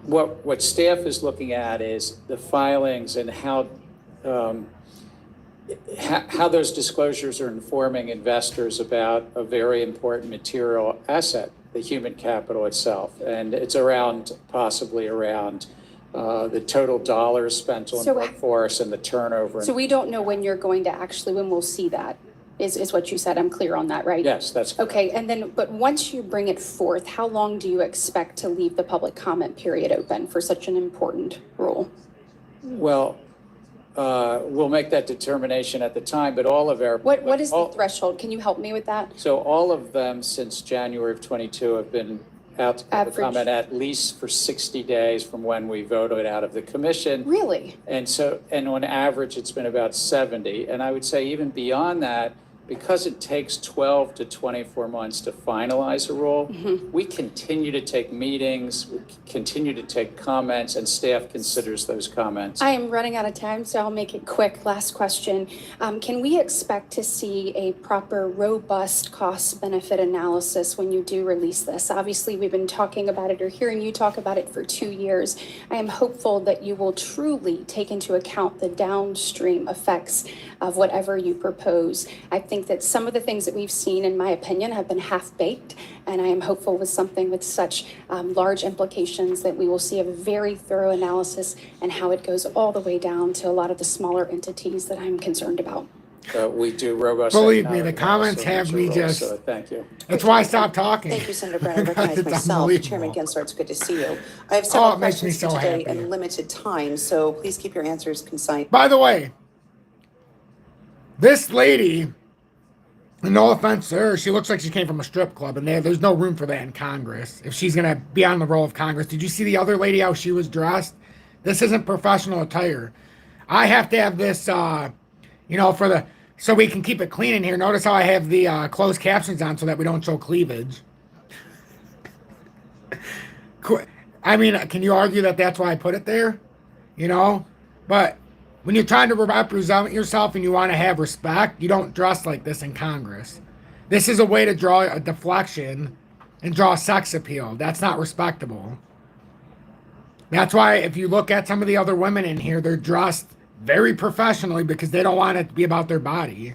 What staff is looking at is the filings and how those disclosures are informing investors about a very important material asset, the human capital itself. And it's possibly around the total dollars spent on workforce and the turnover. So we don't know when when we'll see that, is what you said. I'm clear on that, right? Yes, that's correct. Okay, and then, but once you bring it forth, how long do you expect to leave the public comment period open for such an important rule? Well, we'll make that determination at the time, but all of our... What is the threshold? Can you help me with that? So all of them since January of 22 have been out to public comment at least for 60 days from when we voted out of the commission. Really? And on average, it's been about 70. And I would say even beyond that, because it takes 12 to 24 months to finalize a rule, we continue to take meetings, we continue to take comments, and staff considers those comments. I am running out of time, so I'll make it quick. Last question. Can we expect to see a proper, robust cost-benefit analysis when you do release this? Obviously, we've been talking about it or hearing you talk about it for 2 years. I am hopeful that you will truly take into account the downstream effects of whatever you propose. I think that some of the things that we've seen, in my opinion, have been half-baked, and I am hopeful with something with such large implications that we will see a very thorough analysis and how it goes all the way down to a lot of the smaller entities that I'm concerned about. We do robust... Believe me, the comments have me just... So thank you. That's why I stopped talking. Thank you, Senator Brown. I recognize myself. Chairman Gensler, it's good to see you. I have Oh, several it makes me questions for so today happy. and limited time, so please keep your answers concise. By the way, this lady, no offense to her, she looks like she came from a strip club, and there's no room for that in Congress. If she's going to be on the roll of Congress. Did you see the other lady, how she was dressed? This isn't professional attire. I have to have this, so we can keep it clean in here. Notice how I have the closed captions on so that we don't show cleavage. I mean, can you argue that that's why I put it there? But when you're trying to represent yourself and you want to have respect, you don't dress like this in Congress. This is a way to draw a deflection and draw sex appeal. That's not respectable. That's why if you look at some of the other women in here, they're dressed very professionally because they don't want it to be about their body.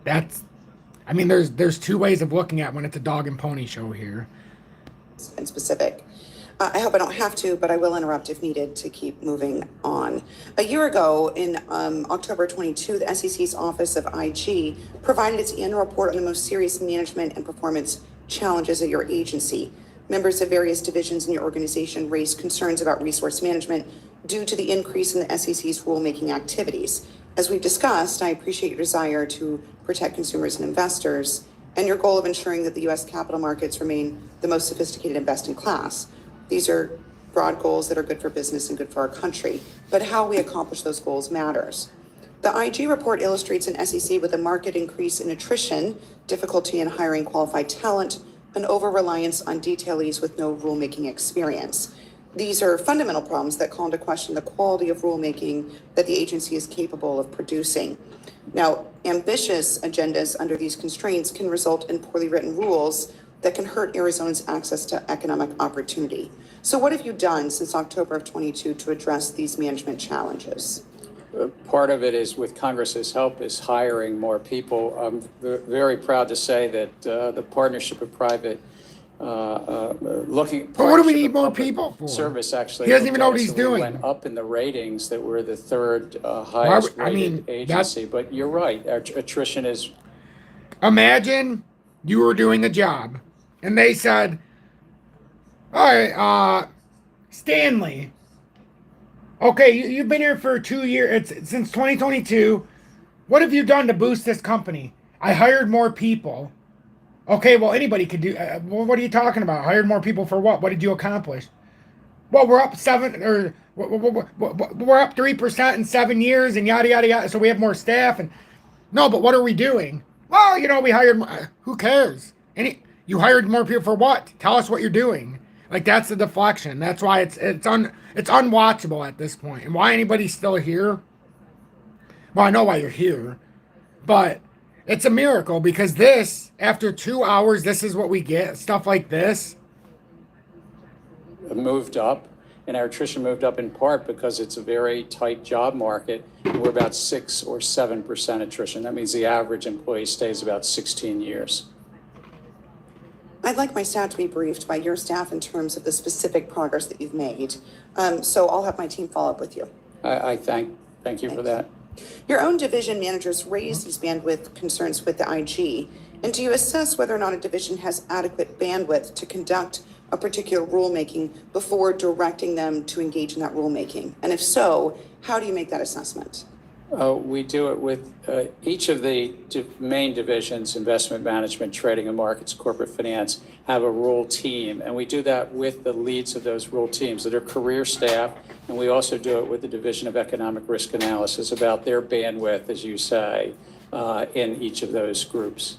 There's two ways of looking at when it's a dog and pony show here. And specific. I hope I don't have to, but I will interrupt if needed to keep moving on. A year ago, in October 22, the SEC's Office of IG provided its annual report on the most serious management and performance challenges at your agency. Members of various divisions in your organization raised concerns about resource management due to the increase in the SEC's rulemaking activities. As we've discussed, I appreciate your desire to protect consumers and investors and your goal of ensuring that the U.S. capital markets remain the most sophisticated and best in class. These are broad goals that are good for business and good for our country, but how we accomplish those goals matters. The IG report illustrates an SEC with a marked increase in attrition, difficulty in hiring qualified talent, and over-reliance on detailees with no rulemaking experience. These are fundamental problems that call into question the quality of rulemaking that the agency is capable of producing. Now, ambitious agendas under these constraints can result in poorly written rules that can hurt Arizona's access to economic opportunity. So what have you done since October of 22 to address these management challenges? Part of it is, with Congress's help, is hiring more people. I'm very proud to say that the partnership of private looking. But what do we need more people for? Service actually. He doesn't even know what he's doing. Went up in the ratings, that we're the third highest rated agency. But you're right, our attrition is. Imagine you were doing a job, and they said, "All right, Stanley. Okay, you've been here for 2 years. It's since 2022. What have you done to boost this company?" I hired more people. Okay, well, anybody could do. Well, what are you talking about? Hired more people for what? What did you accomplish? Well, we're up 3% in 7 years, and yada yada yada. So we have more staff, and no, but what are we doing? Well, we hired. Who cares? You hired more people for what? Tell us what you're doing. Like, that's the deflection. That's why it's unwatchable at this point. And why anybody's still here? Well, I know why you're here, but it's a miracle because after 2 hours, this is what we get. Stuff like this. Moved up, and our attrition moved up in part because it's a very tight job market. We're about 6 or 7% attrition. That means the average employee stays about 16 years. I'd like my staff to be briefed by your staff in terms of the specific progress that you've made. So I'll have my team follow up with you. I thank you for that. Your own division managers raised these bandwidth concerns with the IG. And do you assess whether or not a division has adequate bandwidth to conduct a particular rulemaking before directing them to engage in that rulemaking? And if so, how do you make that assessment? We do it with each of the main divisions: investment management, trading and markets, corporate finance, have a rule team. And we do that with the leads of those rule teams that are career staff. And we also do it with the Division of Economic Risk Analysis about their bandwidth, as you say, in each of those groups.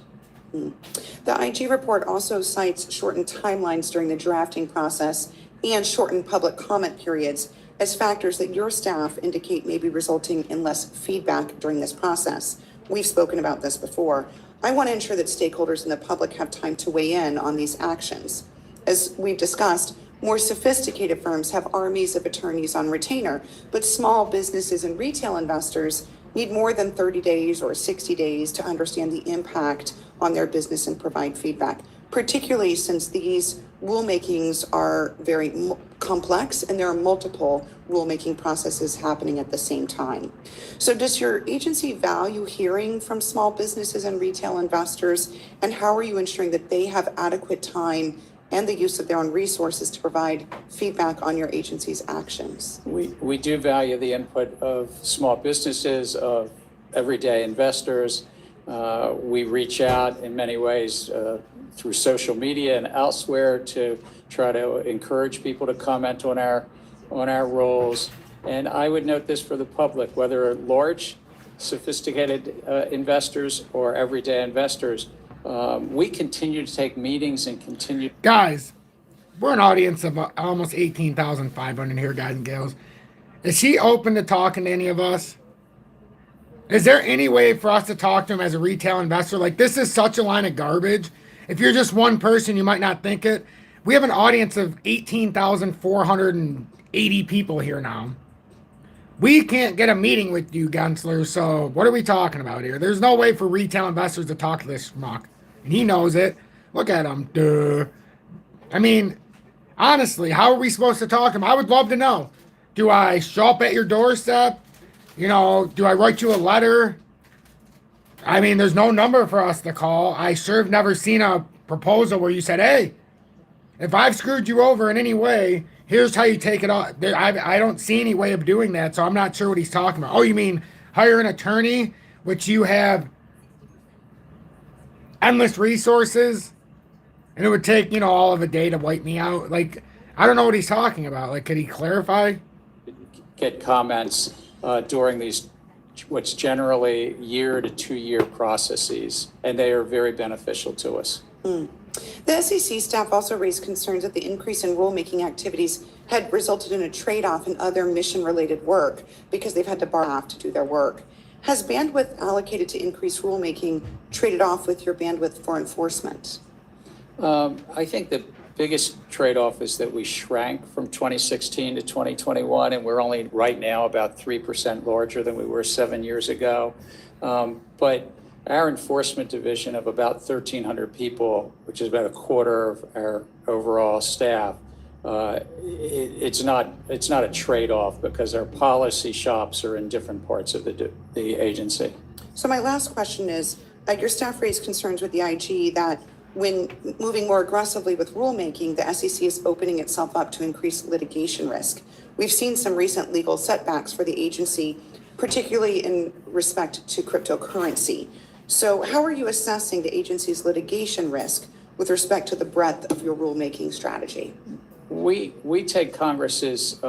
The IG report also cites shortened timelines during the drafting process and shortened public comment periods as factors that your staff indicate may be resulting in less feedback during this process. We've spoken about this before. I want to ensure that stakeholders and the public have time to weigh in on these actions. As we've discussed, more sophisticated firms have armies of attorneys on retainer, but small businesses and retail investors need more than 30 days or 60 days to understand the impact on their business and provide feedback, particularly since these rulemakings are very complex and there are multiple rulemaking processes happening at the same time. So does your agency value hearing from small businesses and retail investors? And how are you ensuring that they have adequate time and the use of their own resources to provide feedback on your agency's actions? We do value the input of small businesses, of everyday investors. We reach out in many ways through social media and elsewhere to try to encourage people to comment on our on our rules. And I would note this for the public, whether large, sophisticated investors or everyday investors, we continue to take meetings and continue. Guys, we're an audience of almost 18,500 here, guys and gals. Is he open to talking to any of us? Is there any way for us to talk to him as a retail investor? Like, this is such a line of garbage. If you're just one person, you might not think it. We have an audience of 18,480 people here now. We can't get a meeting with you, Gensler, so what are we talking about here? There's no way for retail investors to talk to this schmuck. And he knows it. Look at him. Duh. I mean, honestly, how are we supposed to talk to him? I would love to know. Do I show up at your doorstep? You know, do I write you a letter? I mean, there's no number for us to call. I sure have never seen a proposal where you said, hey, if I've screwed you over in any way, here's how you take it off. I don't see any way of doing that, so I'm not sure what he's talking about. Oh, you mean hire an attorney, which you have endless resources, and it would take, you know, all of a day to wipe me out? Like, I don't know what he's talking about. Like, could he clarify? Get comments during these, what's generally 1 to 2 year processes, and they are very beneficial to us. The SEC staff also raised concerns that the increase in rulemaking activities had resulted in a trade-off in other mission-related work because they've had to borrow to do their work. Has bandwidth allocated to increase rulemaking traded off with your bandwidth for enforcement? I think the biggest trade-off is that we shrank from 2016 to 2021, and we're only right now about 3% larger than we were 7 years ago. But our enforcement division of about 1,300 people, which is about a quarter of our overall staff, it's not a trade-off because our policy shops are in different parts of the agency. So my last question is, your staff raised concerns with the IG that when moving more aggressively with rulemaking, the SEC is opening itself up to increased litigation risk. We've seen some recent legal setbacks for the agency, particularly in respect to cryptocurrency. So how are you assessing the agency's litigation risk with respect to the breadth of your rulemaking strategy? We take Congress's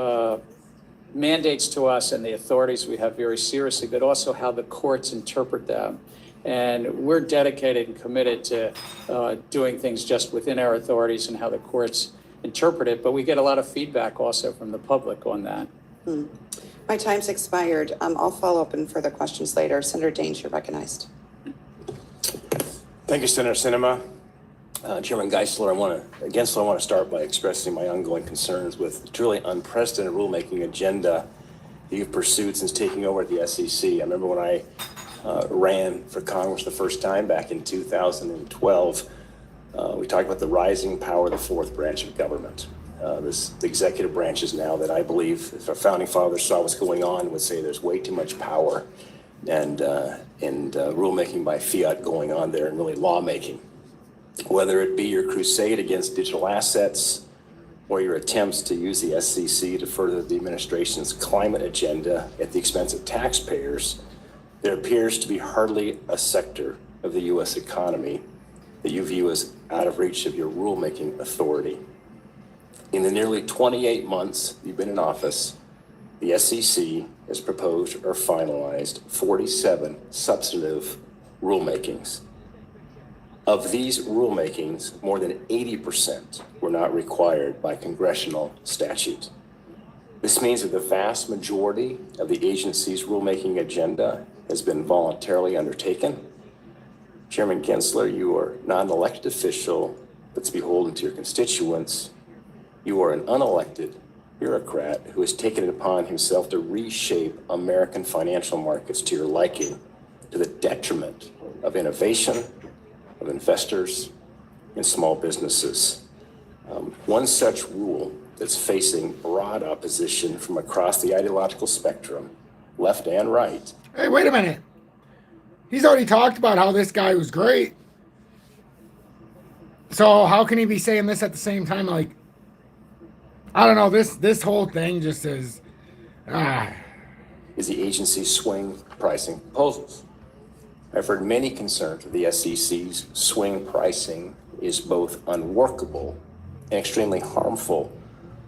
mandates to us and the authorities we have very seriously, but also how the courts interpret them. And we're dedicated and committed to doing things just within our authorities and how the courts interpret it. But we get a lot of feedback also from the public on that. My time's expired. I'll follow up in further questions later. Senator Daines, you're recognized. Thank you, Senator Sinema. Chairman Gensler, I want to start by expressing my ongoing concerns with the truly unprecedented rulemaking agenda that you've pursued since taking over at the SEC. I remember when I ran for Congress the first time back in 2012, we talked about the rising power of the fourth branch of government. The executive branches now that I believe, if our founding fathers saw what's going on, would say there's way too much power and rulemaking by fiat going on there and really lawmaking. Whether it be your crusade against digital assets or your attempts to use the SEC to further the administration's climate agenda at the expense of taxpayers, there appears to be hardly a sector of the U.S. economy that you view as out of reach of your rulemaking authority. In the nearly 28 months you've been in office, the SEC has proposed or finalized 47 substantive rulemakings. Of these rulemakings, more than 80% were not required by congressional statute. This means that the vast majority of the agency's rulemaking agenda has been voluntarily undertaken. Chairman Gensler, you are not an elected official that's beholden to your constituents. You are an unelected bureaucrat who has taken it upon himself to reshape American financial markets to your liking, to the detriment of innovation, of investors, and small businesses. One such rule that's facing broad opposition from across the ideological spectrum, left and right. Hey, wait a minute. He's already talked about how this guy was great. So how can he be saying this at the same time? Like, I don't know. This whole thing just is. Is the agency's swing pricing proposals. I've heard many concerns that the SEC's swing pricing is both unworkable and extremely harmful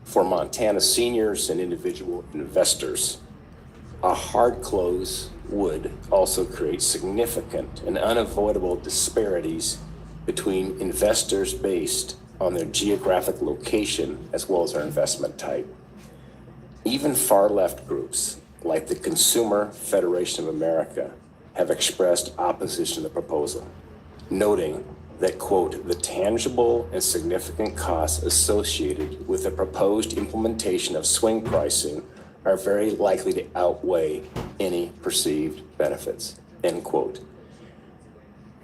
For Montana seniors and individual investors, a hard close would also create significant and unavoidable disparities between investors based on their geographic location as well as their investment type. Even far left groups like the Consumer Federation of America have expressed opposition to the proposal, noting that, quote, the tangible and significant costs associated with the proposed implementation of swing pricing are very likely to outweigh any perceived benefits, end quote.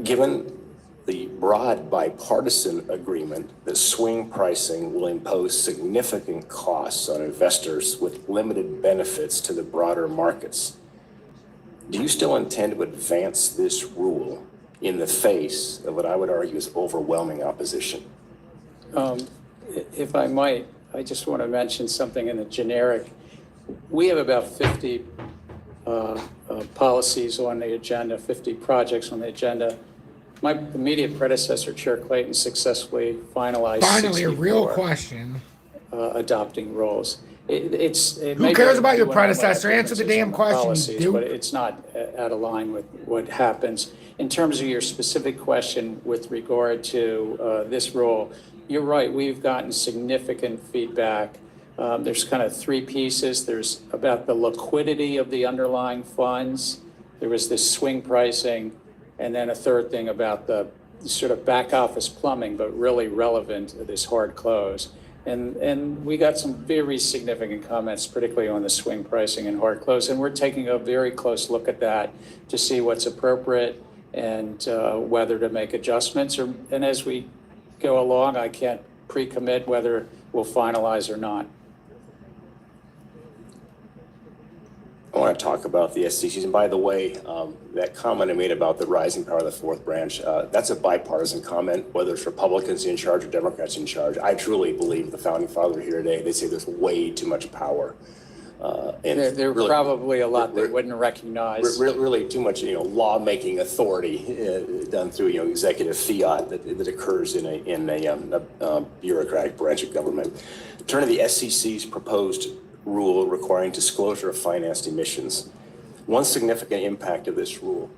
Given the broad bipartisan agreement that swing pricing will impose significant costs on investors with limited benefits to the broader markets, do you still intend to advance this rule in the face of what I would argue is overwhelming opposition? If I might, I just want to mention something in the generic. We have about 50 policies on the agenda, 50 projects on the agenda. My immediate predecessor, Chair Clayton, successfully finalized Finally, a real 64, question. Adopting rules. Who cares about your predecessor? Answer the damn question, dude. But it's not out of line with what happens. In terms of your specific question with regard to this rule, you're right. We've gotten significant feedback. There's kind of three pieces. There's about the liquidity of the underlying funds. There was this swing pricing. And then a third thing about the sort of back office plumbing, but really relevant to this hard close. And we got some very significant comments, particularly on the swing pricing and hard close. And we're taking a very close look at that to see what's appropriate and whether to make adjustments. And as we go along, I can't pre-commit whether we'll finalize or not. I want to talk about the SECs. And by the way, that comment I made about the rising power of the fourth branch, that's a bipartisan comment, whether it's Republicans in charge or Democrats in charge. I truly believe the founding fathers here today, they say there's way too much power. And there are really, probably a lot they wouldn't recognize. Really too much, lawmaking authority done through, executive fiat that occurs in a bureaucratic branch of government. Turn to the SEC's proposed rule requiring disclosure of financed emissions. One significant impact of this rule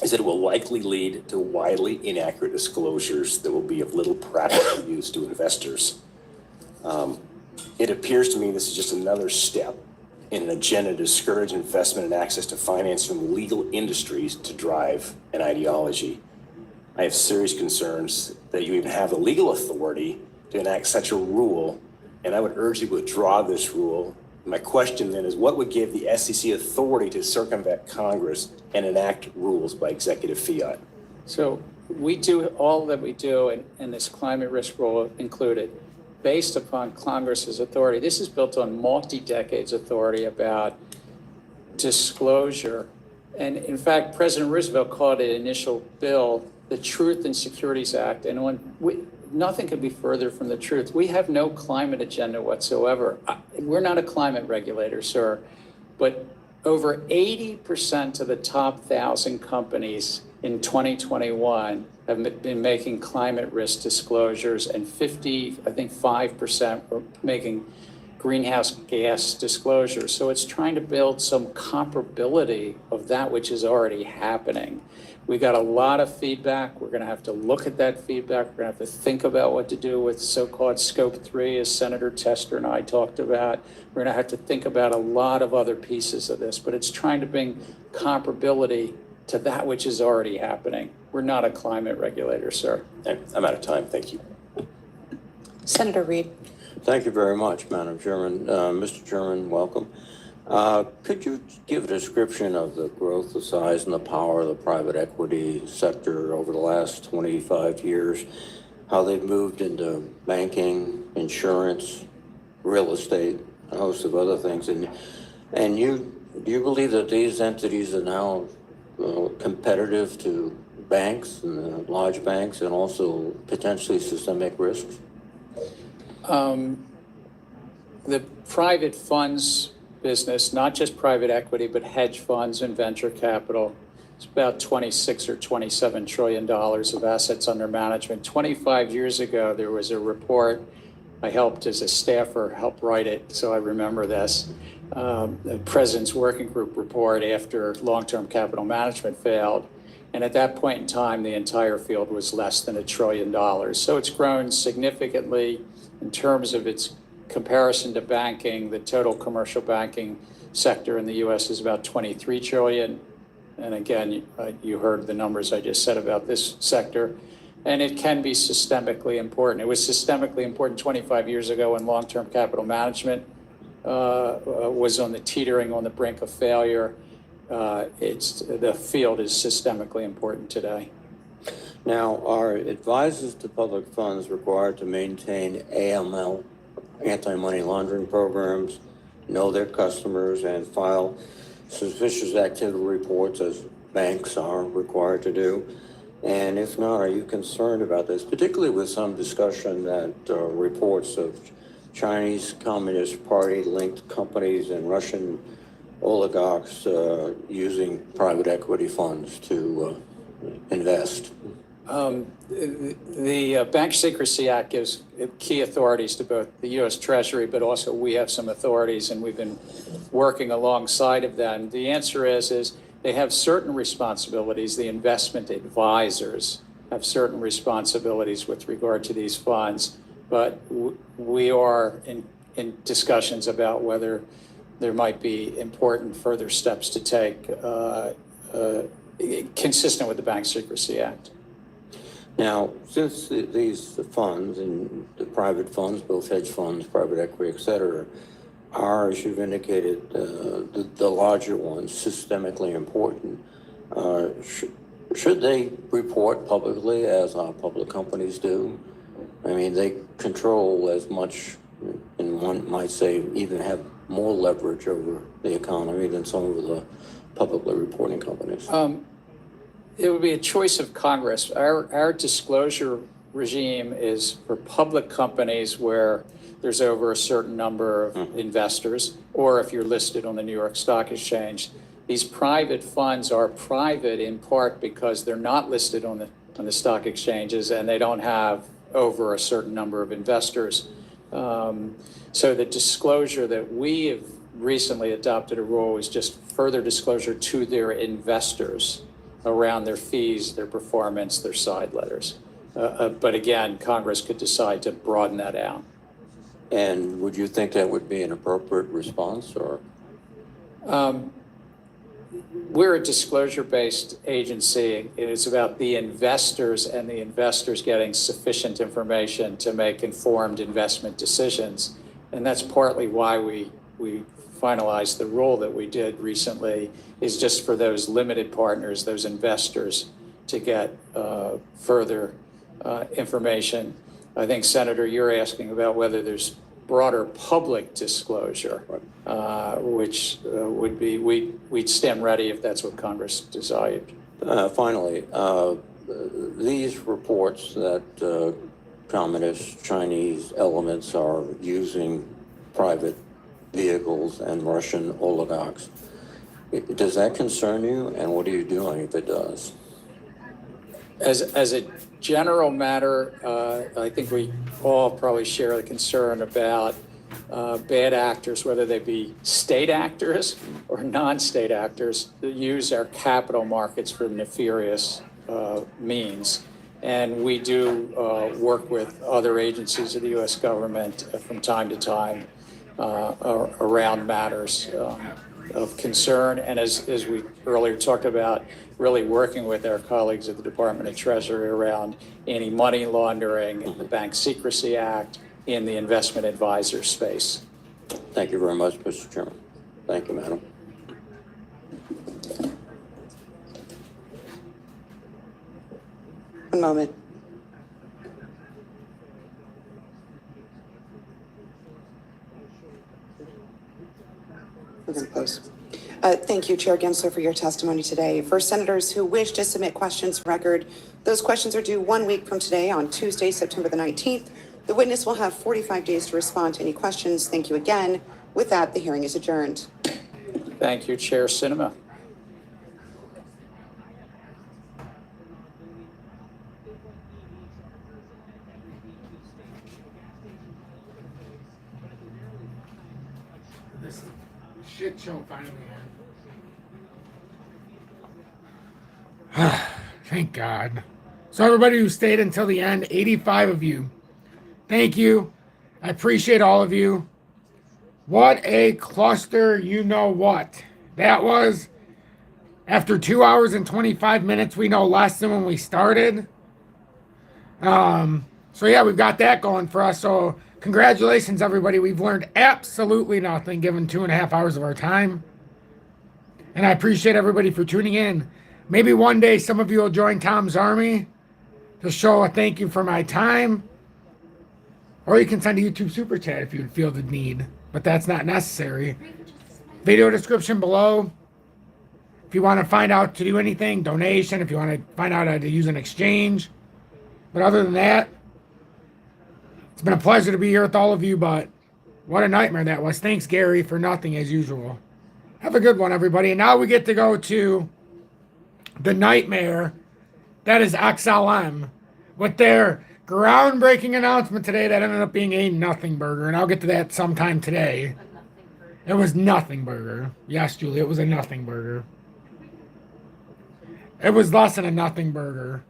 is that it will likely lead to widely inaccurate disclosures that will be of little practical use to investors. It appears to me this is just another step in an agenda to discourage investment and access to finance from legal industries to drive an ideology. I have serious concerns that you even have the legal authority to enact such a rule, and I would urge you to withdraw this rule. My question then is, what would give the SEC authority to circumvent Congress and enact rules by executive fiat? So we do all that we do, and this climate risk rule included, based upon Congress's authority. This is built on multi-decades authority about disclosure. And in fact, President Roosevelt called it initial bill the Truth and Securities Act. And nothing could be further from the truth. We have no climate agenda whatsoever. We're not a climate regulator, sir, but over 80% of the top 1,000 companies in 2021 have been making climate risk disclosures, and 5% were making greenhouse gas disclosures. So it's trying to build some comparability of that which is already happening. We got a lot of feedback. We're going to have to look at that feedback. We're going to have to think about what to do with so-called scope 3, as Senator Tester and I talked about. We're going to have to think about a lot of other pieces of this, but it's trying to bring comparability to that which is already happening. We're not a climate regulator, sir. I'm out of time. Thank you. Senator Reed. Thank you very much, Madam Chairman. Mr. Chairman, welcome. Could you give a description of the growth, the size, and the power of the private equity sector over the last 25 years, how they've moved into banking, insurance, real estate, a host of other things? And do you believe that these entities are now competitive to banks and large banks and also potentially systemic risks? The private funds business, not just private equity, but hedge funds and venture capital, it's about $26 or $27 trillion of assets under management. 25 years ago, there was a report I helped as a staffer, help write it, so I remember this. The President's Working Group report after long-term capital management failed. And at that point in time, the entire field was less than $1 trillion. So it's grown significantly in terms of its comparison to banking. The total commercial banking sector in the U.S. is about 23 trillion. And again, you heard the numbers I just said about this sector. And it can be systemically important. It was systemically important 25 years ago when long-term capital management was on the teetering on the brink of failure. The field is systemically important today. Now, are advisors to public funds required to maintain AML, anti-money laundering programs, know their customers, and file suspicious activity reports as banks are required to do? And if not, are you concerned about this, particularly with some discussion that reports of Chinese Communist Party-linked companies and Russian oligarchs using private equity funds to invest? The Bank Secrecy Act gives key authorities to both the U.S. Treasury, but also we have some authorities, and we've been working alongside of them. The answer is they have certain responsibilities. The investment advisors have certain responsibilities with regard to these funds, but we are in discussions about whether there might be important further steps to take consistent with the Bank Secrecy Act. Now, since these funds and the private funds, both hedge funds, private equity, et cetera, are, as you've indicated, the larger ones, systemically important, should they report publicly as our public companies do? I mean, they control as much, and one might say even have more leverage over the economy than some of the publicly reporting companies. It would be a choice of Congress. Our disclosure regime is for public companies where there's over a certain number of investors, or if you're listed on the New York Stock Exchange. These private funds are private in part because they're not listed on the stock exchanges and they don't have over a certain number of investors. So the disclosure that we have recently adopted a rule is just further disclosure to their investors around their fees, their performance, their side letters. But again, Congress could decide to broaden that out. And would you think that would be an appropriate response, or? We're a disclosure-based agency. It is about the investors and the investors getting sufficient information to make informed investment decisions. And that's partly why we finalized the rule that we did recently, is just for those limited partners, those investors, to get further information. I think, Senator, you're asking about whether there's broader public disclosure, which would be, we'd stand ready if that's what Congress desired. Finally, these reports that communist Chinese elements are using private vehicles and Russian oligarchs, does that concern you, and what are you doing if it does? As a general matter, I think we all probably share the concern about bad actors, whether they be state actors or non-state actors, that use our capital markets for nefarious means. And we do work with other agencies of the U.S. government from time to time around matters of concern. And as we earlier talked about, really working with our colleagues at the Department of Treasury around anti-money laundering, the Bank Secrecy Act, in the investment advisor space. Thank you very much, Mr. Chairman. Thank you, Madam. One moment. We're going to close. Thank you, Chair Gensler, for your testimony today. For senators who wish to submit questions for record, those questions are due 1 week from today on Tuesday, September the 19th. The witness will have 45 days to respond to any questions. Thank you again. With that, the hearing is adjourned. Thank you, Chair Sinema. shit show finally ends. Thank God. So everybody who stayed until the end, 85 of you. Thank you. I appreciate all of you. What a cluster, you know what. That was, after 2 hours and 25 minutes, we know less than when we started. So yeah, we've got that going for us. So congratulations, everybody. We've learned absolutely nothing given 2.5 hours of our time. And I appreciate everybody for tuning in. Maybe one day some of you will join Tom's Army to show a thank you for my time. Or you can send a YouTube super chat if you feel the need, but that's not necessary. Video description below. If you want to find out to do anything, donation, if you want to find out how to use an exchange. But other than that, it's been a pleasure to be here with all of you, but what a nightmare that was. Thanks, Gary, for nothing as usual. Have a good one, everybody. And now we get to go to the nightmare that is XLM with their groundbreaking announcement today that ended up being a nothing burger. And I'll get to that sometime today. It was nothing burger. Yes, Julie, it was a nothing burger. It was less than a nothing burger.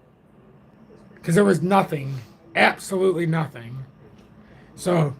Because there was nothing. Absolutely nothing. So